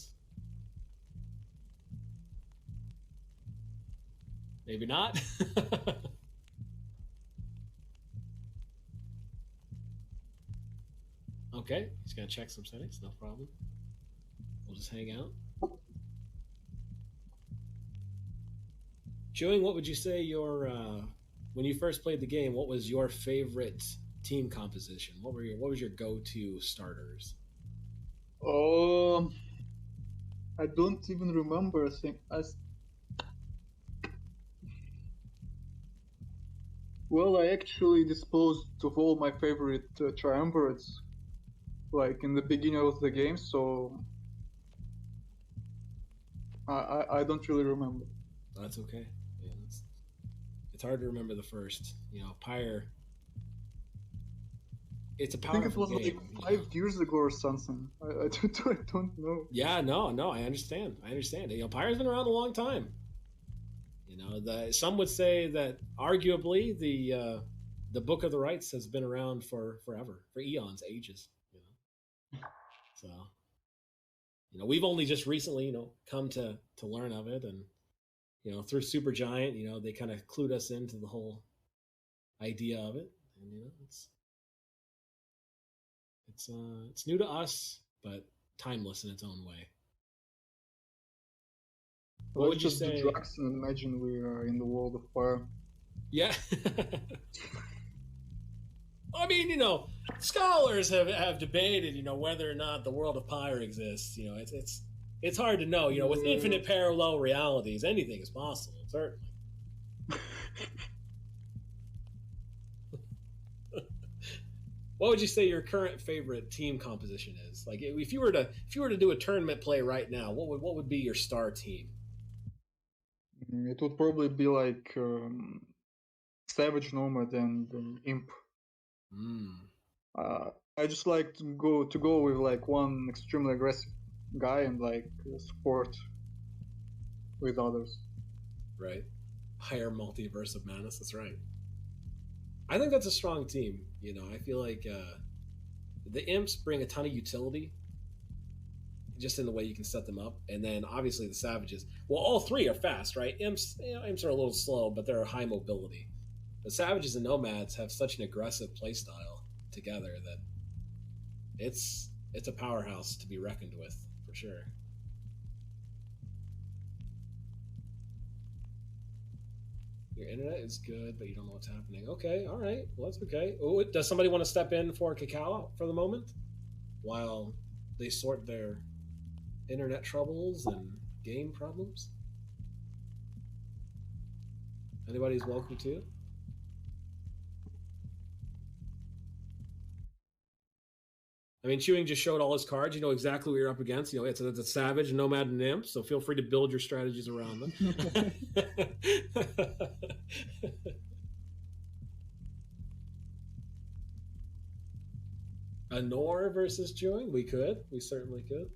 Maybe not. Okay, he's gonna check some settings. No problem. We'll just hang out. Chewing, what would you say your when you first played the game? What was your favorite team composition? What was your go-to starters? I don't even remember. Well, I actually disposed of all my favorite triumvirates, like in the beginning of the game, so I don't really remember. That's okay. Yeah, it's hard to remember the first. Pyre. It's a I think it powerful was game. like 5 years ago or something. I don't know. Yeah, no, I understand. Pyre's been around a long time. Some would say that arguably the Book of the Rites has been around for forever, for eons, ages. So we've only just recently come to learn of it, and through Supergiant, they kind of clued us into the whole idea of it, and it's new to us, but timeless in its own way. What would you say? Do drugs and imagine we are in the world of Pyre. Yeah. I mean, scholars have debated, whether or not the world of Pyre exists. It's hard to know. With infinite parallel realities, anything is possible, certainly. What would you say your current favorite team composition is? Like, if you were to do a tournament play right now, what would be your star team? It would probably be like Savage, Nomad, and Imp. I just like to go with like one extremely aggressive guy and like support with others. Right. Higher multiverse of madness. That's right. I think that's a strong team. I feel like the Imps bring a ton of utility just in the way you can set them up. And then obviously the Savages. Well, all three are fast, right? Imps are a little slow, but they're high mobility. The Savages and Nomads have such an aggressive playstyle together that it's a powerhouse to be reckoned with, for sure. Your internet is good, but you don't know what's happening. Okay, all right. Well, that's okay. Oh, does somebody want to step in for Kakala for the moment while they sort their internet troubles and game problems? Anybody's welcome to. I mean, Chewing just showed all his cards. You know exactly what you're up against. It's a Savage, Nomad, and Imp, so feel free to build your strategies around them. Anor versus Chewing? We certainly could.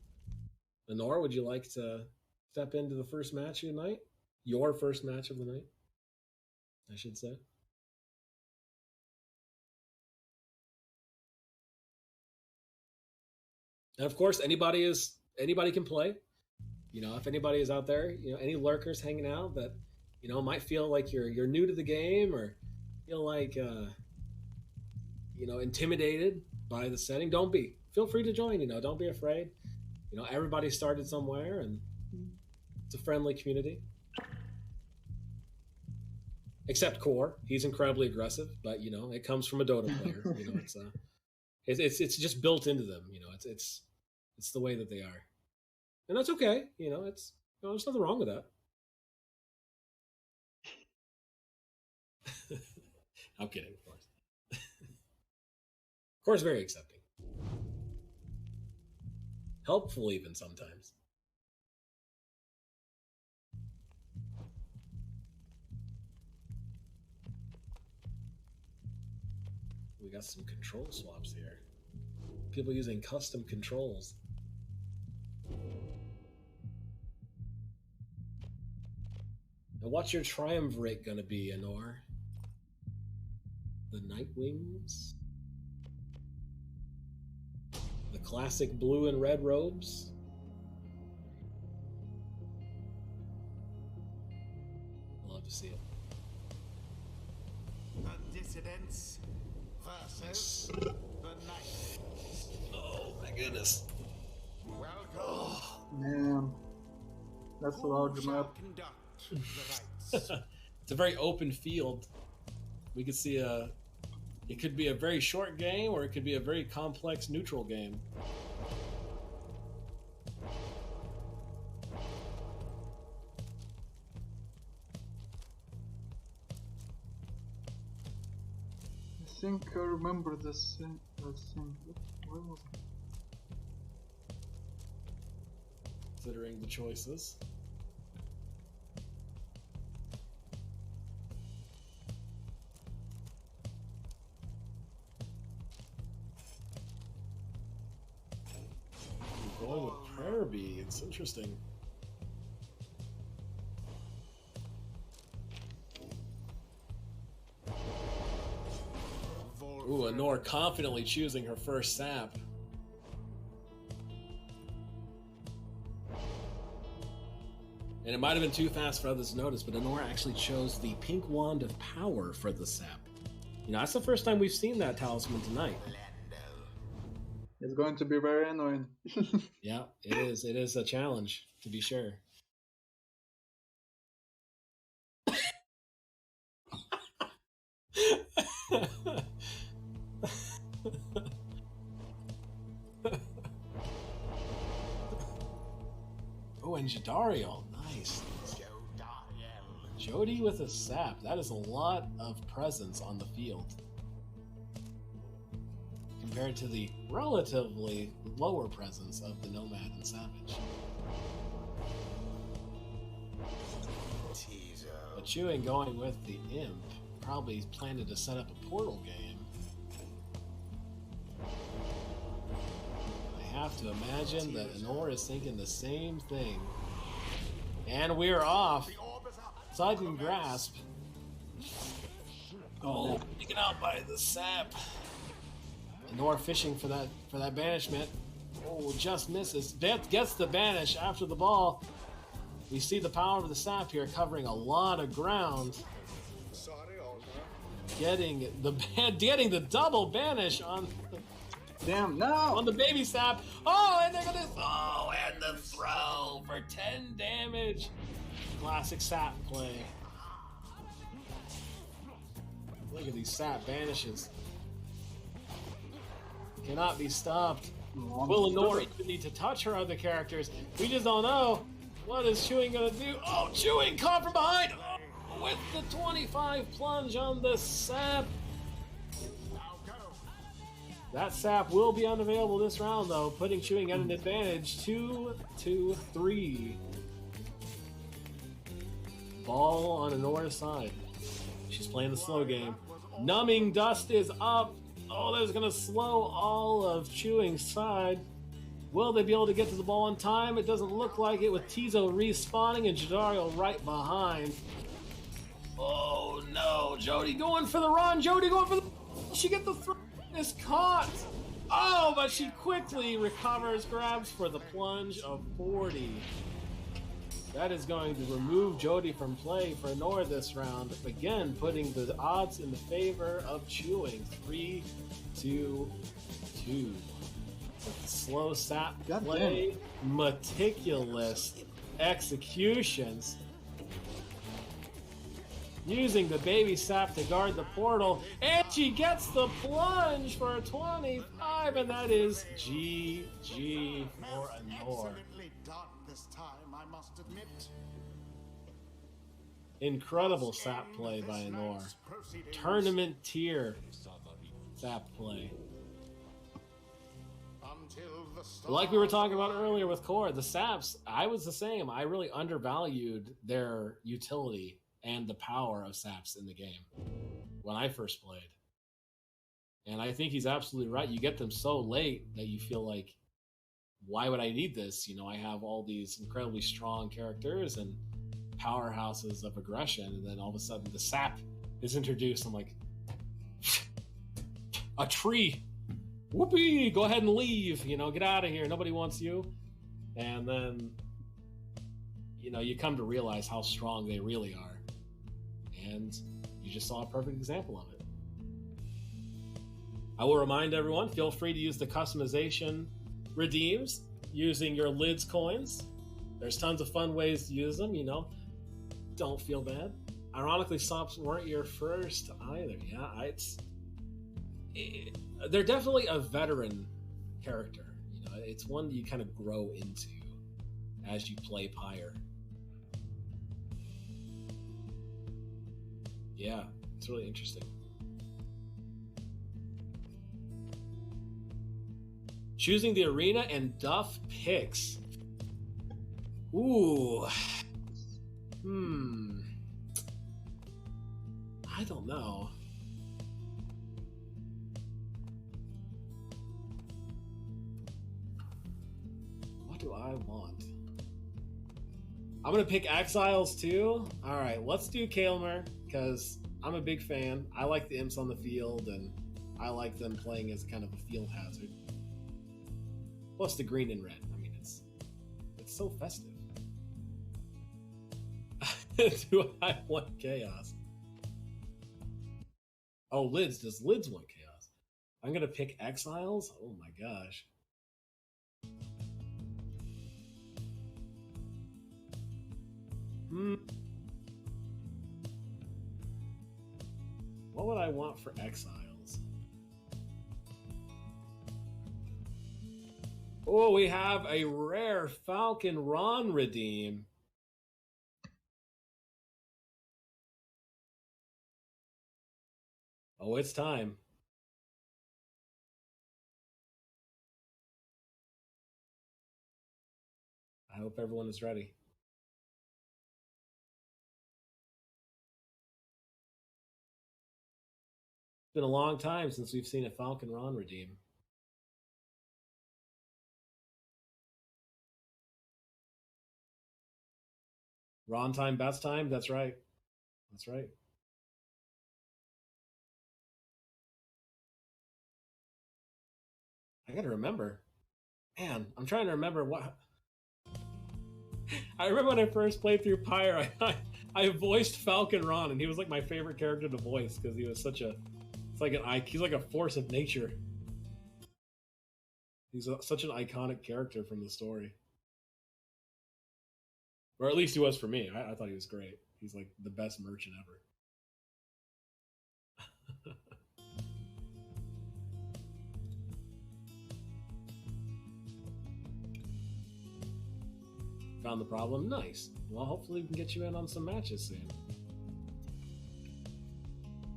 Anor, would you like to step into the first match of the night? Your first match of the night, I should say. And of course, anybody can play. If anybody is out there, any lurkers hanging out that, might feel like you're new to the game or feel like, intimidated by the setting, don't be. Feel free to join. Don't be afraid. Everybody started somewhere, and it's a friendly community. Except Core, he's incredibly aggressive, but it comes from a Dota player. It's just built into them. It's the way that they are, and that's okay. There's nothing wrong with that. I'm kidding, of course. Of course, very accepting, helpful even sometimes. We got some control swaps here. People using custom controls. And what's your triumvirate gonna be, Anor? The Nightwings? The classic blue and red robes? I'd love to see it. The dissidents versus the knights. That's a large map. It's a very open field. We could see it could be a very short game, or it could be a very complex neutral game. I think I remember this thing. Where was it? Considering the choices. Going with prayer beads, interesting. Ooh, Anor confidently choosing her first sap. And it might have been too fast for others to notice, but Anor actually chose the pink wand of power for the sap. You know, that's the first time we've seen that talisman tonight. It's going to be very annoying. Yeah, it is. It is a challenge, to be sure. Oh, and Jadariel, nice. Jody with a sap. That is a lot of presence on the field compared to the relatively lower presence of the Nomad and Savage. But Chewing going with the Imp probably planning to set up a portal game. I have to imagine that Anor is thinking the same thing. And we're off. Sudden grasp. Oh, taken out by the sap. Anor fishing for that banishment. Oh, just misses. Gets the banish after the ball. We see the power of the sap here, covering a lot of ground. Getting the double banish on. Damn, no! On the baby sap. Oh, and they're gonna. Oh, and the throw for 10 damage. Classic sap play. Look at these sap banishes. Cannot be stopped. Will Anor even need to touch her other characters? We just don't know. What is Chewing gonna do? Oh, Chewing caught from behind! Oh, with the 25 plunge on the sap. That sap will be unavailable this round, though, putting Chewing at an advantage. 2-3. Ball on Anor's side. She's playing the slow game. Numbing Dust is up. Oh, that's going to slow all of Chewing's side. Will they be able to get to the ball in time? It doesn't look like it, with Tizo respawning and Jadario right behind. Oh, no. Jody going for the run. Jody going for the... She get the throw. Is caught. Oh, but she quickly recovers, grabs for the plunge of 40. That is going to remove Jody from play for Anor this round. Again, putting the odds in the favor of Chewing. 3-2-2. Slow sap play, meticulous executions. Using the baby sap to guard the portal, and she gets the plunge for a 25, and that is GG for Anor. Incredible sap play by Anor. Tournament tier sap play. Like we were talking about earlier with Core, the saps, I was the same. I really undervalued their utility and the power of saps in the game when I first played. And I think he's absolutely right. You get them so late that you feel like, why would I need this? You know, I have all these incredibly strong characters and powerhouses of aggression, and then all of a sudden the sap is introduced. I'm like, a tree. Whoopee! Go ahead and leave. You know, get out of here. Nobody wants you. And then, you know, you come to realize how strong they really are. And you just saw a perfect example of it. I will remind everyone, feel free to use the customization redeems using your Lids coins. There's tons of fun ways to use them, you know. Don't feel bad. Ironically, Sops weren't your first either. Yeah, they're definitely a veteran character. You know, it's one you kind of grow into as you play Pyre. Yeah, it's really interesting. Choosing the arena and Duff picks. Ooh. I don't know. What do I want? I'm gonna pick Exiles too. All right, let's do Kael'mer because I'm a big fan. I like the imps on the field, and I like them playing as kind of a field hazard. Plus the green and red. I mean, it's so festive. Do I want chaos? Oh, Lids. Does Lids want chaos? I'm gonna pick Exiles. Oh my gosh. What would I want for Exiles? Oh, we have a rare Falcon Ron redeem. Oh, it's time. I hope everyone is ready. It's been a long time since we've seen a Falcon Ron redeem. Ron time, best time? That's right. That's right. I gotta remember. Man, I'm trying to remember what... I remember when I first played through Pyre, I voiced Falcon Ron, and he was like my favorite character to voice because he was such a... he's like a force of nature. He's such an iconic character from the story. Or at least he was for me. I thought he was great. He's like the best merchant ever. Found the problem? Nice. Well, hopefully we can get you in on some matches soon.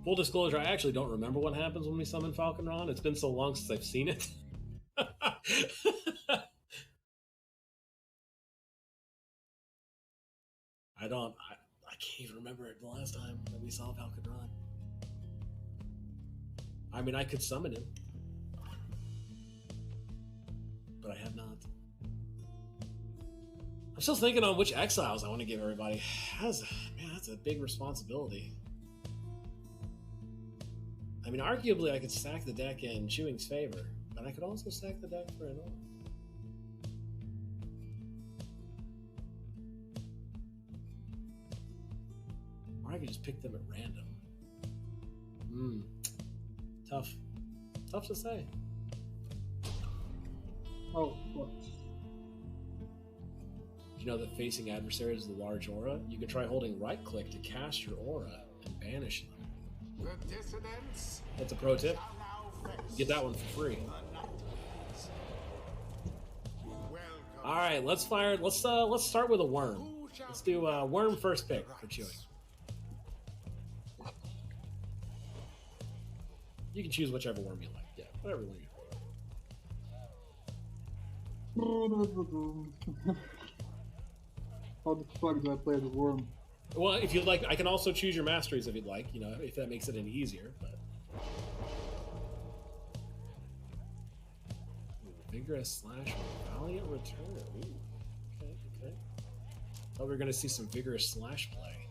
Full disclosure, I actually don't remember what happens when we summon Falcon Ron. It's been so long since I've seen it. I can't even remember it the last time that we saw Falcon Ron. I mean, I could summon him, but I have not. I'm still thinking on which Exiles I want to give everybody. That's a big responsibility. I mean, arguably I could stack the deck in Chewing's favor, but I could also stack the deck for an orb. Or I could just pick them at random. Tough. Tough to say. Oh, what? You know that facing adversaries is a large aura? You can try holding right click to cast your aura and banish them. The dissidents That's a pro tip. shall now face Get that one for free. the Nighties. Welcome. All right, let's start with a worm. Who shall Let's do worm first pick for Chewing. You can choose whichever worm you like. Yeah, whatever worm you like. How the fuck do I play the worm? Well, if you'd like, I can also choose your masteries if you'd like. You know, if that makes it any easier. But vigorous slash valiant return. Ooh. Okay. Thought we were gonna see some vigorous slash play.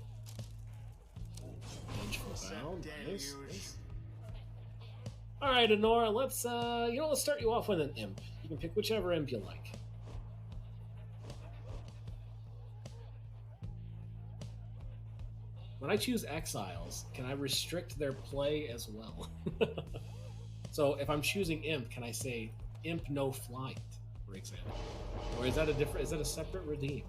Vengeful bound. Nice. All right, Honora. Let's start you off with an imp. You can pick whichever imp you like. When I choose Exiles, can I restrict their play as well? So if I'm choosing Imp, can I say Imp no flight, for example? Or is that a separate redeem?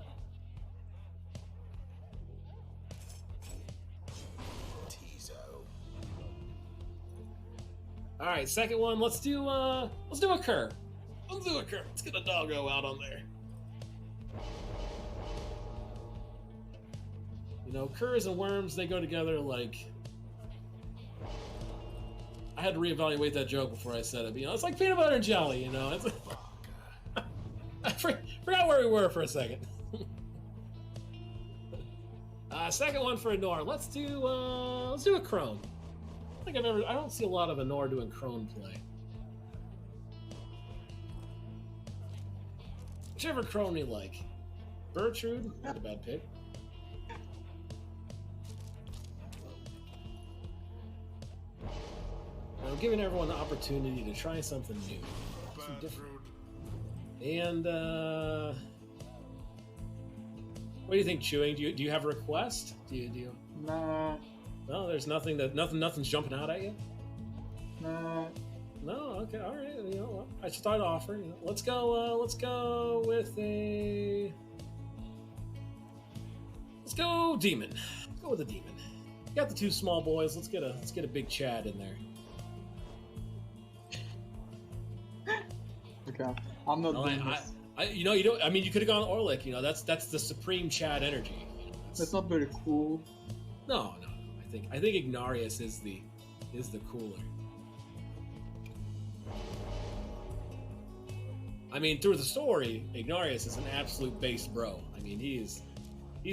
All right, second one. Let's do a cur. Let's do a cur. Let's get a doggo out on there. You know, curs and worms, they go together like... I had to reevaluate that joke before I said it. But, you know, it's like peanut butter and jelly, you know? It's I forgot where we were for a second. Second one for Anor. Let's do a crone. I don't see a lot of Anor doing crone play. Whichever crone you like. Bertrude, not a bad pick. I'm giving everyone the opportunity to try something new, something different. And what do you think, Chewing? Do you have a request? Do you? Nah. No, there's nothing's jumping out at you. Nah. No, okay, all right. You know, I should start offering. You know, let's go with a. Let's go demon. Let's go with a demon. You got the two small boys. Let's get a big Chad in there. Okay, I'm not doing this. You know, you don't. I mean, you could have gone Orlick. You know, that's the supreme Chad energy. You know, That's not very cool. No. I think Ignarius is the cooler. I mean, through the story, Ignarius is an absolute base bro. I mean, he's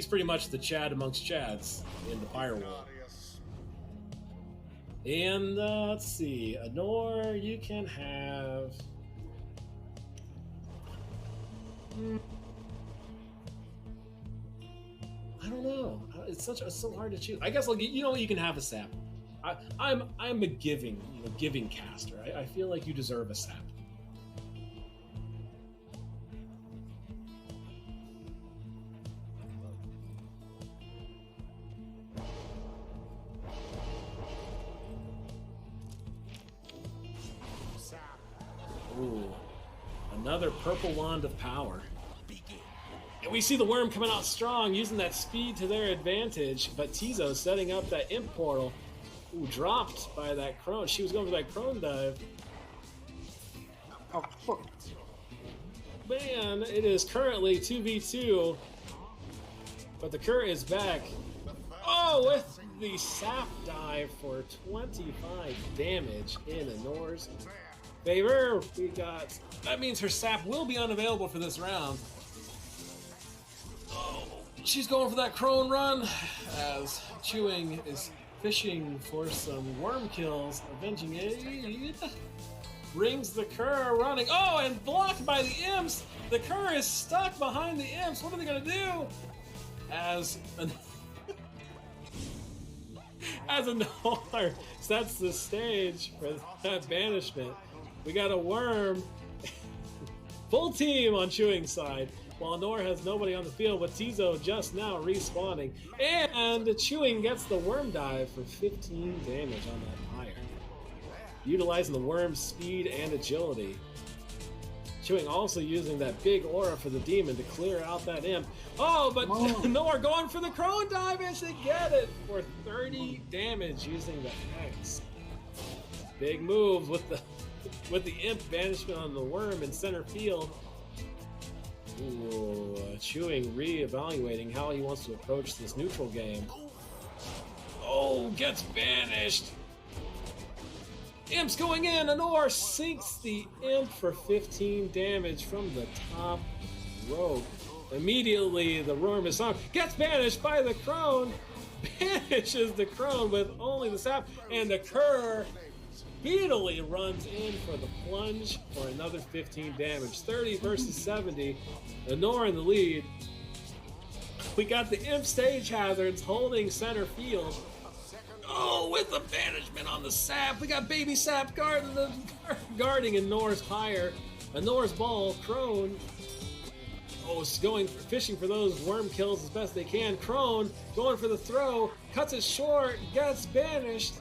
pretty much the Chad amongst Chads in the Pyre world. And let's see, Anor, you can have. I don't know. It's so hard to choose. I guess you know what, you can have a sap. I'm a giving caster. I feel like you deserve a sap. Ooh, another purple wand of power. And we see the worm coming out strong, using that speed to their advantage, but Tizo setting up that imp portal. Ooh, dropped by that crone. She was going for that crone dive. Oh, fuck. Man, it is currently 2v2, but the cur is back. Oh, with the sap dive for 25 damage in Anor's favor. That means her sap will be unavailable for this round. Oh, she's going for that crone run as Chewing is fishing for some worm kills, avenging it. Brings the cur running. Oh, and blocked by the imps. The cur is stuck behind the imps. What are they gonna do? As Anor sets the stage for that banishment, we got a worm. Full team on Chewing's side, while Anor has nobody on the field, with Tizo just now respawning. And Chewing gets the worm dive for 15 damage on that Pyre, utilizing the worm's speed and agility. Chewing also using that big aura for the demon to clear out that imp. Oh, but Anor going for the crone dive and to get it for 30 damage using the X. Big moves with the imp banishment on the worm in center field. Ooh, Chewing re-evaluating how he wants to approach this neutral game. Oh, gets banished. Imp's going in. Anor sinks the imp for 15 damage from the top rope. Immediately, the worm is sunk. Gets banished by the crone. Banishes the crone with only the sap. And the cur speedily runs in for the plunge for another 15 damage. 30 versus 70. Anor in the lead. We got the imp stage hazards holding center field. Oh, with the banishment on the sap. We got baby sap guarding Anor's Pyre. Anor's ball, crone. Oh, it's fishing for those worm kills as best they can. Crone going for the throw. Cuts it short. Gets banished.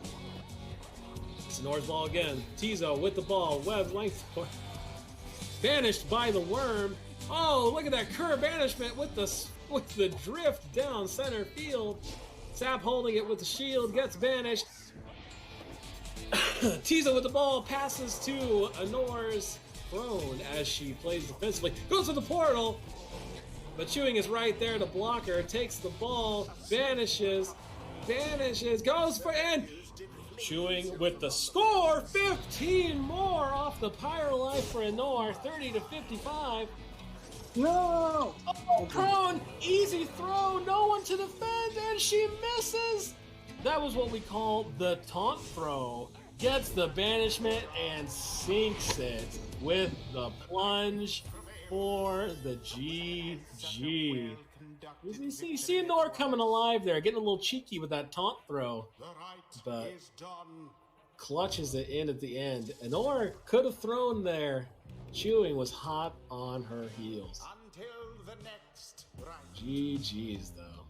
It's Anor's ball again. Tizo with the ball. Web length. Banished by the worm. Oh, look at that cur banishment with the drift down center field. Sap holding it with the shield, gets banished. Tiza with the ball passes to Anor's throne as she plays defensively. Goes to the portal, but Chewing is right there to block her. Takes the ball, vanishes, goes for and Chewing with the score. 15 more off the Pyre life for Anor. 30-55. No! Oh, prone, easy throw, no one to defend, and she misses. That was what we call the taunt throw. Gets the banishment and sinks it with the plunge for the GG. You see Nor coming alive there, getting a little cheeky with that taunt throw, but clutches it in at the end. Nor could have thrown there. Chewing was hot on her heels. Until the next rite. GG's though.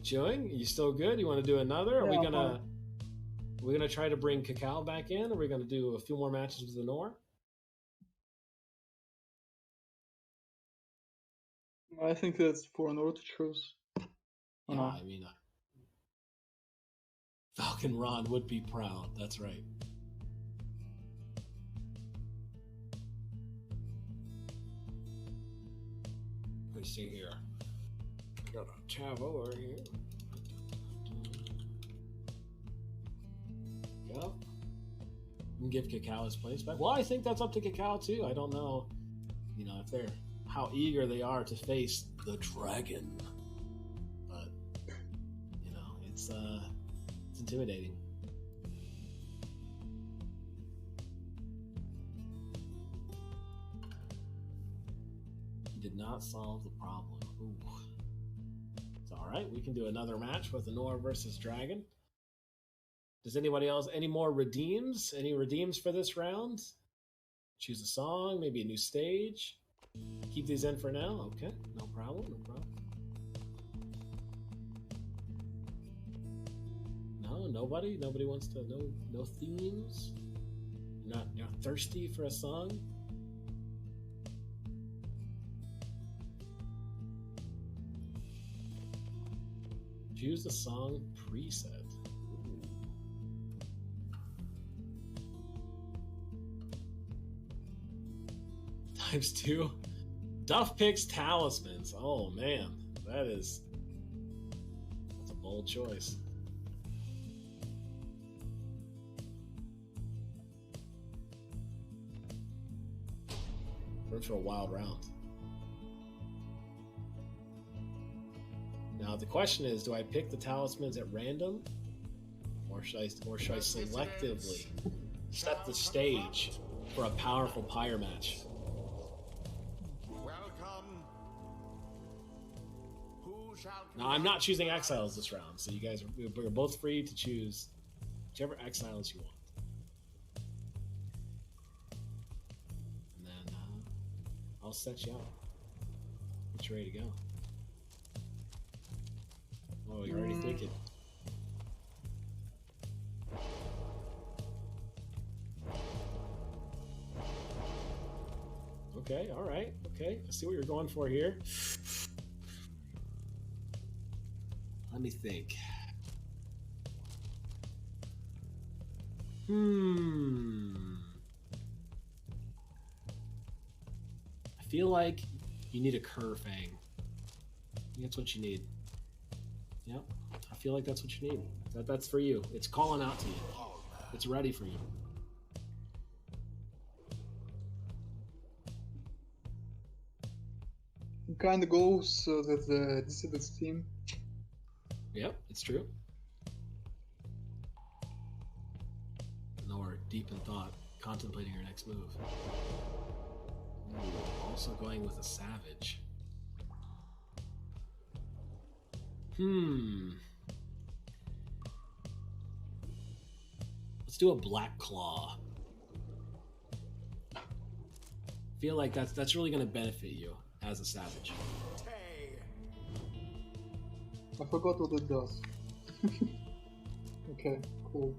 Chewing, you still good? You want to do another? Are we gonna try to bring Cacao back in? Or are we gonna do a few more matches with the Nor? I think that's for Nor to choose. Yeah, I mean, Falcon Ron would be proud. That's right. Let's see here. Got a tab over here. Yeah. And give Cacao his place back. Well, I think that's up to Cacao too. I don't know, if they're how eager they are to face the dragon. But it's intimidating. He did not solve the problem. Ooh. It's all right. We can do another match with Anor versus Dragon. Does anybody else any more redeems? Any redeems for this round? Choose a song, maybe a new stage. Keep these in for now. Okay, no problem. No problem. No, nobody. Nobody wants to. No themes. You're not thirsty for a song. Choose a song preset. ×2. Duff picks talismans. Oh man, that's a bold choice. For a wild round. Now the question is, do I pick the talismans at random, or should I selectively set the stage for a powerful Pyre match? Now, I'm not choosing exiles this round, so you guys are both free to choose whichever exiles you want. And then I'll set you up. Get you ready to go. Oh, you're already thinking. Okay, all right. Okay, I see what you're going for here. Let me think. I feel like you need a Kerfang. That's what you need. Yep. I feel like that's what you need. That's for you. It's calling out to you. It's ready for you. It kind of goes with the Dissident's team. Yep, it's true. Nor deep in thought, contemplating her next move. Ooh, also going with a Savage. Let's do a Black Claw. Feel like that's really going to benefit you as a Savage. I forgot what it does. Okay, cool.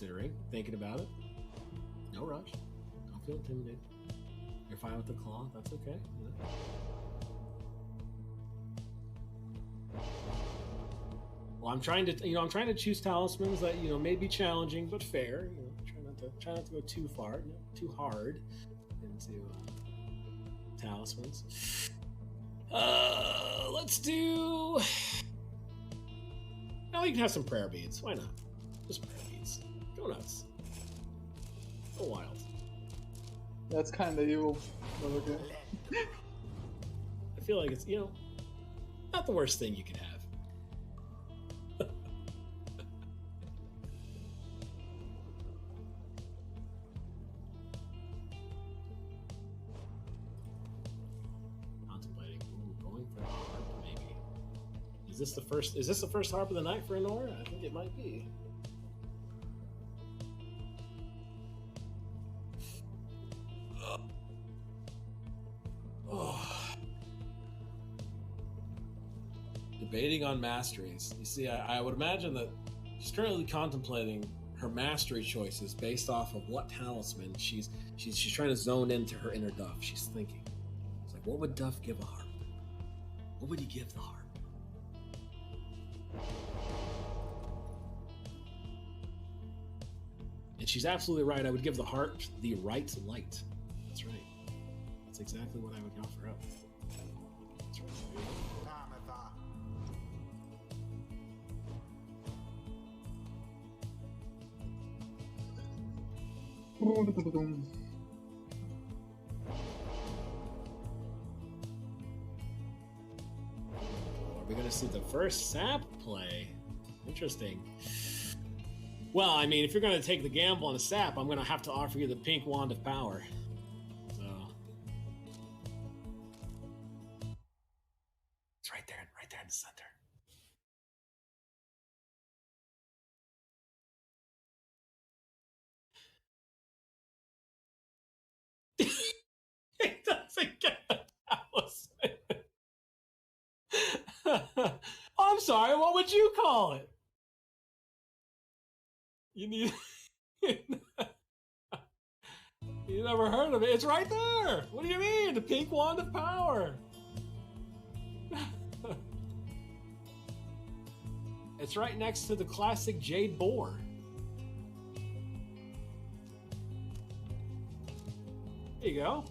considering, thinking about it. No rush. Don't feel intimidated. You're fine with the claw. That's okay. Yeah. Well, I'm trying to choose talismans that may be challenging but fair. Try not to go too far, too hard into talismans. Let's do. No, you can have some prayer beads. Why not? Just prayer beads. Go nuts. Go wild. That's kind of evil, but okay. I feel like it's not the worst thing you can have. Is this the first harp of the night for Honora? I think it might be. Debating on masteries. You see, I would imagine that she's currently contemplating her mastery choices based off of what talisman she's trying to zone into her inner Duff. She's thinking. It's like, what would Duff give a harp? What would he give the harp? And she's absolutely right. I would give the harp the RITE NITE. That's right. That's exactly what I would offer up. That's right. Are we going to see the first sap play? Interesting. Well, I mean, if you're going to take the gamble on a sap, I'm going to have to offer you the pink wand of power. So it's right there in the center. It doesn't get the talisman. I'm sorry, what would you call it? You need. You never heard of it? It's right there. What do you mean? The pink wand of power. It's right next to the classic jade boar. There you go.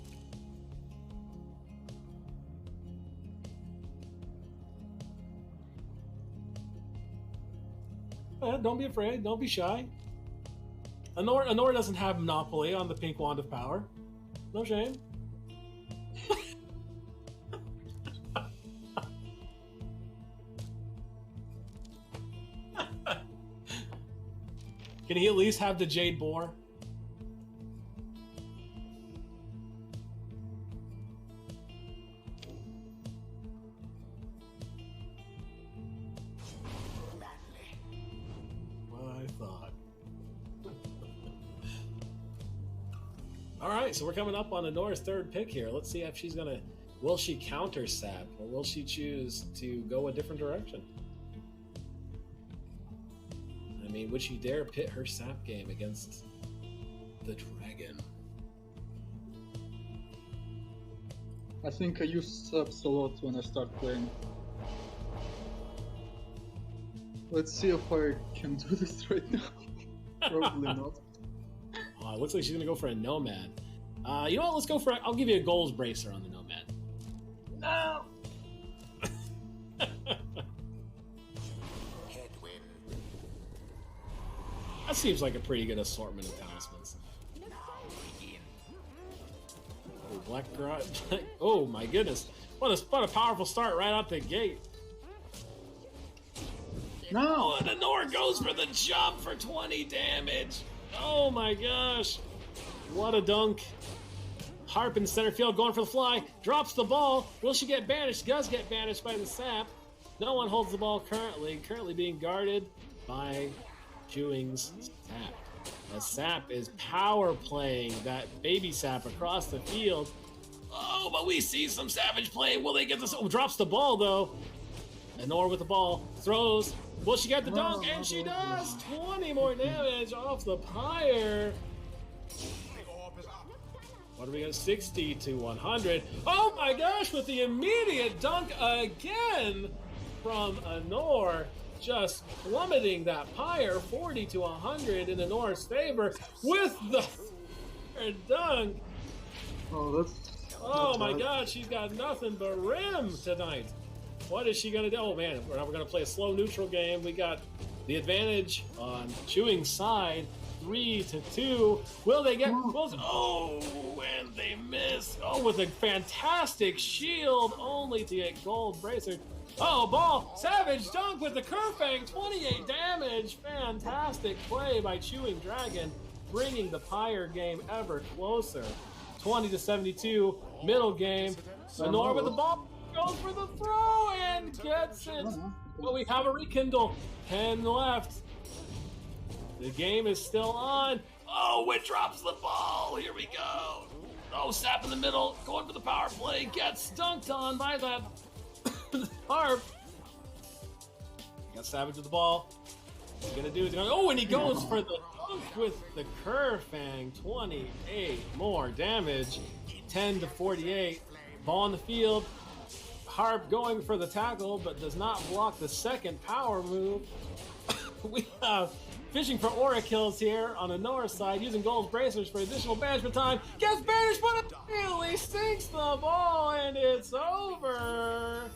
Don't be afraid. Don't be shy. Honora doesn't have monopoly on the pink wand of power. No shame. Can he at least have the jade boar? Alright, so we're coming up on Honora's third pick here. Let's see if she's gonna... Will she counter sap, or will she choose to go a different direction? I mean, would she dare pit her sap game against the dragon? I think I use saps a lot when I start playing. Let's see if I can do this right now. Probably not. It looks like she's gonna go for a nomad. You know what? Let's go for. I'll give you a goals bracer on the nomad. No. That seems like a pretty good assortment of talismans. Oh, Black Garage. Oh my goodness! What a powerful start right out the gate. No, and Honora goes for the jump for 20 damage. Oh my gosh. What a dunk. Harp in center field going for the fly. Drops the ball. Will she get banished? She does get banished by the sap. No one holds the ball currently. Currently being guarded by Chewing's sap. The sap is power playing that baby sap across the field. Oh, but we see some savage play. Will they get this? Oh, drops the ball though. Honora with the ball. Throws. Will she get the dunk? And she does! 20 more damage off the Pyre. What do we got? 60 to 100. Oh my gosh, with the immediate dunk again from Anor. Just plummeting that Pyre 40 to 100 in Anor's favor with the dunk. Oh my god, she's got nothing but rim tonight. What is she gonna do? Oh man, we're gonna play a slow neutral game. We got the advantage on Chewing's side, 3 to 2. Will they get close? Oh, and they miss. Oh, with a fantastic shield, only to get gold bracer. Oh, ball! Savage dunk with the Kerfang, 28 damage. Fantastic play by Chewing Dragon, bringing the Pyre game ever closer. 20 to 72, middle game. Anor with the ball, goes for the throw and gets it. Well, we have a rekindle. 10 left. The game is still on. Oh, it drops the ball. Here we go. Oh, Sap in the middle, going for the power play. Gets dunked on by that Harp. Got Savage with the ball. What's he gonna do? Oh, and he goes for the dunk with the Kerfang. 28 more damage. 10 to 48. Ball on the field. Harp going for the tackle, but does not block the second power move. We have fishing for aura kills here on the North side, using gold bracers for additional banishment time. Gets banished, but immediately sinks the ball, and it's over.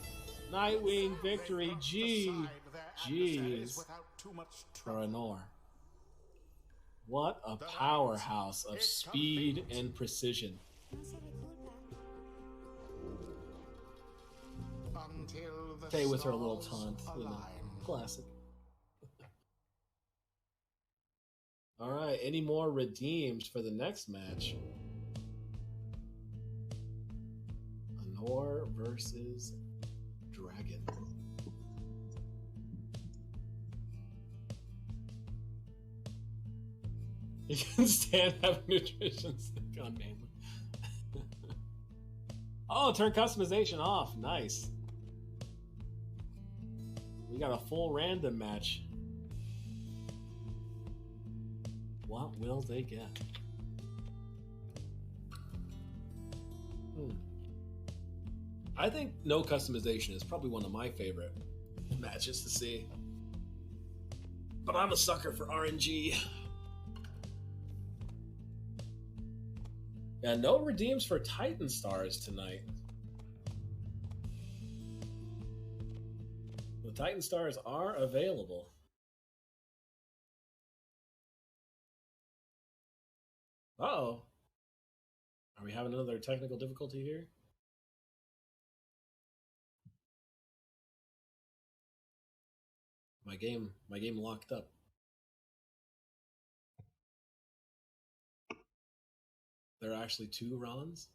Nightwing victory. GG's for Anor. What a powerhouse of speed and precision. Stay with her little taunt, you know, classic. All right, any more redeems for the next match? Anor versus Dragon. You can stand having nutrition stick on mainly. Oh, turn customization off. Nice. We got a full random match. What will they get? I think no customization is probably one of my favorite matches to see. But I'm a sucker for RNG. Yeah, no redeems for Titan Stars tonight. The Titan Stars are available. Uh-oh. Are we having another technical difficulty here? My game locked up. There are actually 2 Rons?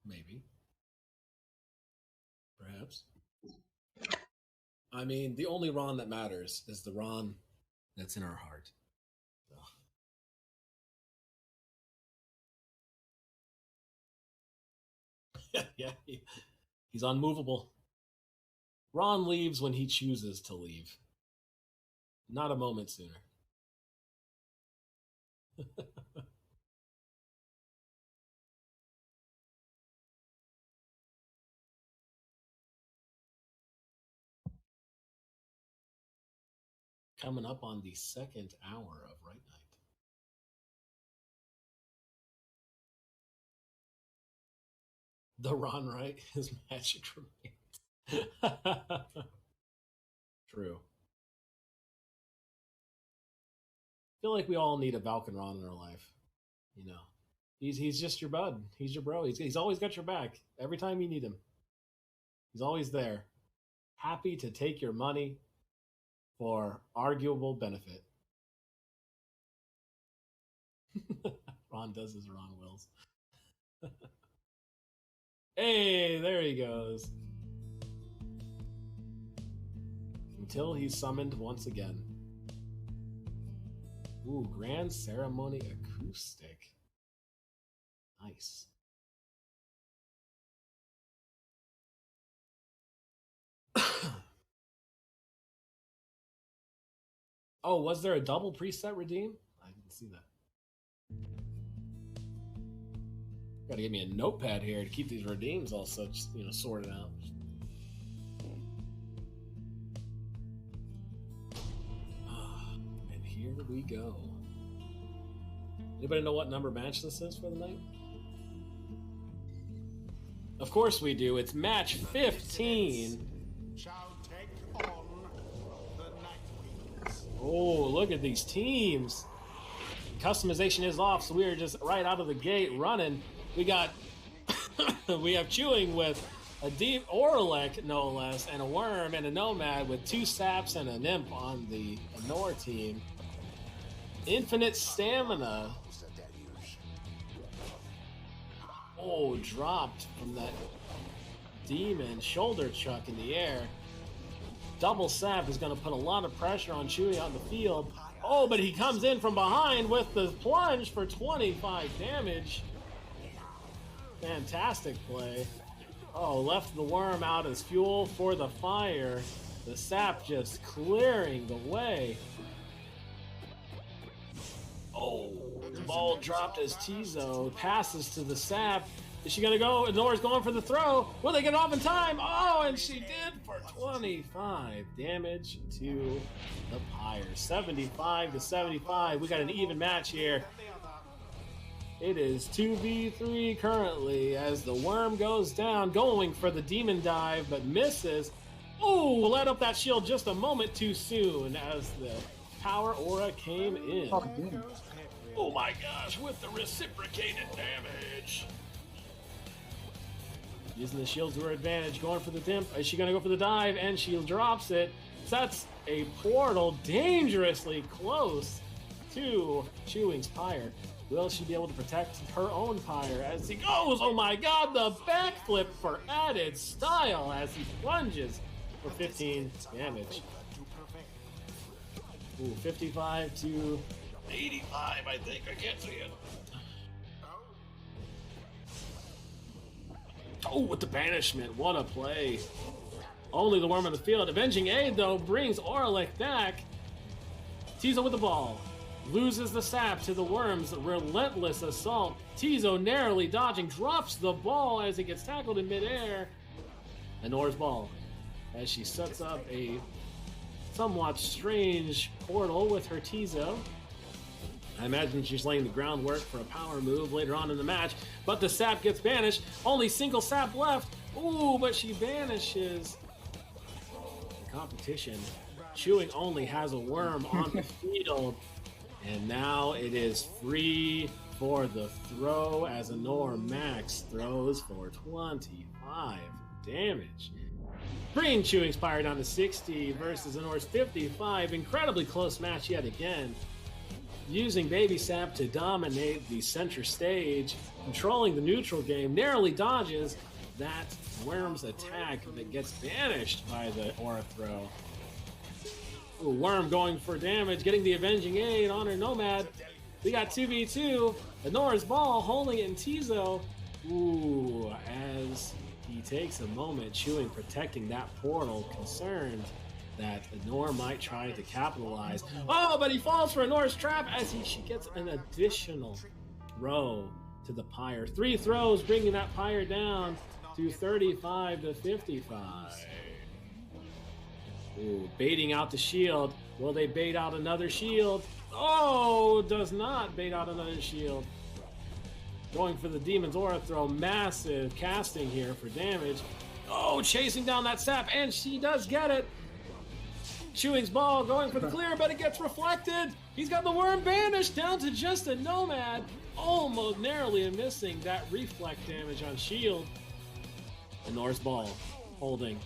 Maybe. Perhaps. I mean, the only Ron that matters is the Ron that's in our heart. So. Yeah, he's unmovable. Ron leaves when he chooses to leave. Not a moment sooner. Coming up on the 2nd hour of RITE Night. The Ron Wright is magic remains. True. I feel like we all need a Valken Ron in our life. You know, he's just your bud. He's your bro. He's always got your back every time you need him. He's always there, happy to take your money for arguable benefit. Ron does his Ron wills. Hey, there he goes. Until he's summoned once again. Ooh, Grand Ceremony Acoustic. Nice. Oh, was there a double preset redeem? I didn't see that. Gotta give me a notepad here to keep these redeems all such, sorted out. And here we go. Anybody know what number match this is for the night? Of course we do. It's match 15. Shall take on the Night Wings. Oh, look at these teams. Customization is off, so we are just right out of the gate running. We got we have Chewing with a deep Oralek, no less, and a Worm and a Nomad with 2 Saps and an Imp on the Anor team. Infinite Stamina. Oh, dropped from that demon shoulder chuck in the air. Double Sap is going to put a lot of pressure on Chewie on the field. Oh, but he comes in from behind with the plunge for 25 damage. Fantastic play. Oh, left the Worm out as fuel for the fire. The Sap just clearing the way. Oh, the ball dropped as Tizo passes to the Sap. Is she gonna go? Nora's going for the throw. Will they get off in time? Oh, and she did for 25 damage to the Pyre. 75 to 75. We got an even match here. It is 2v3 currently as the Worm goes down, going for the demon dive, but misses. Oh, let up that shield just a moment too soon as the power aura came in. Oh my gosh, with the reciprocated damage. Using the shield to her advantage, going for the dimp. Is she going to go for the dive? And she drops it. Sets a portal dangerously close to Chewing's Pyre. Will she be able to protect her own Pyre as he goes? Oh my god, the backflip for added style as he plunges for 15 damage. Ooh, 55 to 85, I think. I can't see it. Oh, with the banishment. What a play. Only the Worm on the field. Avenging Aid, though, brings Oralek back. Tizo with the ball. Loses the Sap to the Worm's relentless assault. Tizo narrowly dodging, drops the ball as it gets tackled in midair. Anor's ball as she sets up a somewhat strange portal with her Tizo. I imagine she's laying the groundwork for a power move later on in the match, but the Sap gets banished. Only single Sap left. Ooh, but she banishes the competition. Chewing only has a Worm on the field. And now it is free for the throw as Anor Max throws for 25 damage. Bringing Chewing's Pyre down to 60 versus Anor's 55. Incredibly close match yet again. Using Baby Sap to dominate the center stage, controlling the neutral game, narrowly dodges that Worm's attack that gets banished by the Aura throw. Ooh, Worm going for damage, getting the Avenging Aid on her Nomad. We got 2v2. Anor's ball holding it in Tizo. Ooh, as he takes a moment, Chewing protecting that portal, concerned that Anor might try to capitalize. Oh, but he falls for Anor's trap as she gets an additional throw to the Pyre. 3 throws, bringing that Pyre down to 35 to 55. Ooh, baiting out the shield. Will they bait out another shield? Oh, does not bait out another shield. Going for the Demon's Aura throw. Massive casting here for damage. Oh, chasing down that Sap, and she does get it. Chewing's ball going for the clear, but it gets reflected. He's got the Worm banished down to just a Nomad. Almost narrowly missing that reflect damage on shield. Anor's ball holding.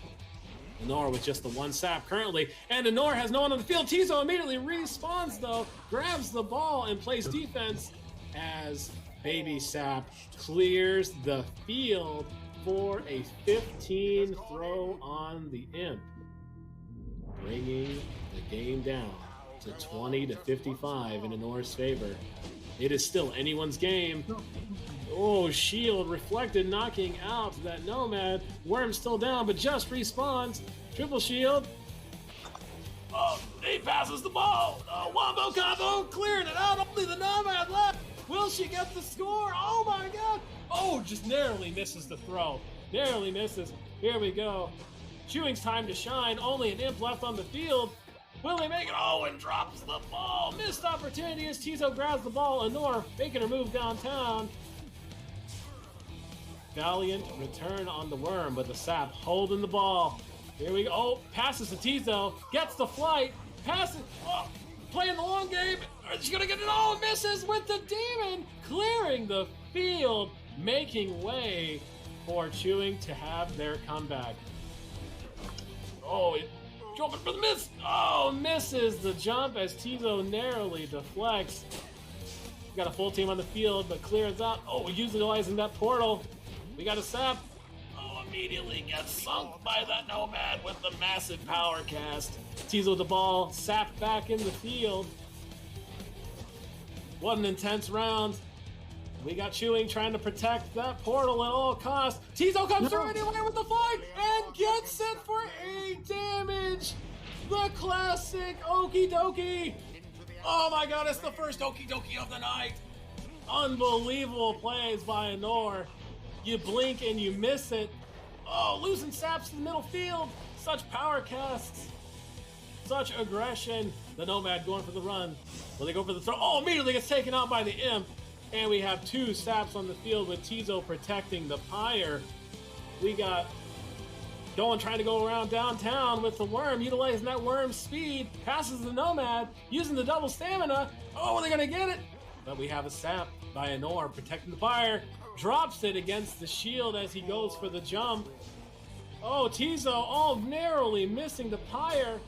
Anor with just the 1 Sap currently, and Anor has no one on the field. Tizo immediately respawns though, grabs the ball and plays defense as Baby Sap clears the field for a 15 throw on the Imp, bringing the game down to 20 to 55 in Anor's favor. It is still anyone's game. Oh, shield reflected, knocking out that Nomad. Worm still down, but just respawns. Triple shield. Oh, he passes the ball. Oh, wombo combo, clearing it out. Only the Nomad left. Will she get the score? Oh my god. Oh, just narrowly misses the throw. Narrowly misses. Here we go. Chewing's time to shine. Only an imp left on the field. Will they make it? Oh, and drops the ball. Missed opportunity as Tizo grabs the ball. Anor making her move downtown. Valiant return on the worm, but the sap holding the ball. Here we go. Oh, passes to Tizo. Gets the flight. Passes. Oh, playing the long game. She's going to get it. Oh, misses with the demon. Clearing the field. Making way for Chewing to have their comeback. Oh, jumping for the miss. Oh, misses the jump as Tizo narrowly deflects. We got a full team on the field, but clears out. Oh, utilizing that portal. We got a sap. Oh, immediately gets sunk by that Nomad with the massive power cast. Tizo with the ball, sap back in the field. What an intense round. We got Chewing trying to protect that portal at all costs. Tizo comes through anyway with the flag and gets it for 8 damage. The classic Okie Dokie. Oh my god, it's the first Okie Dokie of the night. Unbelievable plays by Anor. You blink and you miss it. Oh, losing saps in the middle field. Such power casts. Such aggression. The Nomad going for the run. Will they go for the throw? Oh, immediately gets taken out by the imp. And we have 2 saps on the field with Tizo protecting the Pyre. We got Dolan trying to go around downtown with the worm, utilizing that worm's speed. Passes the Nomad, using the double stamina. Oh, are they going to get it? But we have a sap by Anor protecting the Pyre. Drops it against the shield as he goes for the jump. Oh, Tizo all narrowly missing the Pyre.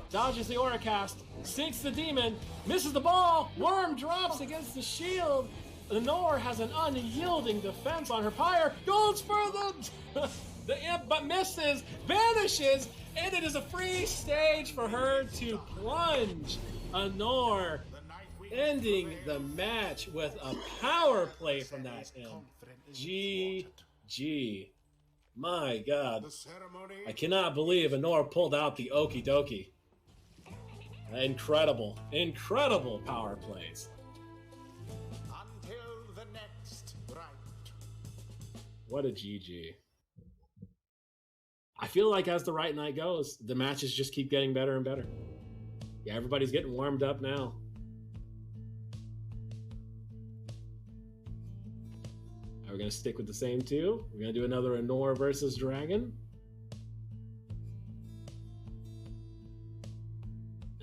Dodges the Aura cast, sinks the demon, misses the ball, worm drops against the shield. Anor has an unyielding defense on her Pyre, goes for the imp, but misses, vanishes, and it is a free stage for her to plunge. Anor ending the match with a power play from that imp. GG. My god. I cannot believe Anor pulled out the Okie Dokie. Incredible, incredible power plays. Until the next rite. What a GG. I feel like as the Rite Night goes, the matches just keep getting better and better. Yeah, everybody's getting warmed up now. Are we going to stick with the same 2? We're going to do another Anor versus Dragon.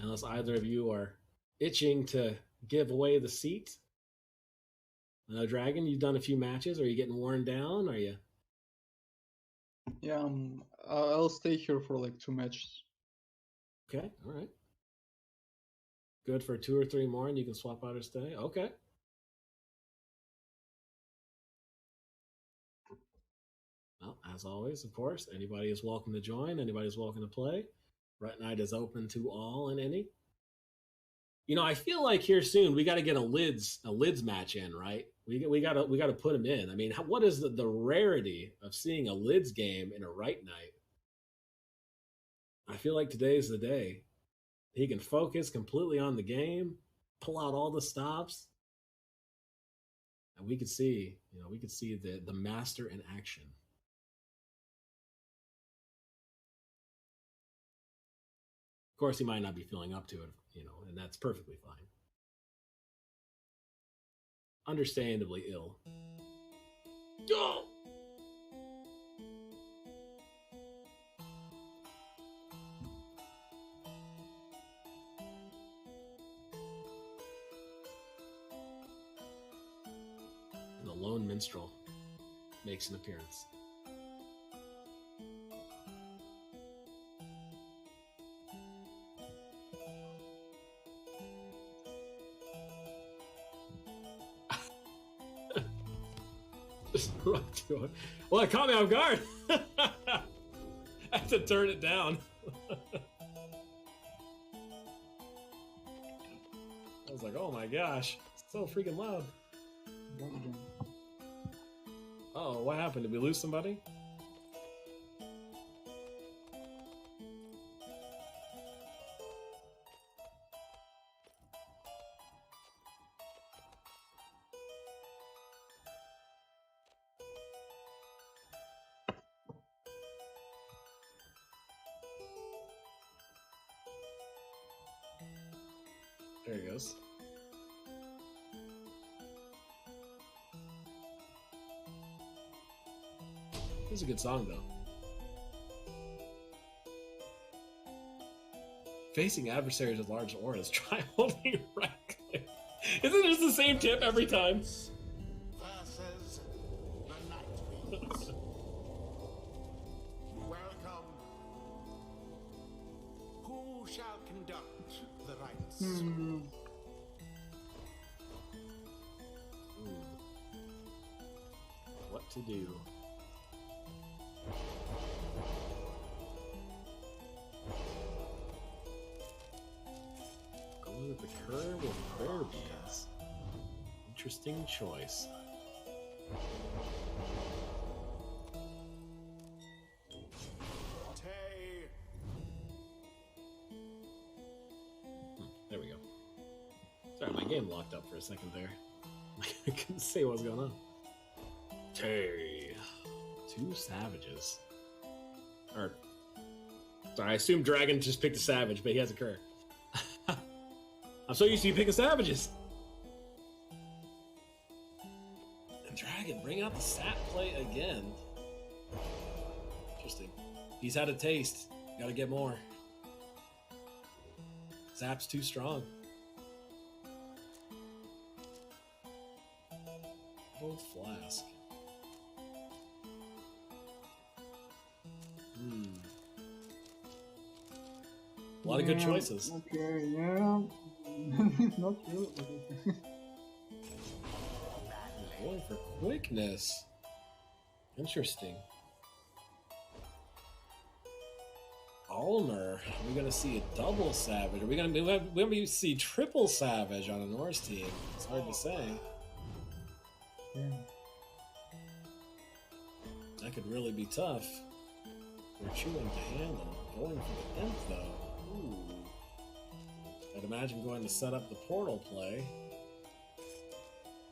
Unless either of you are itching to give away the seat. Dragon, you've done a few matches. Are you getting worn down? Are you? Yeah, I'll stay here for like 2 matches. Okay, all right. Good for 2 or 3 more, and you can swap out or stay. Okay. Well, as always, of course, anybody is welcome to join. Anybody is welcome to play. Rite Night is open to all and any. You know, I feel like here soon we got to get a lids match in, right? We got to put him in. I mean, what is the rarity of seeing a lids game in a Rite Night? I feel like today's the day. He can focus completely on the game, pull out all the stops, and we could see the master in action. Of course, he might not be feeling up to it, and that's perfectly fine. Understandably ill. Oh! The lone minstrel makes an appearance. Well, it caught me off guard. I had to turn it down. I was like, oh my gosh, it's so freaking loud. Oh, what happened? Did we lose somebody? There he goes. It's a good song, though. Facing adversaries with large auras, try holding right click. Isn't it just the same tip every time? Versus the Nightwings. Welcome. Who shall conduct the rites? What to do? Going with the curve with prayer beads. Interesting choice. Tay. There we go. Sorry, my game locked up for a second there. I couldn't say what was going on. Tay. 2 savages. Or, sorry, I assume Dragon just picked a savage, but he has a cur. I'm so used to you picking savages. And Dragon, bring out the sap play again. Interesting. He's had a taste. Gotta get more. Zap's too strong. Old flask. A lot of good choices. Okay, yeah. Not really. Going for quickness. Interesting. Ulmer. Are we gonna see a double savage? Are we gonna see triple savage on a Norse team? It's hard to say. Yeah. That could really be tough. We're chewing to handle. Going for the imp though. Ooh. I'd imagine going to set up the portal play.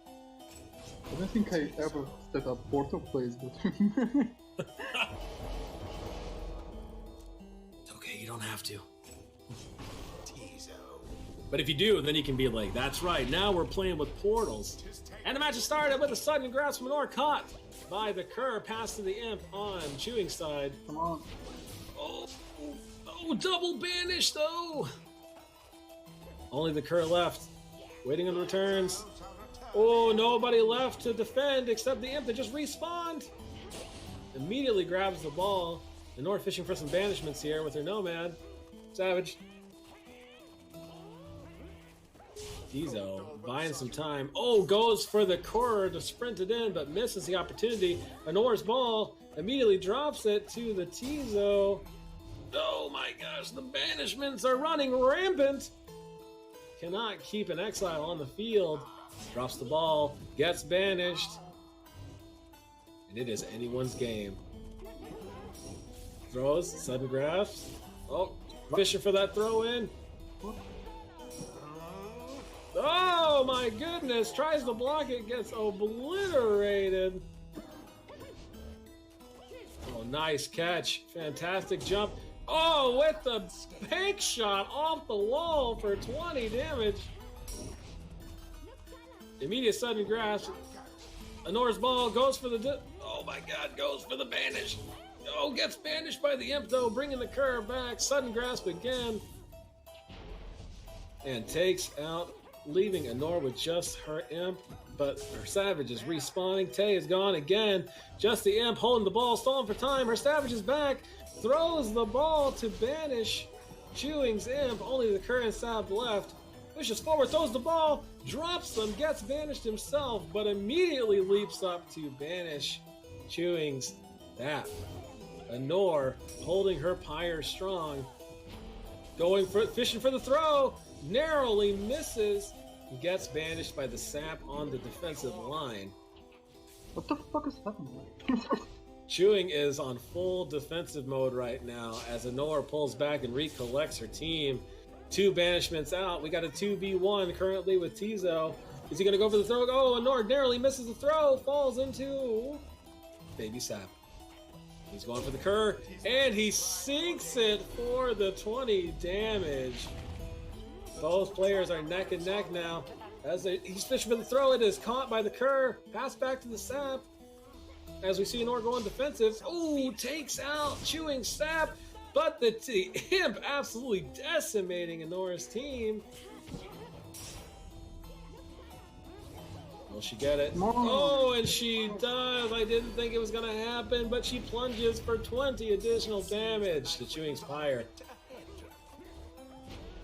I don't think I ever set up portal plays, but It's okay, you don't have to. But if you do, then you can be like, that's right, now we're playing with portals. And the match has started with a sudden grasp from Manor caught by the cur, pass to the imp on Chewing side. come on. Oh, double banish though! Only the cur left, waiting on the returns. Oh, nobody left to defend except the imp that just respawned. Immediately grabs the ball. The North fishing for some banishments here with her nomad. Savage. Tizo buying some time. Oh, goes for the core to sprint it in, but misses the opportunity. Anor's ball immediately drops it to the Tizo. Oh my gosh, the banishments are running rampant. Cannot keep an exile on the field. Drops the ball, gets banished. And it is anyone's game. Throws, sudden grasp. Oh, fishing for that throw in. Oh my goodness, tries to block it, gets obliterated. Oh, nice catch. Fantastic jump. Oh, with the bank shot off the wall for 20 damage. Immediate sudden grasp. Anor's ball goes for the... oh my god, goes for the banish. Oh, gets banished by the imp though, bringing the cur back. Sudden grasp again. And takes out, leaving Anor with just her imp. But her savage is respawning. Tay is gone again. Just the imp holding the ball, stalling for time. Her savage is back. Throws the ball to banish Chewing's imp. Only the cur and Sab left. Pushes forward, throws the ball, drops them, gets banished himself, but immediately leaps up to banish Chewing's Sab. Anor holding her Pyre strong. Going for fishing for the throw. Narrowly misses. Gets banished by the sap on the defensive line. What the fuck is happening? Chewing is on full defensive mode right now as Anor pulls back and recollects her team. 2 banishments out. We got a 2v1 currently with Tizo. Is he going to go for the throw? Oh, Anor narrowly misses the throw. Falls into Baby Sap. He's going for the cur, and he sinks it for the 20 damage. Both players are neck and neck now. He's fishing for the throw. It is caught by the Kerr. Pass back to the Sap. As we see Nor going defensive. Ooh, takes out Chewing Sap. But the Imp absolutely decimating Nora's team. Will she get it? Oh, and she does. I didn't think it was going to happen, but she plunges for 20 additional damage to Chewing's Pyre.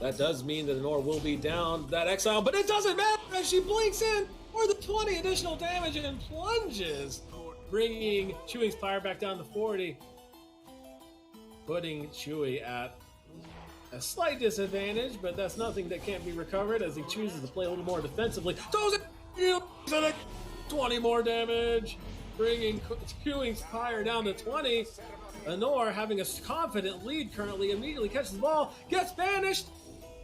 That does mean that Nor will be down that exile, but it doesn't matter as she blinks in for the 20 additional damage and plunges, bringing Chewing's Pyre back down to 40, putting Chewie at a slight disadvantage, but that's nothing that can't be recovered as he chooses to play a little more defensively. Throws it, 20 more damage, bringing Chewing's Pyre down to 20. Nor, having a confident lead currently, immediately catches the ball, gets banished.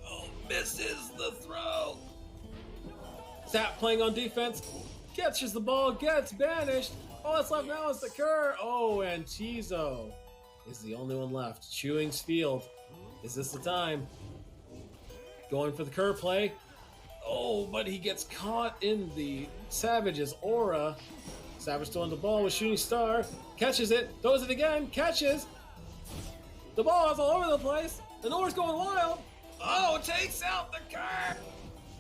Oh, misses the throw. Sap playing on defense, catches the ball, gets banished. All that's left now is the Kerr. Oh, and Tizo is the only one left. Chewing's field. Is this the time? Going for the Kerr play. Oh, but he gets caught in the Savage's aura. Savage still on the ball with Shooting Star. Catches it. Throws it again. Catches. The ball is all over the place. The Nor's going wild. Oh, takes out the Kerr.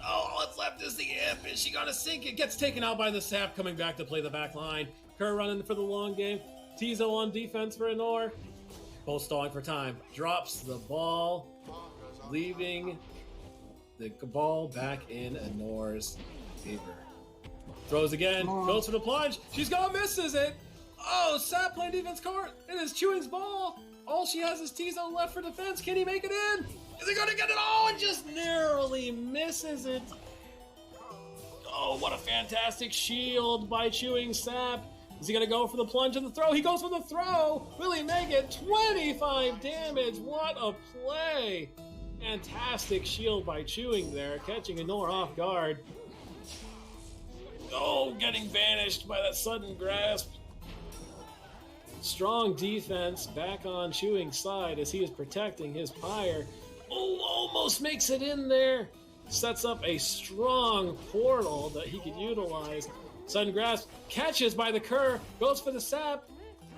Oh, all that's left is the Imp. Is she going to sink it? Gets taken out by the Sap, coming back to play the back line. Kerr running for the long game. Tizo on defense for Nor. Both stalling for time. Drops the ball, leaving the ball back in Nor's favor. Throws again. Goes for the plunge. She's gone, misses it. Oh, Sap playing defense court. It is Chewing's ball. All she has is Tizo left for defense. Can he make it in? Is he going to get it? Oh, and just narrowly misses it. Oh, what a fantastic shield by Chewing Sap. Is he going to go for the plunge and the throw? He goes for the throw. Will he make it? 25 damage. What a play. Fantastic shield by Chewing there, catching Nor off guard. Oh, getting banished by that sudden grasp. Strong defense back on Chewing's side as he is protecting his Pyre. Oh, almost makes it in there. Sets up a strong portal that he could utilize. Sudden grasp, catches by the Kerr, goes for the Sap,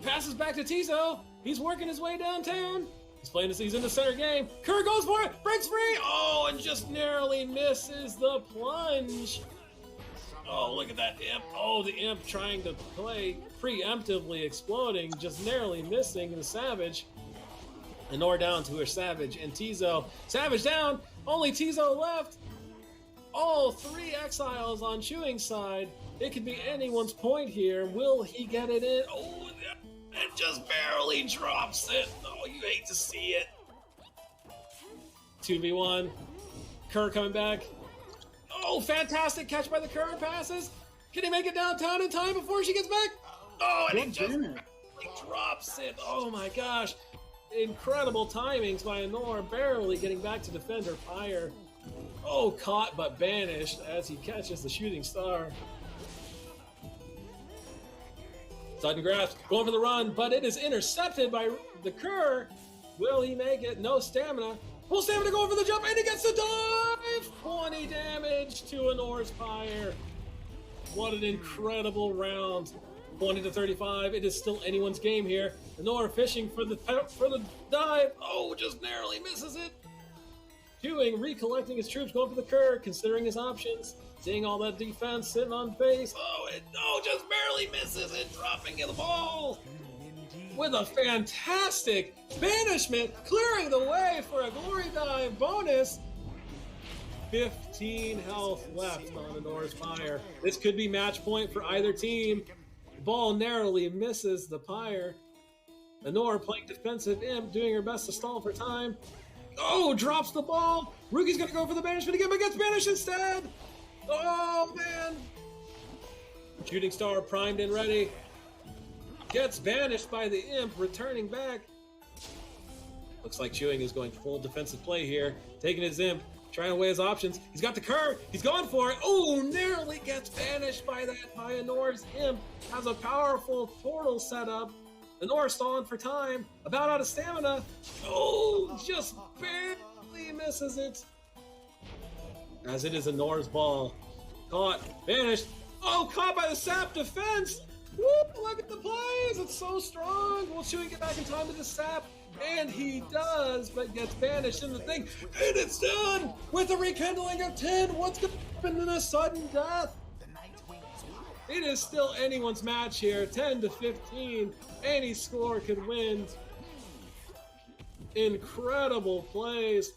passes back to Tizo. He's working his way downtown. He's in the center game. Kerr goes for it, breaks free. Oh, and just narrowly misses the plunge. Oh, look at that Imp. Oh, the Imp trying to play preemptively exploding, just narrowly missing the Savage. And Nor down to her Savage and Tizo. Savage down, only Tizo left. All 3 exiles on Chewing's side. It could be anyone's point here. Will he get it in? Oh, it just barely drops it. Oh, you hate to see it. 2v1. Kerr coming back. Oh, fantastic catch by the Kerr, passes. Can he make it downtown in time before she gets back? Oh, and he just drops it. Oh my gosh. Incredible timings by Nor, barely getting back to defend her Pyre. Oh, caught but banished as he catches the Shooting Star. Sudden grasp, going for the run, but it is intercepted by the Kerr. Will he make it? No stamina. Full stamina going for the jump, and he gets the dive! 20 damage to Nor's Pyre. What an incredible round. 20 to 35. It is still anyone's game here. Nor fishing for the dive. Oh, just narrowly misses it. Chewing, recollecting his troops, going for the Kerr, considering his options. Seeing all that defense sitting on base. Oh, just barely misses it, dropping the ball. With a fantastic banishment, clearing the way for a glory dive bonus. 15 health left on Nor's Pyre. This could be match point for either team. The ball narrowly misses the Pyre. Nor playing defensive Imp, doing her best to stall for time. Oh, drops the ball. Rookie's gonna go for the banishment again, but gets banished instead. Oh, man. Shooting Star primed and ready. Gets banished by the Imp, returning back. Looks like Chewing is going full defensive play here. Taking his Imp, trying to weigh his options. He's got the Kerr. He's gone for it. Oh, narrowly gets banished by Nor's Imp. Has a powerful portal set up. Nor stalling for time. About out of stamina. Oh, just barely misses it. as it is a Nor's ball. Caught, vanished. Oh, caught by the sap defense. Whoop, look at the plays. It's so strong. Will Chewie get back in time to the sap? And he does, but gets banished in the thing. And it's done with a rekindling of 10. What's going to happen in a sudden death? It is still anyone's match here. 10 to 15. Any score could win. Incredible plays.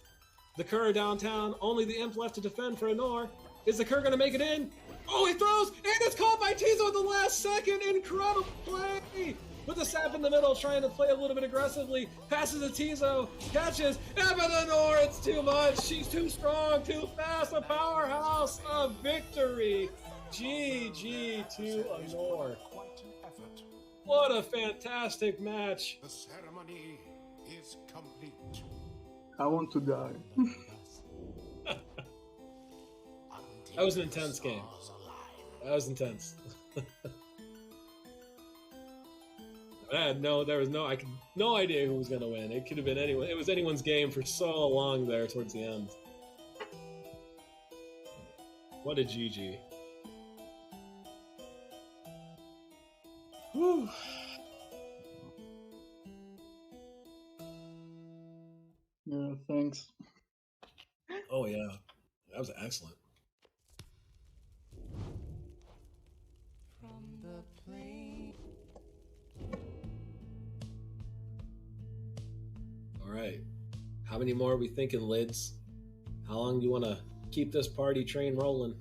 The Kerr downtown. Only the Imp left to defend for Anor. Is the Kerr going to make it in? Oh, he throws, and it's caught by Tizo at the last second. Incredible play. With the sap in the middle, trying to play a little bit aggressively. Passes to Tizo, catches, and but Anor, it's too much. She's too strong, too fast. A powerhouse of victory. GG to Anor. What a fantastic match. The ceremony is complete. I want to die. That was an intense game. That was intense. I had no idea who was gonna win. It could have been anyone. It was anyone's game for so long there towards the end. What a GG. Whew. Yeah, thanks. Oh yeah, that was excellent. All right, how many more are we thinking, Lids? How long do you want to keep this party train rolling?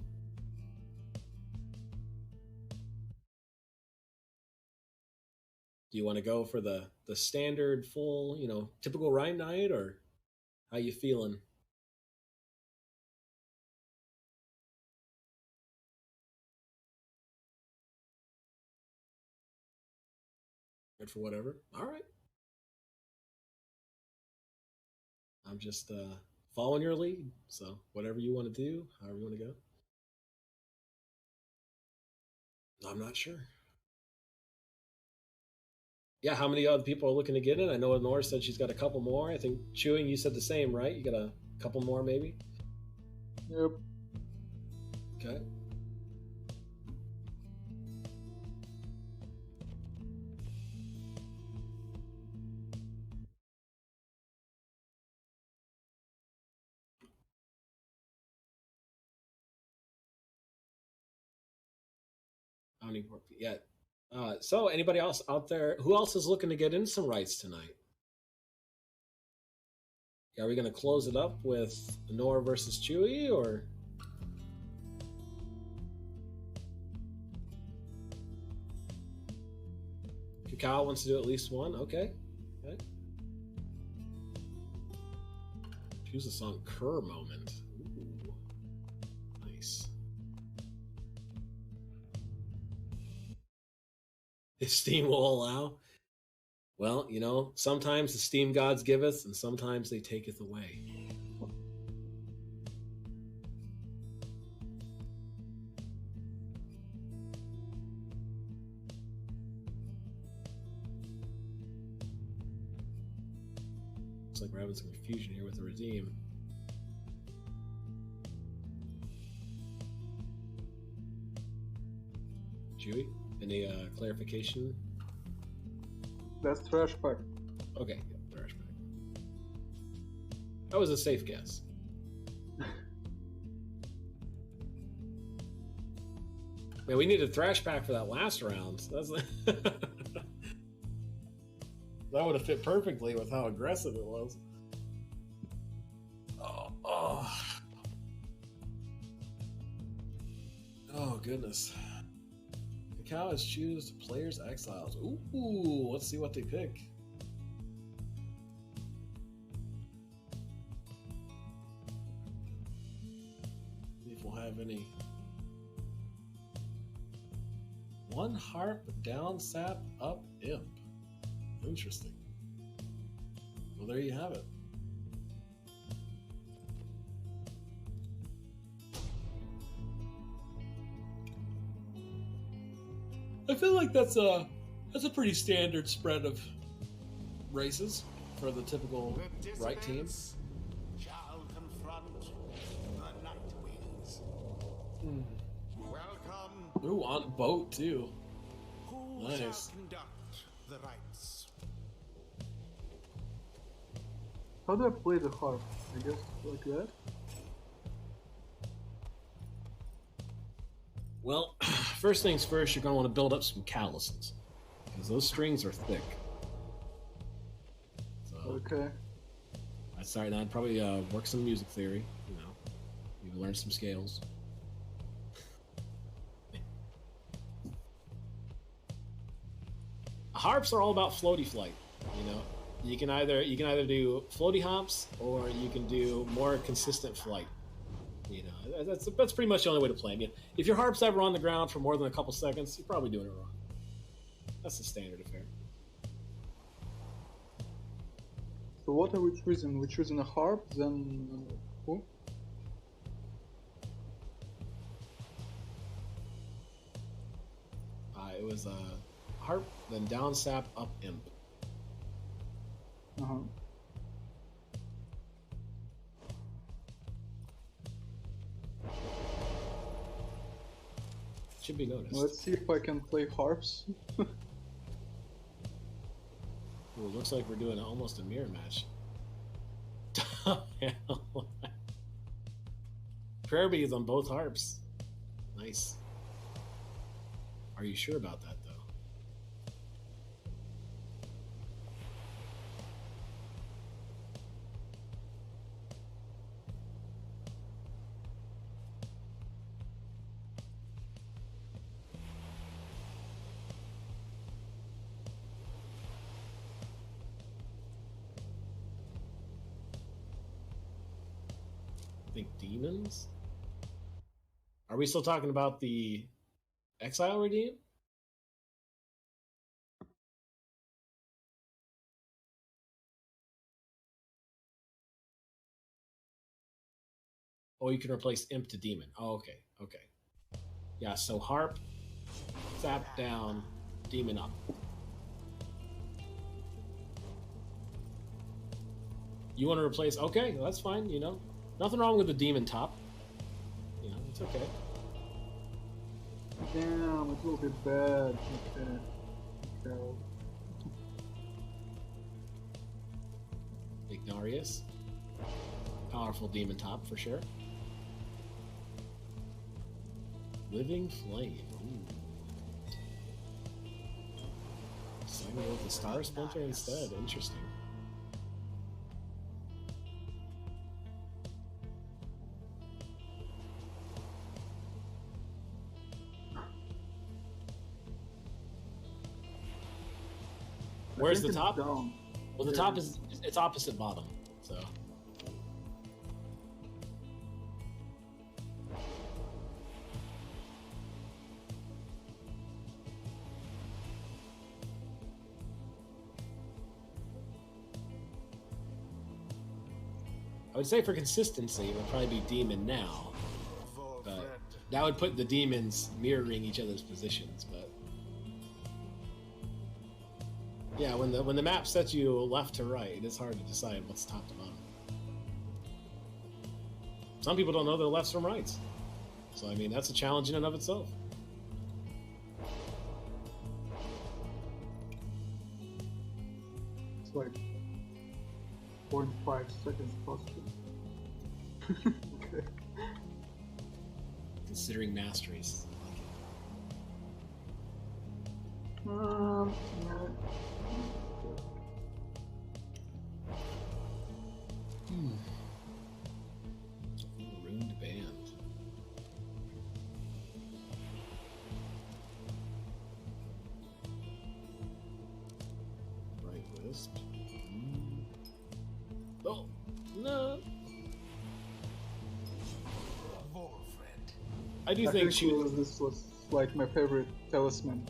Do you want to go for the standard full, typical RITE night, or how you feeling? Good for whatever. All right. I'm just following your lead. So whatever you want to do, however you want to go. I'm not sure. Yeah, how many other people are looking to get in? I know Nora said she's got a couple more. I think Chewing, you said the same, right? You got a couple more, maybe? Yep. Okay. How many more? Yeah. So anybody else out there, who else is looking to get in some rights tonight? Are we going to close it up with Nora versus Chewie, or? Kyle wants to do at least one. Okay. Choose the song Kerr Moment. Ooh. Nice. If Steam will allow. Well, sometimes the Steam gods giveth, and sometimes they taketh away. Looks like we're having some confusion here with the redeem. Chewie, any clarification? That's trash pack. Okay, yeah, trash pack. That was a safe guess. Man, we needed a thrash pack for that last round. That's that would have fit perfectly with how aggressive it was. Oh goodness. The cow has choose players exiles. Ooh, let's see what they pick. See if we'll have any. One harp, down sap, up imp. Interesting. Well, there you have it. I feel like that's a pretty standard spread of races for the typical RITE team. Shall confront the Nightwing. Ooh, on boat too. Who Nice. shall conduct the rites? How do I play the harp? I guess like that. Well, first things first, you're going to want to build up some calluses because those strings are thick. So Okay. I'd start. I'd probably work some music theory. You know, you learn some scales. Harps are all about floaty flight. You know, you can either do floaty hops or you can do more consistent flight. You know, that's pretty much the only way to play them. If your harp's ever on the ground for more than a couple seconds, you're probably doing it wrong. That's the standard affair. So what are we choosing? We're choosing a harp, then who? It was harp, then down sap, up imp. Uh-huh. Should be noticed. Let's see if I can play harps. Ooh, it looks like we're doing almost a mirror match. Prayer beads on both harps. Nice. Are you sure about that, though? I think demons? Are we still talking about the Exile Redeem? Oh, you can replace imp to demon. Oh, okay, okay. Yeah, so harp, sap down, demon up. You want to replace? Okay, well, that's fine. You know, nothing wrong with the demon top. You know, it's okay. Damn, it will be bad. Okay. Ignarius, powerful demon top for sure. Living Flame. Ooh. So I'm gonna go with the Star Splinter instead. Interesting. Where's the top? Down. Well, the top is it's opposite bottom, so. I would say for consistency, it would probably be demon now, but that would put the demons mirroring each other's positions. But yeah, when the map sets you left to right, it is hard to decide what's top to bottom. Some people don't know their lefts from rights, so I mean that's a challenge in and of itself. It's like 0.5 seconds possible. Okay. Considering masteries. Yeah. Ruined band. Right wisp. Oh no! I do think this was like my favorite talisman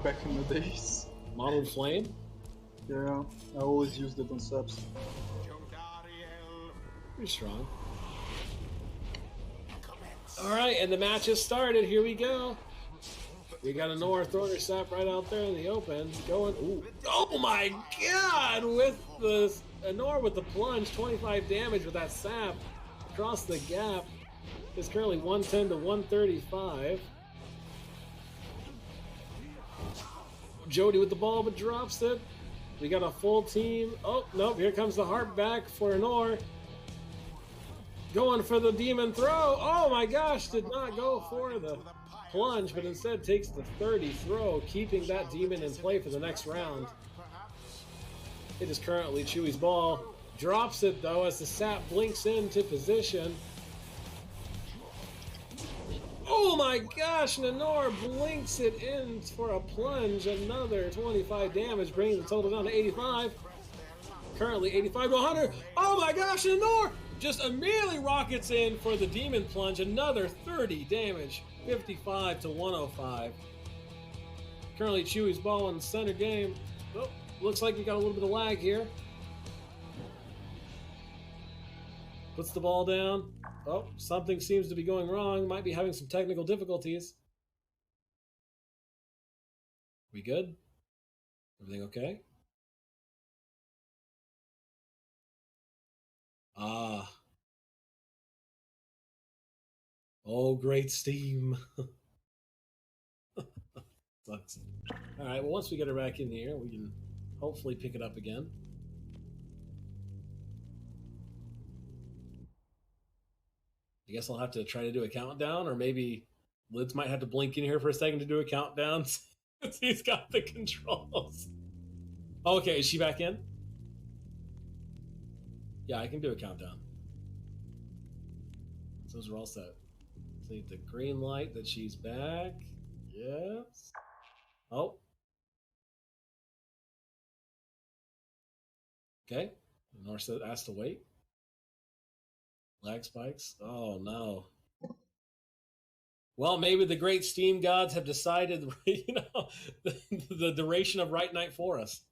back in the days. Modeled Flame. Yeah, I always used it on subs. Pretty strong. Alright, and the match has started. Here we go. We got a North Order sap right out there in the open. Going. Ooh. Oh my god! With the Anor with the plunge, 25 damage with that sap across the gap. It's currently 110 to 135. Jody with the ball, but drops it. We got a full team. Oh, nope, here comes the harp back for Anor. Going for the demon throw. Oh my gosh, did not go for the plunge, but instead takes the 30 throw, keeping that demon in play for the next round. It is currently Chewy's ball. Drops it though as the sap blinks into position. Oh my gosh, Nanor blinks it in for a plunge. Another 25 damage, bringing the total down to 85. Currently 85 to 100. Oh my gosh, Nanor just immediately rockets in for the demon plunge. Another 30 damage, 55 to 105. Currently Chewy's ball in the center game. Oh, looks like we got a little bit of lag here. Puts the ball down. Oh, something seems to be going wrong. Might be having some technical difficulties. We good? Everything okay? Ah. Oh, great Steam. Sucks. All right, well, once we get her back in here, we can hopefully pick it up again. I guess I'll have to try to do a countdown, or maybe Lids might have to blink in here for a second to do a countdown since he's got the controls. Okay, is she back in? Yeah, I can do a countdown. Those are all set. So the green light that she's back. Yes. Oh. Okay. North asked to wait. Lag spikes? Oh no. Well, maybe the great Steam gods have decided, you know, the duration of RITE NITE for us.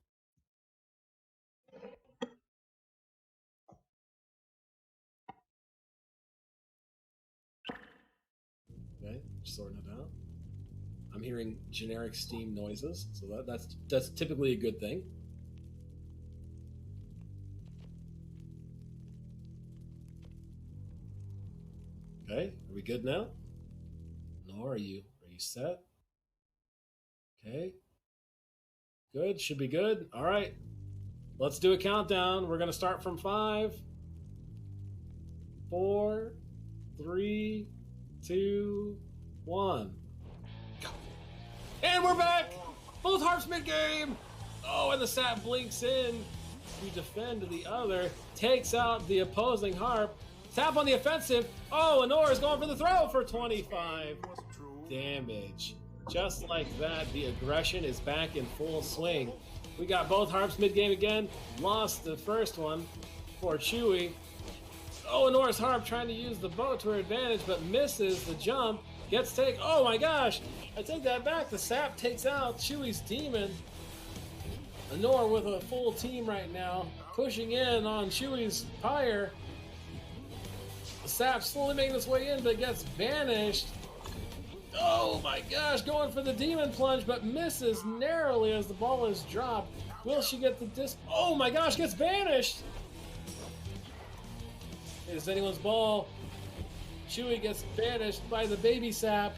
Okay, sorting it out. I'm hearing generic Steam noises, so that's typically a good thing. Okay, are we good now? No, are you set? Okay. Good, should be good. All right. Let's do a countdown. We're gonna start from 5, 4, 3, 2, 1. Go. And we're back! Both harps mid-game! Oh, and the sap blinks in to defend the other. Takes out the opposing harp. Tap on the offensive. Oh, Anor is going for the throw for 25 damage. Just like that, the aggression is back in full swing. We got both harps mid-game again. Lost the first one for Chewy. Oh, Anor's harp trying to use the bow to her advantage, but misses the jump. Gets take. Oh my gosh! I take that back. The sap takes out Chewy's demon. Anor with a full team right now, pushing in on Chewy's Pyre. The sap slowly making its way in, but gets banished. Oh my gosh, going for the demon plunge, but misses narrowly as the ball is dropped. Will she get the disc? Oh my gosh, gets banished! It is anyone's ball. Chewy gets banished by the baby sap.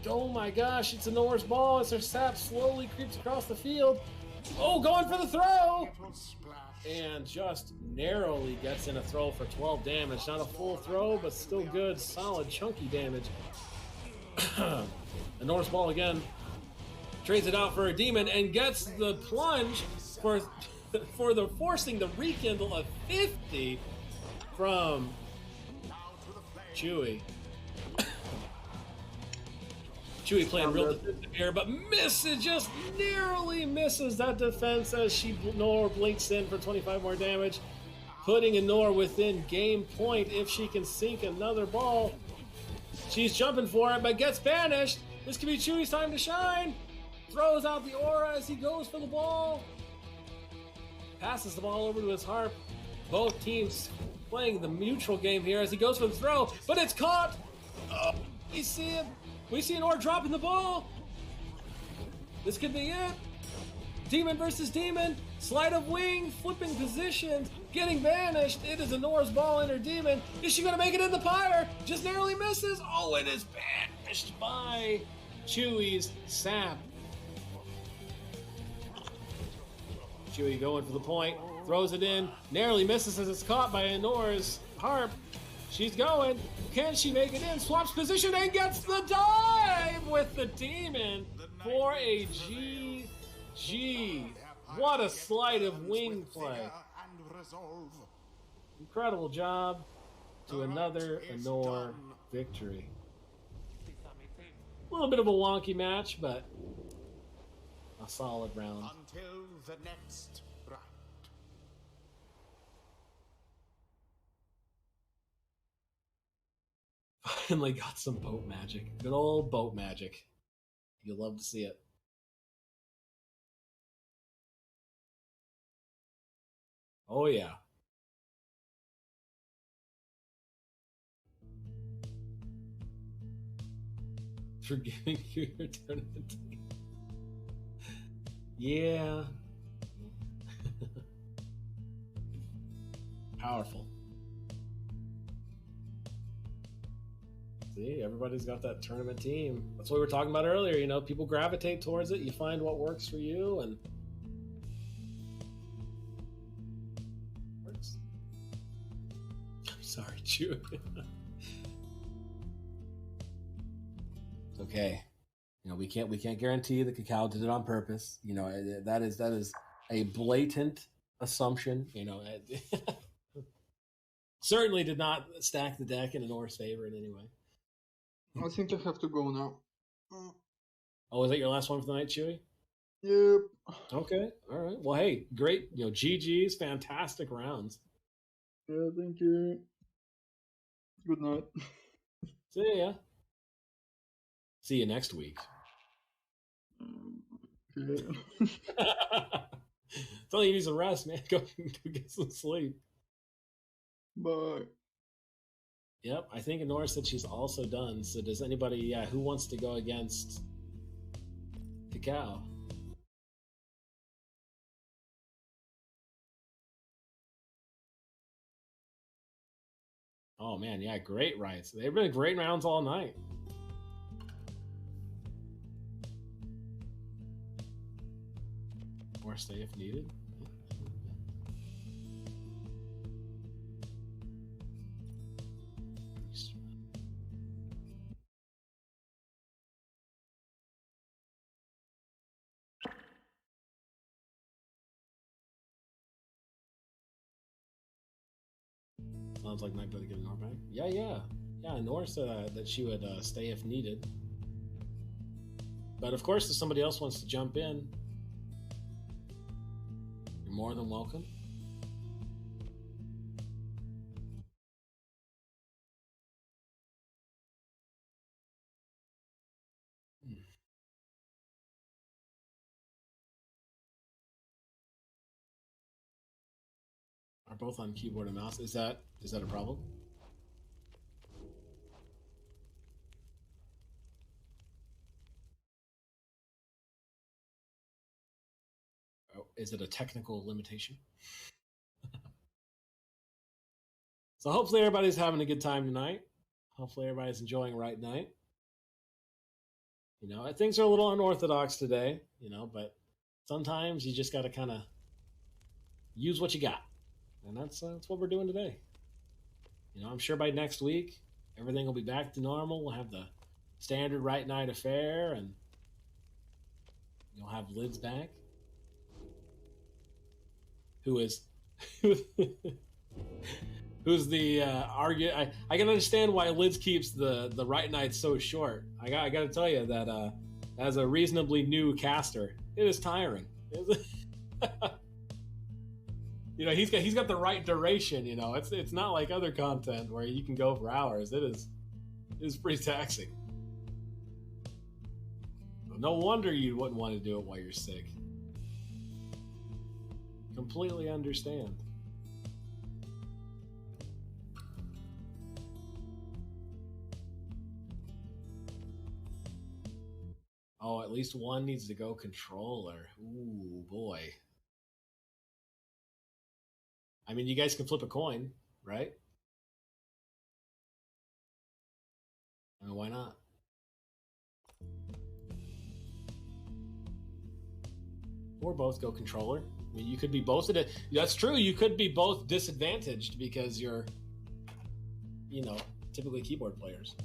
Oh my gosh, it's Anor's ball as her sap slowly creeps across the field. Oh, going for the throw! And just narrowly gets in a throw for 12 damage. Not a full throw, but still good, solid, chunky damage. Anor's ball again. Trades it out for a demon and gets the plunge for the forcing the rekindle of 50 from Chewy. Chewy playing real defensive here, but misses, just narrowly misses that defense as Anor blinks in for 25 more damage, putting Anor within game point if she can sink another ball. She's jumping for it, but gets banished. This could be Chewy's time to shine. Throws out the aura as he goes for the ball. Passes the ball over to his harp. Both teams playing the neutral game here as he goes for the throw, but it's caught. Oh, we see it. We see Anor dropping the ball. This could be it. Demon versus demon. Sleight of wing, flipping positions, getting banished. It is Anor's ball in her demon. Is she going to make it in the Pyre? Just narrowly misses. Oh, it is banished by Chewy's sap. Chewy going for the point, throws it in, narrowly misses as it's caught by Honor's harp. She's going. Can she make it in? Swaps position and gets the dive with the demon for a GG. What a sleight of wing play. Incredible job to another Honor victory. A little bit of a wonky match, but a solid round. Until the next rite. Finally got some boat magic. Good old boat magic. You'll love to see it. Oh, yeah. For giving you your tournament. Yeah. Powerful. See, everybody's got that tournament team. That's what we were talking about earlier. You know, people gravitate towards it. You find what works for you, and works. I'm sorry, Chew. It's okay. You know, we can't guarantee that Cacao did it on purpose. You know, that is a blatant assumption. You know, certainly did not stack the deck in Honor's favor in any way. I think I have to go now. Oh, is that your last one for the night, Chewy? Yep. Okay, all right. Well, hey, great. You know, GG's, fantastic rounds. Yeah, thank you. Good night. See ya. See you next week. Okay. Tell you need some rest, man. Go get some sleep. Bye. Yep, I think Honor said she's also done. So does anybody, who wants to go against Cacao? Oh man, yeah, great rights. They've been great rounds all night. More stay if needed. Sounds like might be able to get Honor back. Yeah. Honor said that she would stay if needed. But of course, if somebody else wants to jump in, you're more than welcome. Are both on keyboard and mouse. Is that a problem? Oh, is it a technical limitation? So hopefully everybody's having a good time tonight. Hopefully everybody's enjoying RITE Night. You know, things are a little unorthodox today, you know, but sometimes you just got to kind of use what you got. And that's what we're doing today. You know, I'm sure by next week, everything will be back to normal. We'll have the standard RITE Night affair, and you'll have Lids back. Who's the argue? I can understand why Lids keeps the RITE Night so short. I got to tell you that as a reasonably new caster, it is tiring. You know, he's got the right duration. You know, it's not like other content where you can go for hours. It is pretty taxing. No wonder you wouldn't want to do it while you're sick. Completely understand. Oh, at least one needs to go controller. Ooh, boy. I mean, you guys can flip a coin, right? I mean, why not? or both go controller. I mean, you could be both. That's true. You could be both disadvantaged because you're, you know, typically keyboard players.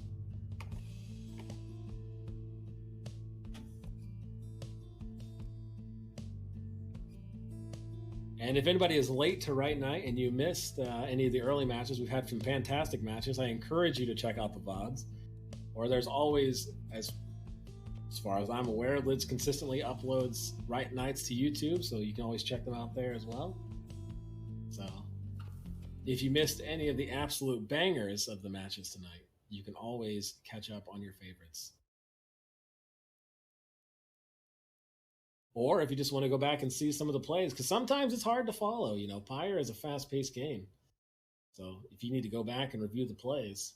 And if anybody is late to RITE Night and you missed any of the early matches, we've had some fantastic matches. I encourage you to check out the VODs. Or there's always, as far as I'm aware, Lids consistently uploads RITE Nights to YouTube, so you can always check them out there as well. So if you missed any of the absolute bangers of the matches tonight, you can always catch up on your favorites. Or if you just want to go back and see some of the plays, because sometimes it's hard to follow. You know, Pyre is a fast-paced game. So if you need to go back and review the plays,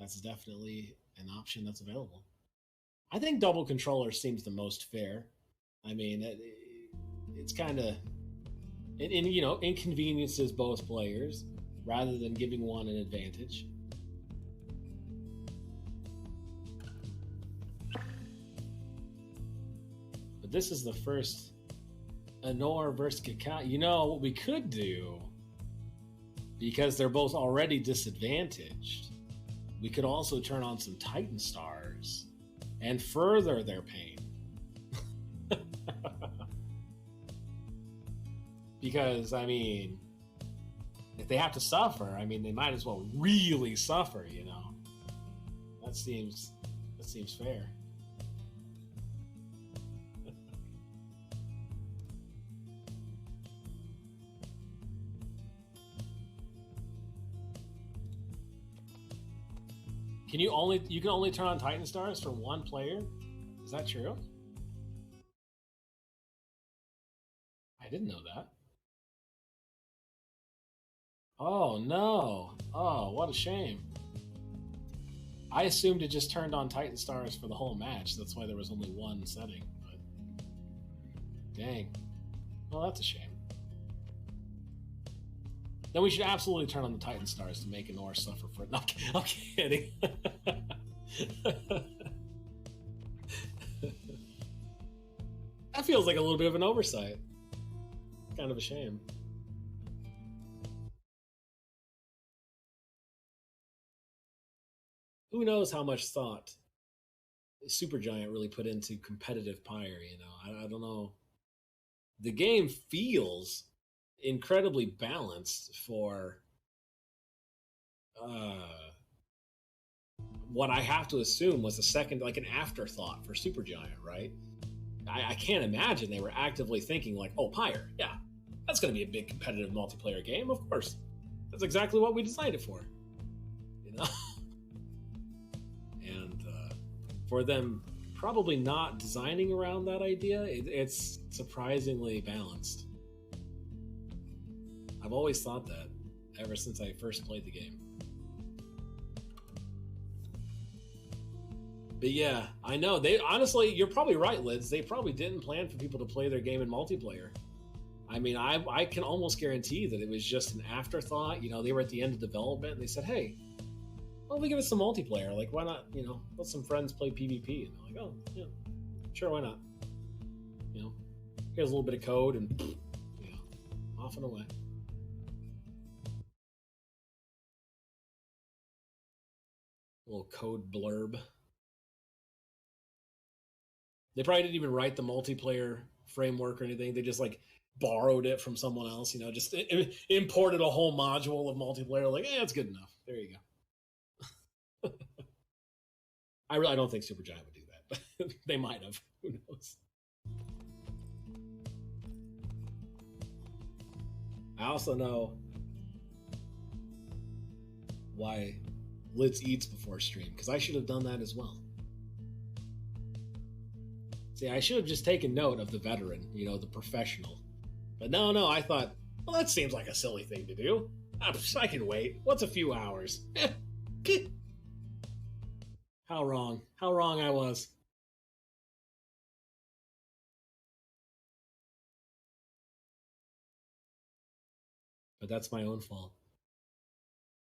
that's definitely an option that's available. I think double controller seems the most fair. I mean, it's kind of, you know, inconveniences both players rather than giving one an advantage. But this is the first Anor versus Kakao. You know what we could do, because they're both already disadvantaged, we could also turn on some Titan Stars and further their pain. Because, I mean, if they have to suffer, I mean, they might as well really suffer, you know? That seems fair. You can only turn on Titan Stars for one player? Is that true? I didn't know that. Oh no. Oh, what a shame. I assumed it just turned on Titan Stars for the whole match. That's why there was only one setting, but dang. Well, that's a shame. Then we should absolutely turn on the Titan Stars to make Anor suffer for it. No, I'm kidding. That feels like a little bit of an oversight. Kind of a shame. Who knows how much thought Supergiant really put into competitive Pyre, you know? I don't know. The game feels incredibly balanced for what I have to assume was a second, like an afterthought for Supergiant, right? I can't imagine they were actively thinking like, oh, Pyre, yeah, that's going to be a big competitive multiplayer game, of course. That's exactly what we designed it for, you know? And for them probably not designing around that idea, it's surprisingly balanced. I've always thought that ever since I first played the game. But yeah, I know. They honestly, you're probably right, Lids. They probably didn't plan for people to play their game in multiplayer. I mean, I can almost guarantee that it was just an afterthought. You know, they were at the end of development and they said, hey, why don't we give us some multiplayer? Like, why not, you know, let some friends play PvP? And they're like, oh, yeah, sure, why not? You know, here's a little bit of code and, you know, off and away. A little code blurb. They probably didn't even write the multiplayer framework or anything. They just like borrowed it from someone else, you know, just imported a whole module of multiplayer. Like, it's good enough. There you go. I don't think Supergiant would do that, but they might have. Who knows? I also know why Lids eats before stream, because I should have done that as well. See, I should have just taken note of the veteran, you know, the professional. But no, I thought, well, that seems like a silly thing to do. I can wait. What's a few hours? How wrong I was. But that's my own fault.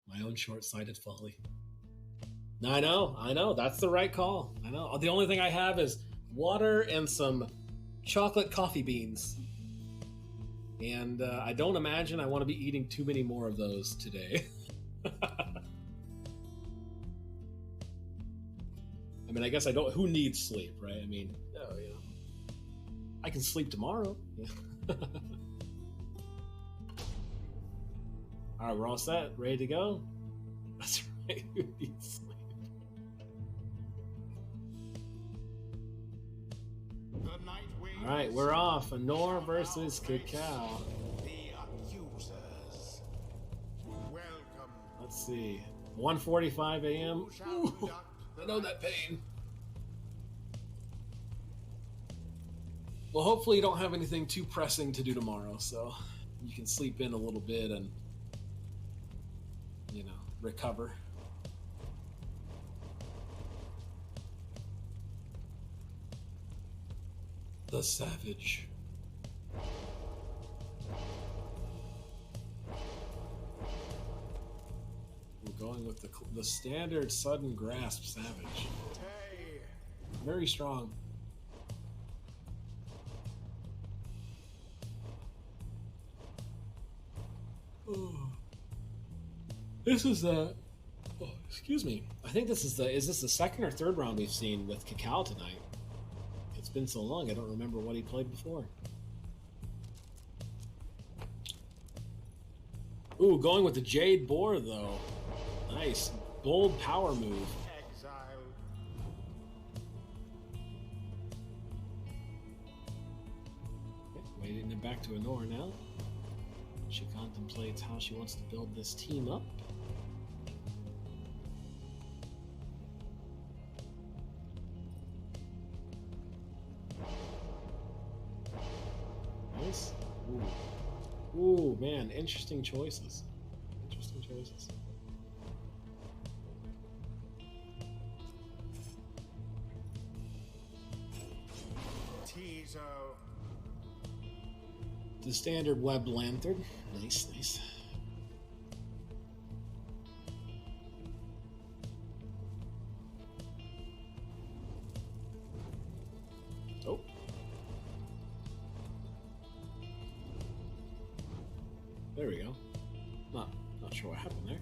My own short-sighted folly. I know. That's the right call. I know. The only thing I have is water and some chocolate coffee beans. And I don't imagine I want to be eating too many more of those today. I mean, I guess I don't. Who needs sleep, right? I mean, oh, you know, I can sleep tomorrow. All right, we're all set, ready to go. That's right. Who needs sleep? All right, we're off. Honor versus Cacao. Let's see. 1:45 a.m. Ooh, I know that pain. Well, hopefully you don't have anything too pressing to do tomorrow, so you can sleep in a little bit and, you know, recover. The Savage. We're going with the standard sudden grasp Savage. Very strong. Oh. This is the. Oh, excuse me. I think this is the. Is this the second or third round we've seen with Cacao tonight? It's been so long, I don't remember what he played before. Ooh, going with the Jade Boar, though. Nice. Bold power move. Okay, waiting it back to Honor now. She contemplates how she wants to build this team up. Nice. Ooh. Ooh, man, interesting choices. Interesting choices. The standard web lantern. Nice, nice. Oh. There we go. Not sure what happened there.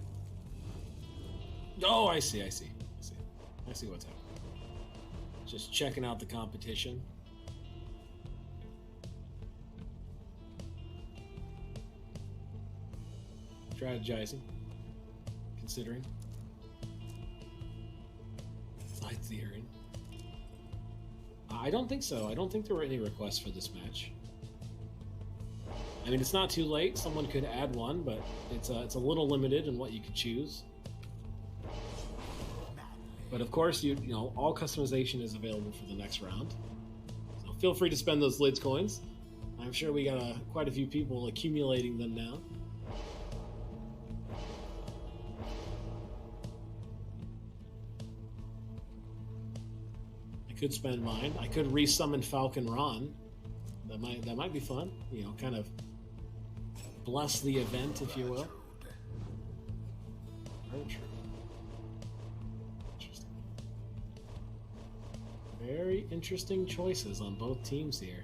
Oh, I see. I see what's happening. Just checking out the competition. Strategizing, considering, side theory. I don't think so. I don't think there were any requests for this match. I mean, it's not too late. Someone could add one, but it's a little limited in what you could choose. But of course, you know, all customization is available for the next round. So feel free to spend those Lids coins. I'm sure we got quite a few people accumulating them now. Could spend mine. I could resummon Falcon Ron. That might be fun. You know, kind of bless the event, if you will. Very true. Interesting. Very interesting choices on both teams here.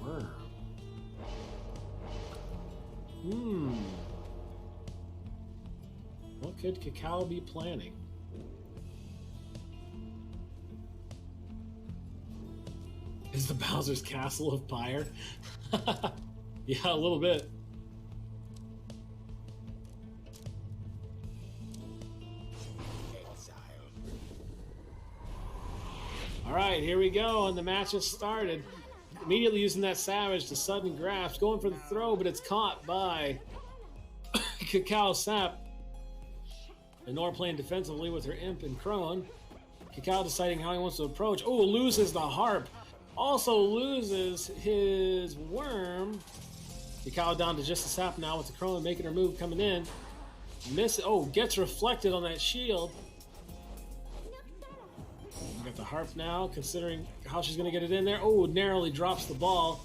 Worm. What could Cacao be planning? Is the Bowser's Castle of Pyre? Yeah, a little bit. All right, here we go, and the match has started. Immediately using that Savage to sudden grasp, going for the throw, but it's caught by Cacao Sap. Honor playing defensively with her Imp and Crone. Cacao deciding how he wants to approach. Oh, loses the Harp. Also loses his Worm. Cacao down to just a Sap now with the Crone making her move coming in. Miss. Oh, gets reflected on that shield. We got the Harp now, considering how she's going to get it in there. Oh, narrowly drops the ball.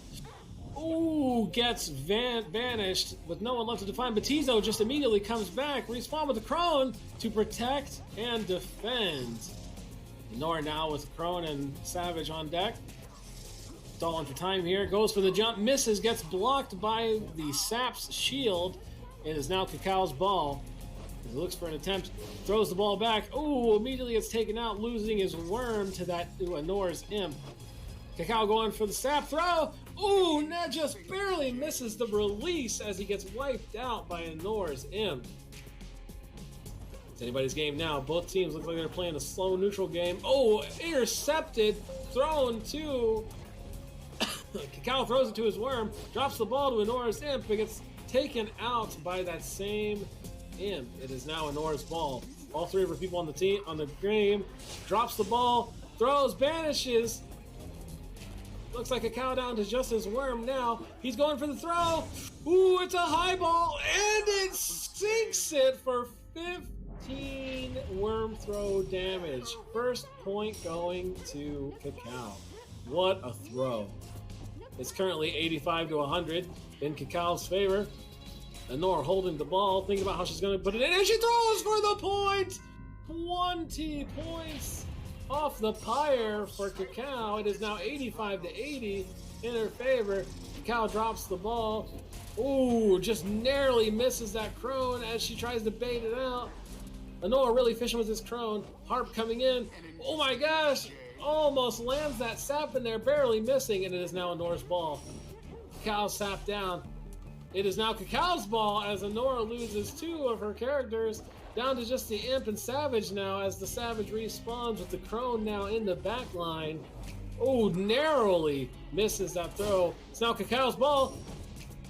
Ooh, gets vanished with no one left to define. Batizo just immediately comes back, respawn with the Crone to protect and defend. Nor now with Crone and Savage on deck. Stalling for time here, goes for the jump, misses, gets blocked by the Sap's shield. It is now Cacao's ball. He looks for an attempt, throws the ball back. Ooh, immediately it's taken out, losing his worm to Anor's imp. Cacao going for the Sap throw. Ooh, Ned just barely misses the release as he gets wiped out by Anor's imp. It's anybody's game now. Both teams look like they're playing a slow neutral game. Oh, intercepted, thrown to... Cacao throws it to his worm, drops the ball to Anor's imp, but gets taken out by that same imp. It is now Anor's ball. All three of her people on the team, on the game, drops the ball, throws, banishes. Looks like Cacao down to just his worm now. He's going for the throw. Ooh, it's a high ball, and it sinks it for 15 worm throw damage. First point going to Cacao. What a throw. It's currently 85 to 100 in Cacao's favor. Anor holding the ball, thinking about how she's going to put it in, and she throws for the point! 20 points off the Pyre for Cacao. It is now 85 to 80 in her favor. Cacao drops the ball. Ooh, just narrowly misses that Crone as she tries to bait it out. Anor really fishing with his Crone. Harp coming in. Oh my gosh! Almost lands that Sap in there, barely missing, and it is now Anor's ball. Cacao Sap down. It is now Cacao's ball as Anor loses two of her characters, down to just the Imp and Savage now, as the Savage respawns with the Crone now in the back line. Oh, narrowly misses that throw. It's now Cacao's ball.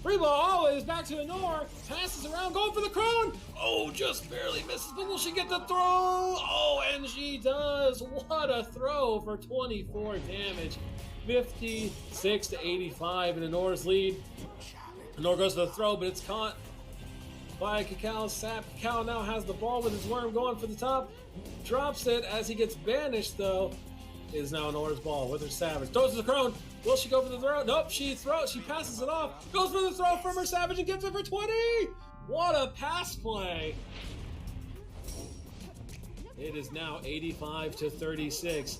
Free ball, it is back to Anor. Passes around, going for the Crone. Oh, just barely misses, but will she get the throw? Oh, and she does. What a throw for 24 damage. 56 to 85 in Anor's lead. Anor goes to the throw, but it's caught by Cacao's Sap. Cacao now has the ball with his worm going for the top. Drops it as he gets banished, though. It is now Anor's ball with her Savage. Throws to the Crone. Will she go for the throw? Nope, she passes it off. Goes for the throw from her Savage and gets it for 20! What a pass play! It is now 85 to 36.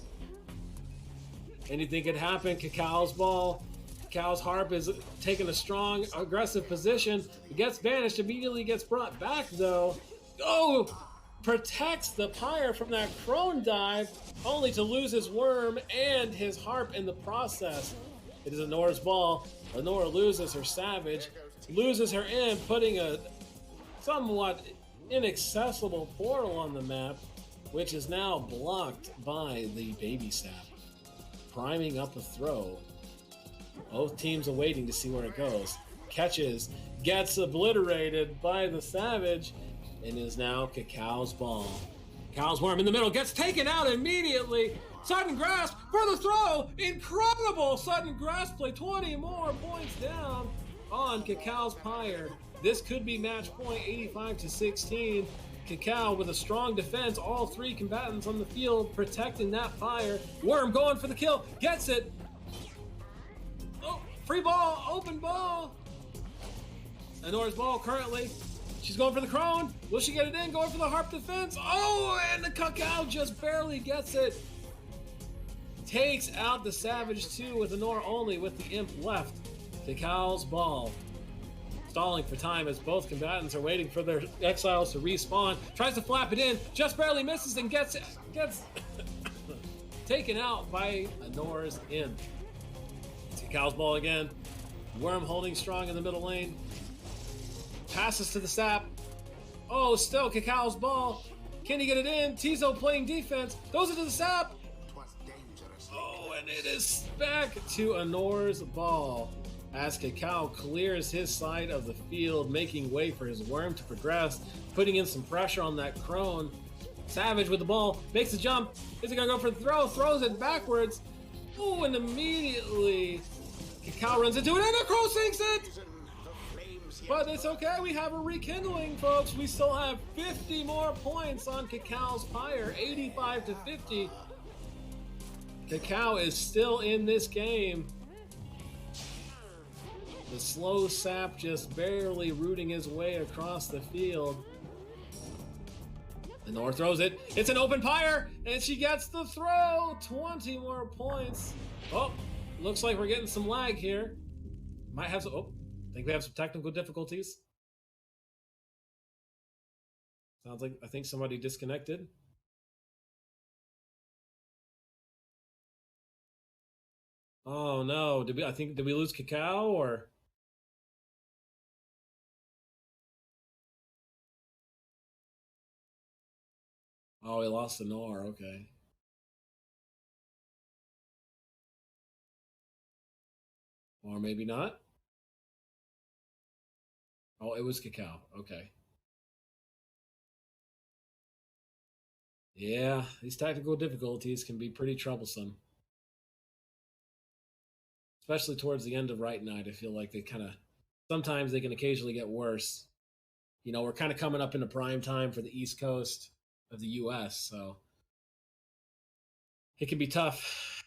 Anything could happen. Cacao's ball. Cacao's Harp is taking a strong, aggressive position. It gets banished, immediately gets brought back, though. Oh! Protects the Pyre from that Crone dive, only to lose his worm and his Harp in the process. It is Anor's ball. Anor loses her Savage, loses her Imp, putting a somewhat inaccessible portal on the map, which is now blocked by the Baby Sap. Priming up a throw. Both teams are waiting to see where it goes. Catches, gets obliterated by the Savage, and is now Cacao's ball. Cacao's worm in the middle, gets taken out immediately. Sudden grasp for the throw. Incredible sudden grasp play. 20 more points down on Cacao's Pyre. This could be match point, 85 to 16. Cacao with a strong defense. All three combatants on the field protecting that Pyre. Worm going for the kill. Gets it. Oh, free ball, open ball. Anor's ball currently. She's going for the Crone. Will she get it in? Going for the Harp defense. Oh, and the Cacao just barely gets it. Takes out the Savage too with Anor only with the Imp left. Cacao's ball. Stalling for time as both combatants are waiting for their exiles to respawn. Tries to flap it in. Just barely misses and gets taken out by Anor's Imp. It's Cacao's ball again. Worm holding strong in the middle lane. Passes to the Sap. Oh, still Cacao's ball. Can he get it in? Tizo playing defense. Goes into the Sap. Oh, and it is back to Anor's ball as Cacao clears his side of the field, making way for his worm to progress, putting in some pressure on that Crone. Savage with the ball, makes a jump. Is he gonna go for the throw? Throws it backwards. Oh, and immediately Cacao runs into it, and the Crow sinks it! But it's okay, we have a rekindling, folks. We still have 50 more points on Cacao's Pyre, 85 to 50. Cacao is still in this game. The slow sap just barely rooting his way across the field. The Nor throws it. It's an open Pyre, and she gets the throw. 20 more points. Oh, looks like we're getting some lag here. Might have some. Oh, I think we have some technical difficulties. Sounds like I think somebody disconnected. Oh no! Did we lose Cacao or? Oh, we lost the Nor. Okay. Or maybe not. Oh, it was Cacao. Okay. Yeah, these technical difficulties can be pretty troublesome. Especially towards the end of RITE Night, I feel like sometimes they can occasionally get worse. You know, we're kind of coming up into prime time for the East Coast of the U.S., so it can be tough.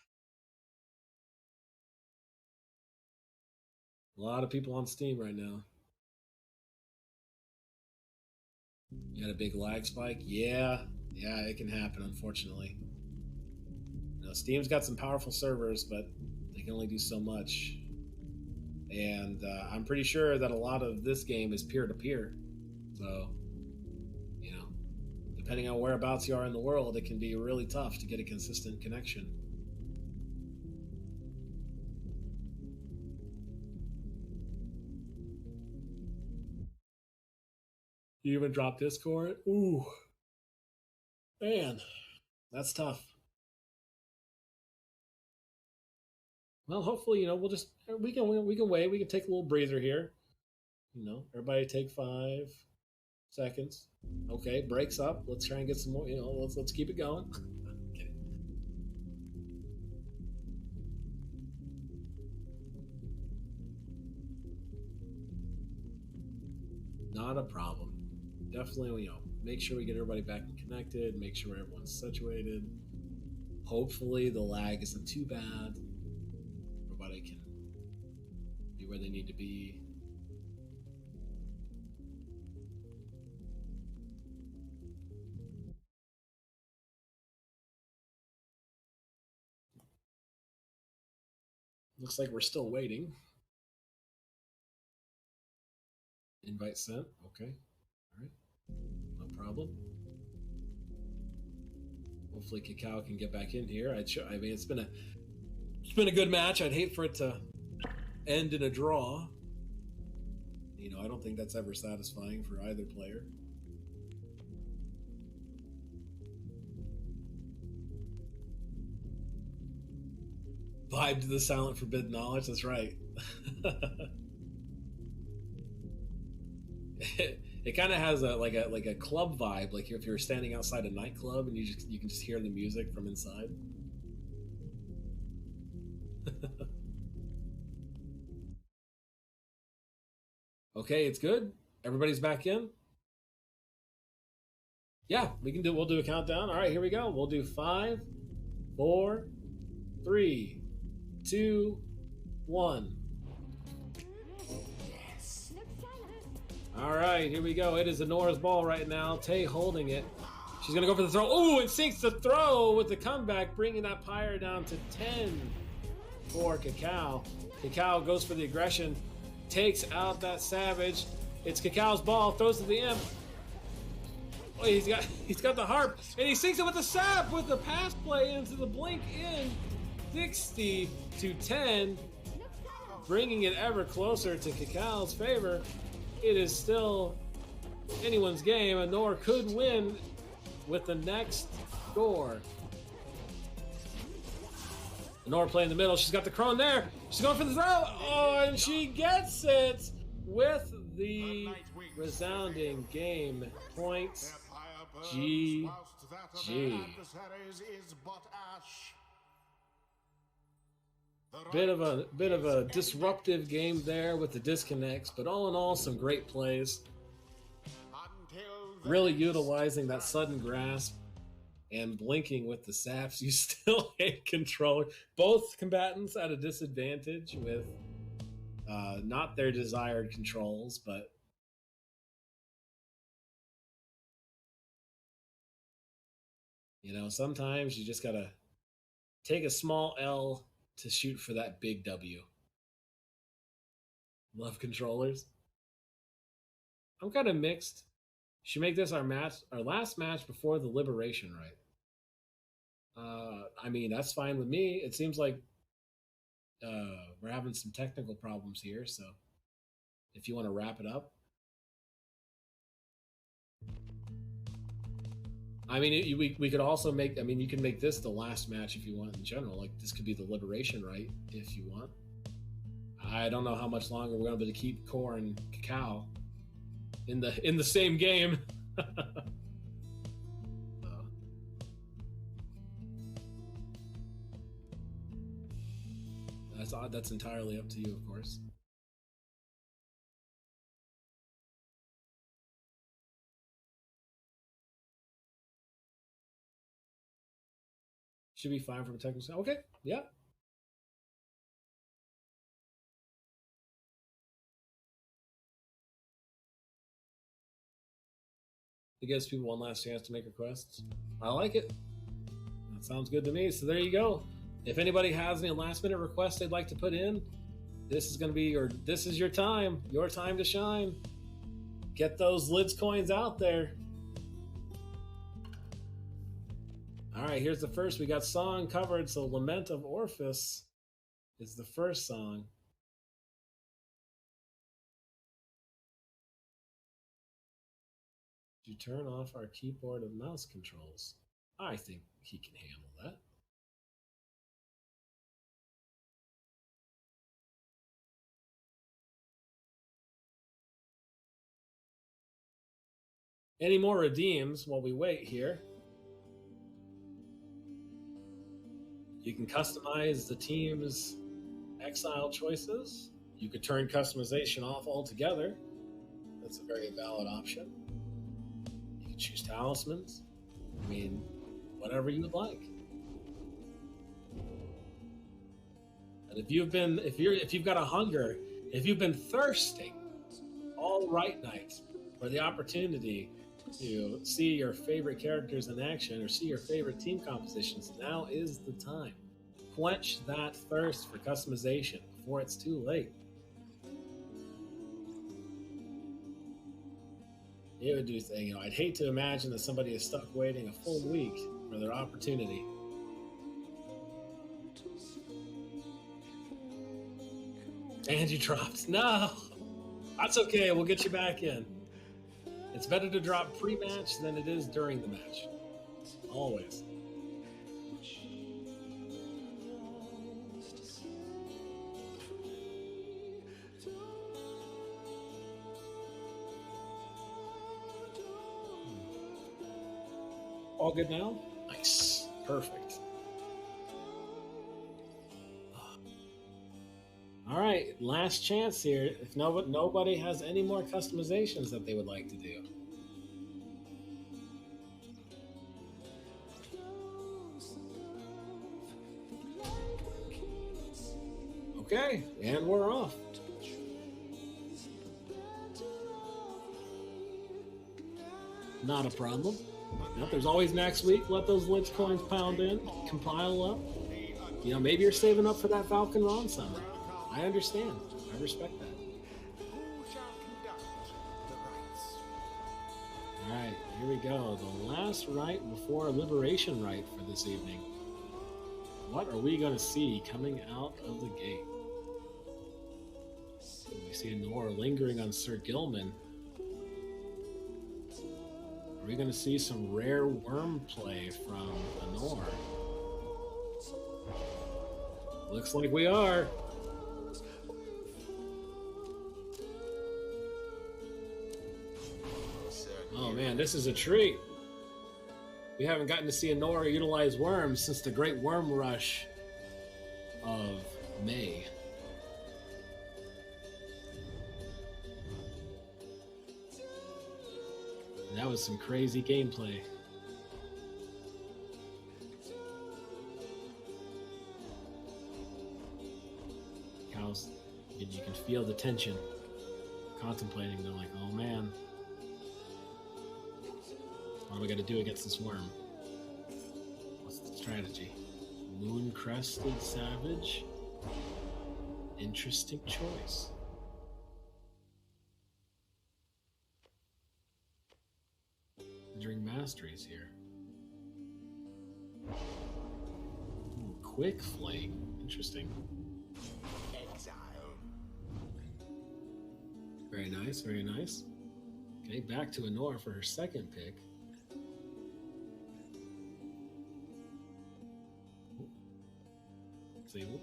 A lot of people on Steam right now. You got a big lag spike? Yeah, it can happen, unfortunately. You know, Steam's got some powerful servers, but they can only do so much. And I'm pretty sure that a lot of this game is peer-to-peer. So, you know, depending on whereabouts you are in the world, it can be really tough to get a consistent connection. You even drop Discord? Ooh. Man, that's tough. Well, hopefully, you know, we can wait. We can take a little breather here. You know, everybody take 5 seconds. Okay, breaks up. Let's try and get some more. You know, let's keep it going. Okay. Not a problem. Definitely, you know, make sure we get everybody back and connected. Make sure everyone's situated. Hopefully, the lag isn't too bad. Everybody can be where they need to be. Looks like we're still waiting. Invite sent. Okay. All right. No problem. Hopefully Cacao can get back in here. I mean, it's been a good match. I'd hate for it to end in a draw. You know, I don't think that's ever satisfying for either player. Vibe to the silent forbidden knowledge. That's right. It kind of has a like a club vibe, like if you're standing outside a nightclub and you can just hear the music from inside. Okay, it's good. Everybody's back in. Yeah, we'll do a countdown. All right, here we go. We'll do 5, 4, 3, 2, 1. All right, here we go. It is Anora's ball right now. Tay holding it. She's going to go for the throw. Ooh, and sinks the throw with the comeback, bringing that Pyre down to 10 for Cacao. Cacao goes for the aggression, takes out that Savage. It's Cacao's ball, throws to the imp. Oh, he's got the harp, and he sinks it with the sap with the pass play into the blink in. 60 to 10, bringing it ever closer to Cacao's favor. It is still anyone's game. Anor could win with the next score. Anor playing the middle. She's got the Crone there. She's going for the throw. Oh, and she gets it with the resounding game points. GG. Bit of a disruptive game there with the disconnects, but all in all, some great plays. Really utilizing that sudden grasp and blinking with the saps. You still hate controller. Both combatants at a disadvantage with Not their desired controls, but sometimes you just gotta take a small L to shoot for that big W. Love controllers. I'm kind of mixed. Should make this our last match before the Liberation Rite. I mean, that's fine with me. It seems like we're having some technical problems here, so if you want to wrap it up. I mean, we could also make, you can make this the last match if you want in general. Like, this could be the Liberation Rite if you want. I don't know how much longer we're going to be able to keep Core and Cacao in the same game. That's entirely up to you, of course. Should be fine from a technical standpoint. Okay, yeah. It gives people one last chance to make requests. I like it. That sounds good to me. So there you go. If anybody has any last minute requests they'd like to put in, this is your time to shine. Get those Lids coins out there. All right, here's the first. We got song covered. So Lament of Orpheus is the first song. You turn off our keyboard and mouse controls. I think he can handle that. Any more redeems while we wait here? You can customize the team's exile choices. You could turn customization off altogether. That's a very valid option. You can choose talismans. I mean, whatever you would like. And if you've got a hunger, if you've been thirsting all RITE Night for the opportunity to see your favorite characters in action or see your favorite team compositions, now is the time. Quench that thirst for customization before it's too late. It would do thing, I'd hate to imagine that somebody is stuck waiting a full week for their opportunity. And you dropped. No! That's okay, we'll get you back in. It's better to drop pre-match than it is during the match. Always. All good now? Nice. Perfect. All right, last chance here. If nobody has any more customizations that they would like to do. Okay, and we're off. Not a problem. Yep, there's always next week. Let those Lids coins pound in, compile up. Maybe you're saving up for that Falcon Ron summer. I understand. I respect that. All right, here we go. The last rite before Liberation Rite for this evening. What are we going to see coming out of the gate? We see Nor lingering on Sir Gilman. Are we going to see some rare worm play from Nor? Looks like we are. Oh man, this is a treat. We haven't gotten to see Nor utilize worms since the Great Worm Rush of May. And that was some crazy gameplay. And you can feel the tension. Contemplating, they're like, oh man. What do we got to do against this worm? What's the strategy? Moon-crested savage? Interesting choice. Conjuring masteries here. Ooh, quick fling. Interesting. Exile. Very nice, very nice. Okay, back to Honora for her second pick. Sable.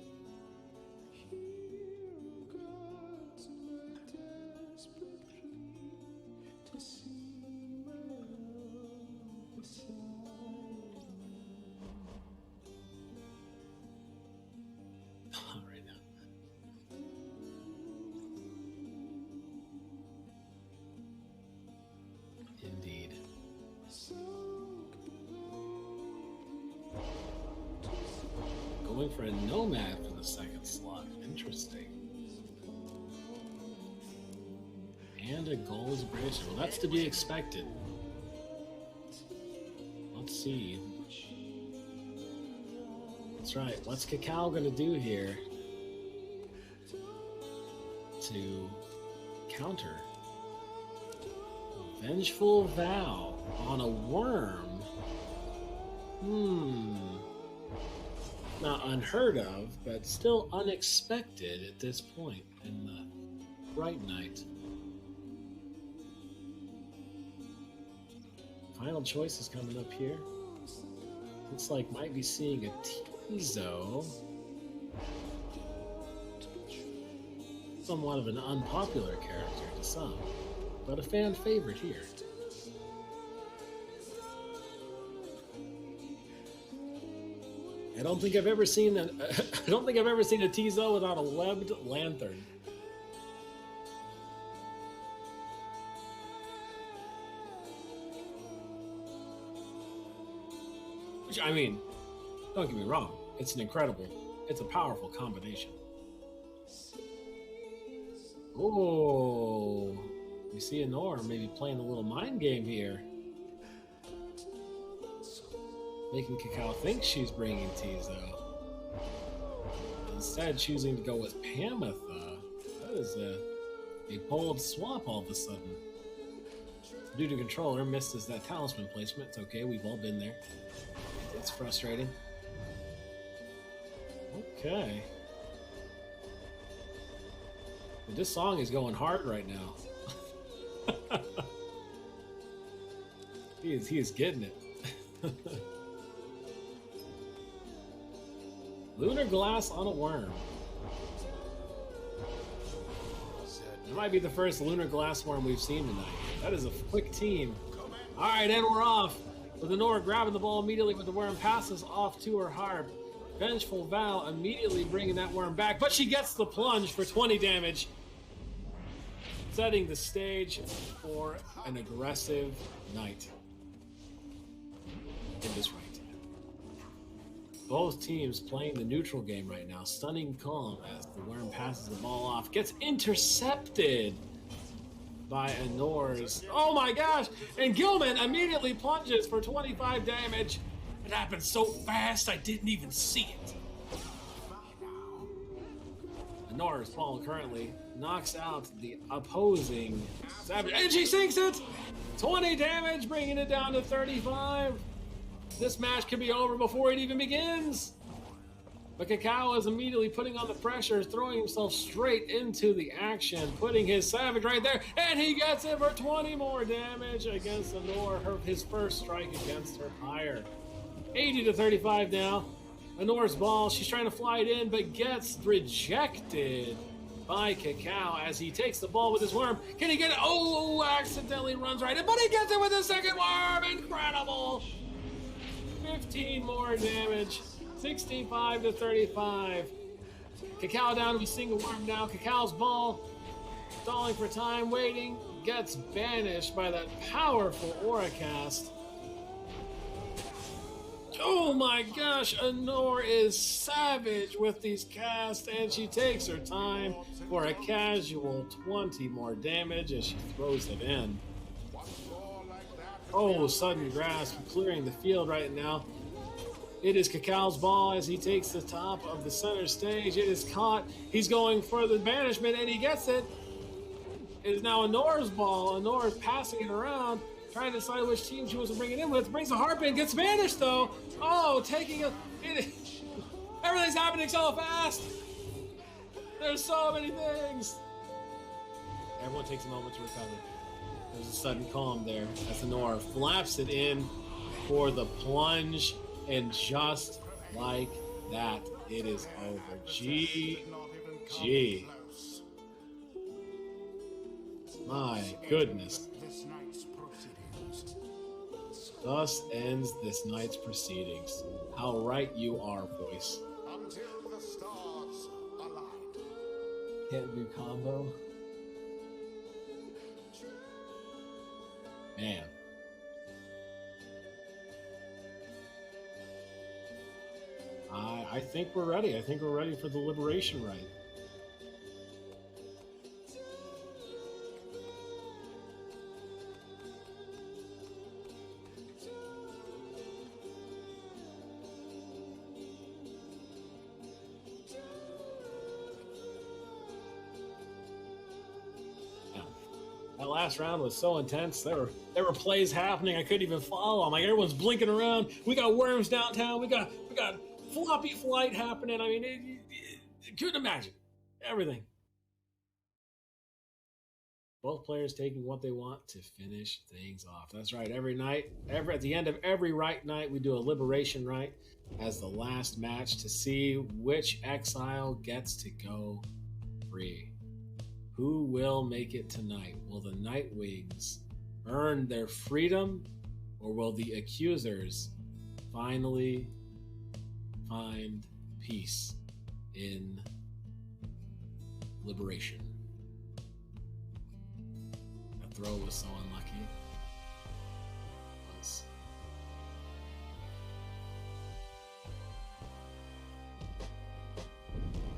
Right now. Indeed. Going for a nomad for the second slot. Interesting. And a gold bracer. Well, that's to be expected. Let's see. That's right. What's Cacao going to do here to counter? Vengeful Vow on a worm. Not unheard of, but still unexpected at this point in the RITE NITE. Final choice is coming up here. Looks like might be seeing a Tizo. Somewhat of an unpopular character to some, but a fan favorite here. I don't think I've ever seen a Tizo without a webbed lantern. Which, I mean, don't get me wrong, it's a powerful combination. Oh, we see Honora maybe playing a little mind game here. Making Cacao think she's bringing Tizo. Instead, choosing to go with Pamitha. That is a bold swap all of a sudden. Due to controller, misses that talisman placement. It's okay, we've all been there. It's frustrating. Okay. But this song is going hard right now. He is getting it. Lunar Glass on a worm. That might be the first Lunar Glass worm we've seen tonight. That is a quick team. Alright, and we're off. With Honora grabbing the ball immediately when the worm passes off to her harp. Vengeful Vow immediately bringing that worm back, but she gets the plunge for 20 damage. Setting the stage for an aggressive night in this right. Both teams playing the neutral game right now. Stunning calm as the worm passes the ball off. Gets intercepted by Honora's. Oh my gosh! And Gilman immediately plunges for 25 damage. It happened so fast I didn't even see it. Honora's ball currently knocks out the opposing Savage. And she sinks it! 20 damage, bringing it down to 35. This match could be over before it even begins. But Cacao is immediately putting on the pressure, throwing himself straight into the action, putting his Savage right there, and he gets it for 20 more damage against Honora, his first strike against her Pyre. 80 to 35 now. Honora's ball, she's trying to fly it in, but gets rejected by Cacao as he takes the ball with his worm. Can he get it? Oh, accidentally runs right in, but he gets it with his second worm. Incredible. 15 more damage. 65 to 35. Cacao down to a single worm now. Cacao's ball, stalling for time, waiting, gets banished by that powerful aura cast. Oh my gosh, Honor is savage with these casts, and she takes her time for a casual 20 more damage as she throws it in. Oh, sudden grasp, clearing the field right now. It is Cacao's ball as he takes the top of the center stage. It is caught. He's going for the banishment, and he gets it. It is now Honor's ball. Honor is passing it around, trying to decide which team she wants to bring it in with. Brings a harp in, gets banished though. Oh, taking a... everything's happening so fast. There's so many things. Everyone takes a moment to recover. There's a sudden calm there as Honor flaps it in for the plunge, and just like that, it is over. GG. My goodness. Thus ends this night's proceedings. How right you are, voice. Until the stars align. Can't do combo. Man. I think we're ready. I think we're ready for the Liberation Rite. That last round was so intense. There were plays happening. I couldn't even follow. I'm like, everyone's blinking around. We got worms downtown. We got floppy flight happening. I mean, couldn't imagine everything. Both players taking what they want to finish things off. That's right. Every night, at the end of every Rite night, we do a Liberation Rite as the last match to see which exile gets to go free. Who will make it tonight? Will the Nightwings earn their freedom, or will the accusers finally find peace in liberation? That throw was so unlucky. It was.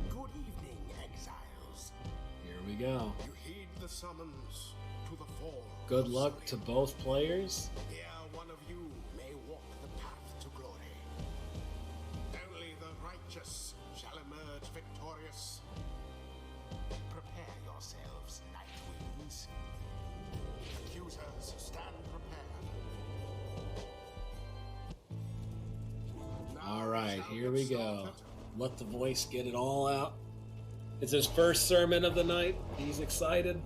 Good evening, exiles. Here we go. You heed the summons to the fall. Good luck to both players. Here one of you may walk the path to glory. Only the righteous shall emerge victorious. Prepare yourselves, Nightwings. Accusers, stand prepared. All right, here we go. Let the voice get it all out. It's his first sermon of the night. He's excited.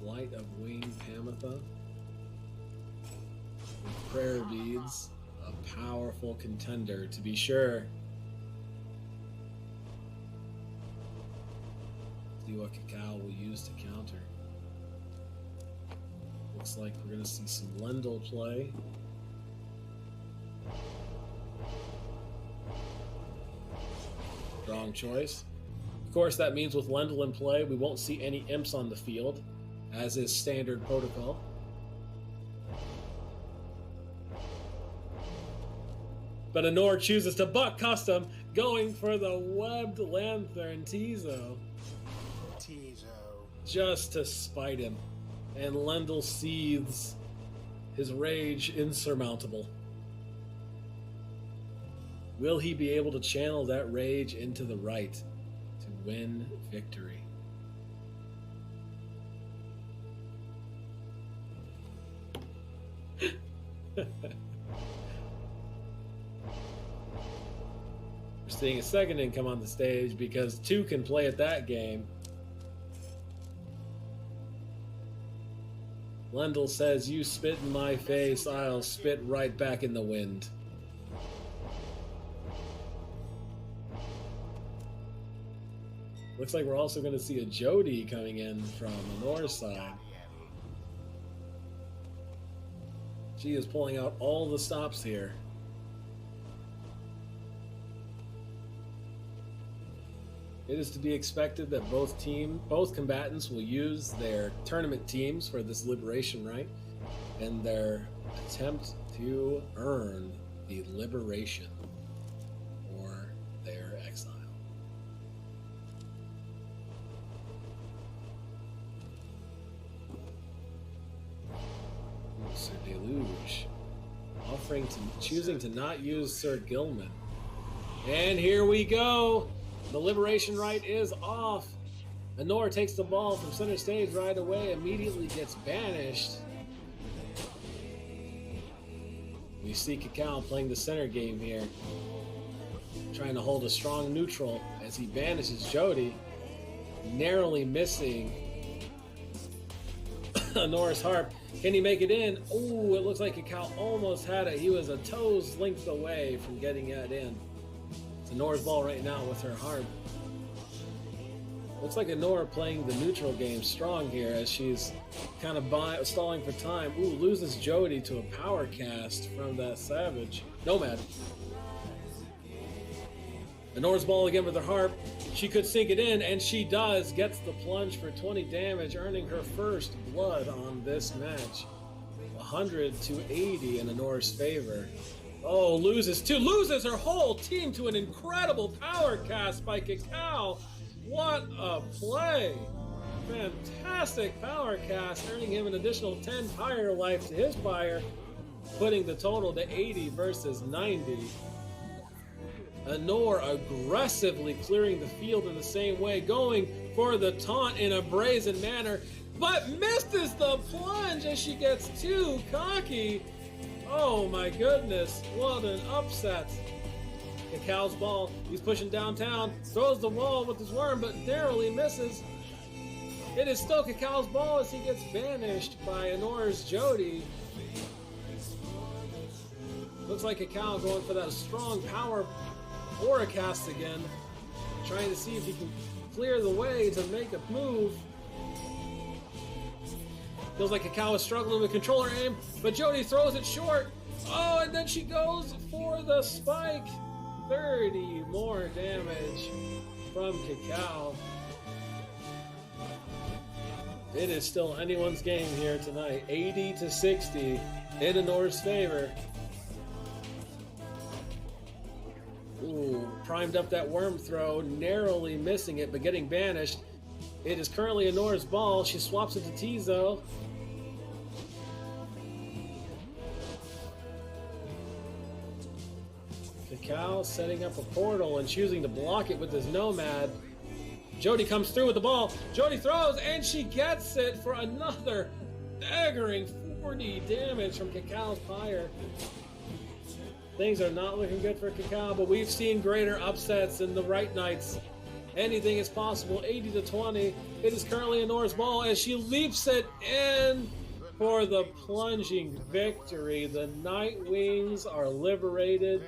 Light of Winged Pamitha. With prayer beads. A powerful contender, to be sure. See what Cacao will use to counter. Looks like we're going to see some Lendl play. Strong choice. Of course, that means with Lendl in play, we won't see any imps on the field, as is standard protocol. But Honor chooses to buck custom, going for the webbed Lanthorn Tizo. Just to spite him. And Lendl seethes, his rage insurmountable. Will he be able to channel that rage into the right to win victory? We're seeing a second income on the stage because two can play at that game. Lendl says, "You spit in my face, I'll spit right back in the wind." Looks like we're also going to see a Jody coming in from the north side. She is pulling out all the stops here. It is to be expected that both combatants will use their tournament teams for this Liberation Rite. in their attempt to earn the liberation or their exile. Sir Deluge choosing to not use Sir Gilman. And here we go. The Liberation Rite is off. Anor takes the ball from center stage right away, immediately gets banished. We see Cacao playing the center game here, trying to hold a strong neutral as he banishes Jody, narrowly missing Anor's harp. Can he make it in? Oh, it looks like Cacao almost had it. He was a toe's length away from getting it in. It's Anor's ball right now with her harp. Looks like Anor playing the neutral game strong here as she's kind of stalling for time. Ooh, loses Jody to a power cast from that Savage. Nomad. Anor's ball again with her harp. She could sink it in, and she does. Gets the plunge for 20 damage, earning her first blood on this match. 100 to 80 in Anor's favor. Oh, loses her whole team to an incredible power cast by Cacao. What a play! Fantastic power cast, earning him an additional 10 Pyre life to his Pyre, putting the total to 80 versus 90. Anor aggressively clearing the field in the same way, going for the taunt in a brazen manner, but misses the plunge as she gets too cocky. Oh my goodness, what an upset. Cacao's ball, he's pushing downtown, throws the wall with his worm, but narrowly misses. It is still Cacao's ball as he gets banished by Anor's Jody. Looks like Cacao going for that strong power aura cast again, trying to see if he can clear the way to make a move. Feels like Cacao is struggling with controller aim, but Jody throws it short. Oh, and then she goes for the spike. 30 more damage from Cacao. It is still anyone's game here tonight. 80 to 60 in Anor's favor. Ooh, primed up that worm throw, narrowly missing it, but getting banished. It is currently Anor's ball. She swaps it to Tizo. Cacao setting up a portal and choosing to block it with his Nomad. Jody comes through with the ball. Jody throws, and she gets it for another staggering 40 damage from Cacao's Pyre. Things are not looking good for Cacao, but we've seen greater upsets in the RITE Nites. Anything is possible. 80 to 20. It is currently Anor's ball as she leaps it in for the plunging victory. The Night Wings are liberated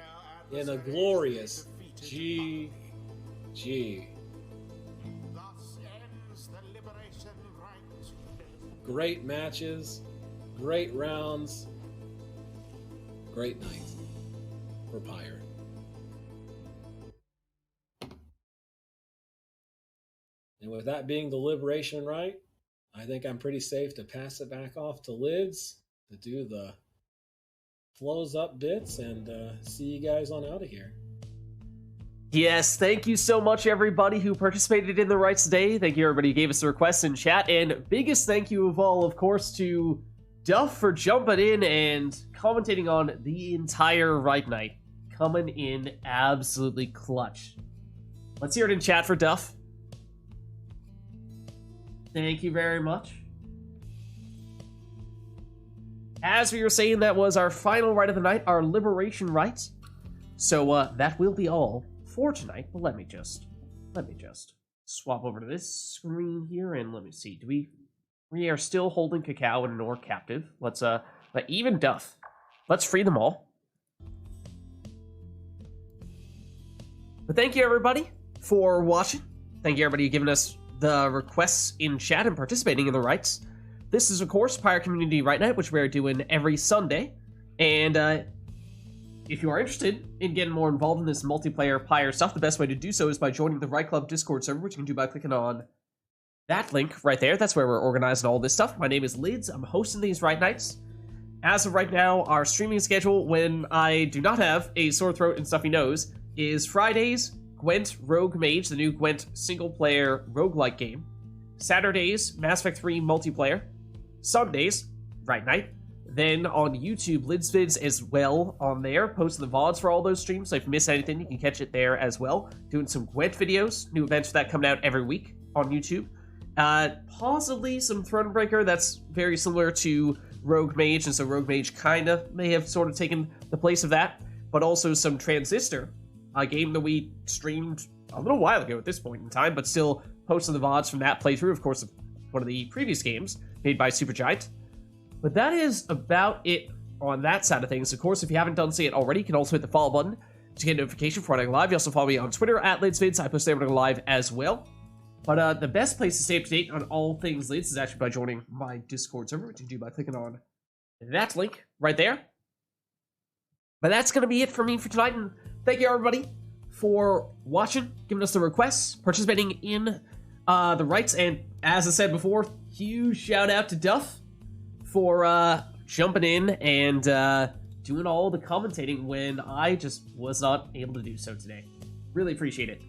in a glorious GG. Great matches, great rounds, great night for Pyre. And with that being the Liberation Rite, I think I'm pretty safe to pass it back off to Lids to do the close up bits and see you guys on out of here. Yes, thank you so much, everybody who participated in the rites today. Thank you, everybody who gave us the requests in chat. And biggest thank you of all, of course, to Duff for jumping in and commentating on the entire RITE Night. Coming in absolutely clutch. Let's hear it in chat for Duff. Thank you very much. As we were saying, that was our final rite of the night, our Liberation Rite. So that will be all for tonight. But let me just swap over to this screen here and let me see. We are still holding Cacao and Anor captive. Let's even Duff. Let's free them all. But thank you, everybody, for watching. Thank you, everybody, for giving us the requests in chat and participating in the rites. This is, of course, Pyre Community RITE Night, which we are doing every Sunday. And if you are interested in getting more involved in this multiplayer Pyre stuff, the best way to do so is by joining the RITE Club Discord server, which you can do by clicking on that link right there. That's where we're organizing all this stuff. My name is Lids. I'm hosting these RITE Nights. as of right now, our streaming schedule, when I do not have a sore throat and stuffy nose, is Fridays, Gwent Rogue Mage, the new Gwent single-player roguelike game. Saturdays, Mass Effect 3 multiplayer. Sundays, RITE NITE. Then on YouTube, Vids as well on there, posting the VODs for all those streams, so if you miss anything, you can catch it there as well. Doing some Gwent videos, new events for that coming out every week on YouTube. Possibly some Thronebreaker that's very similar to Rogue Mage, and so Rogue Mage kinda may have sort of taken the place of that, but also some Transistor, a game that we streamed a little while ago at this point in time, but still posting the VODs from that playthrough, of course, one of the previous games made by Supergiant. But that is about it on that side of things. Of course, if you haven't done so yet already, you can also hit the follow button to get a notification for when I go live. You also follow me on Twitter at LidsVids. I post there when I go live as well. But the best place to stay up to date on all things Lids is actually by joining my Discord server, which you can do by clicking on that link right there. But that's going to be it for me for tonight, and thank you everybody for watching, giving us the requests, participating in the rights, and as I said before, huge shout out to Duff for jumping in and doing all the commentating when I just was not able to do so today. Really appreciate it.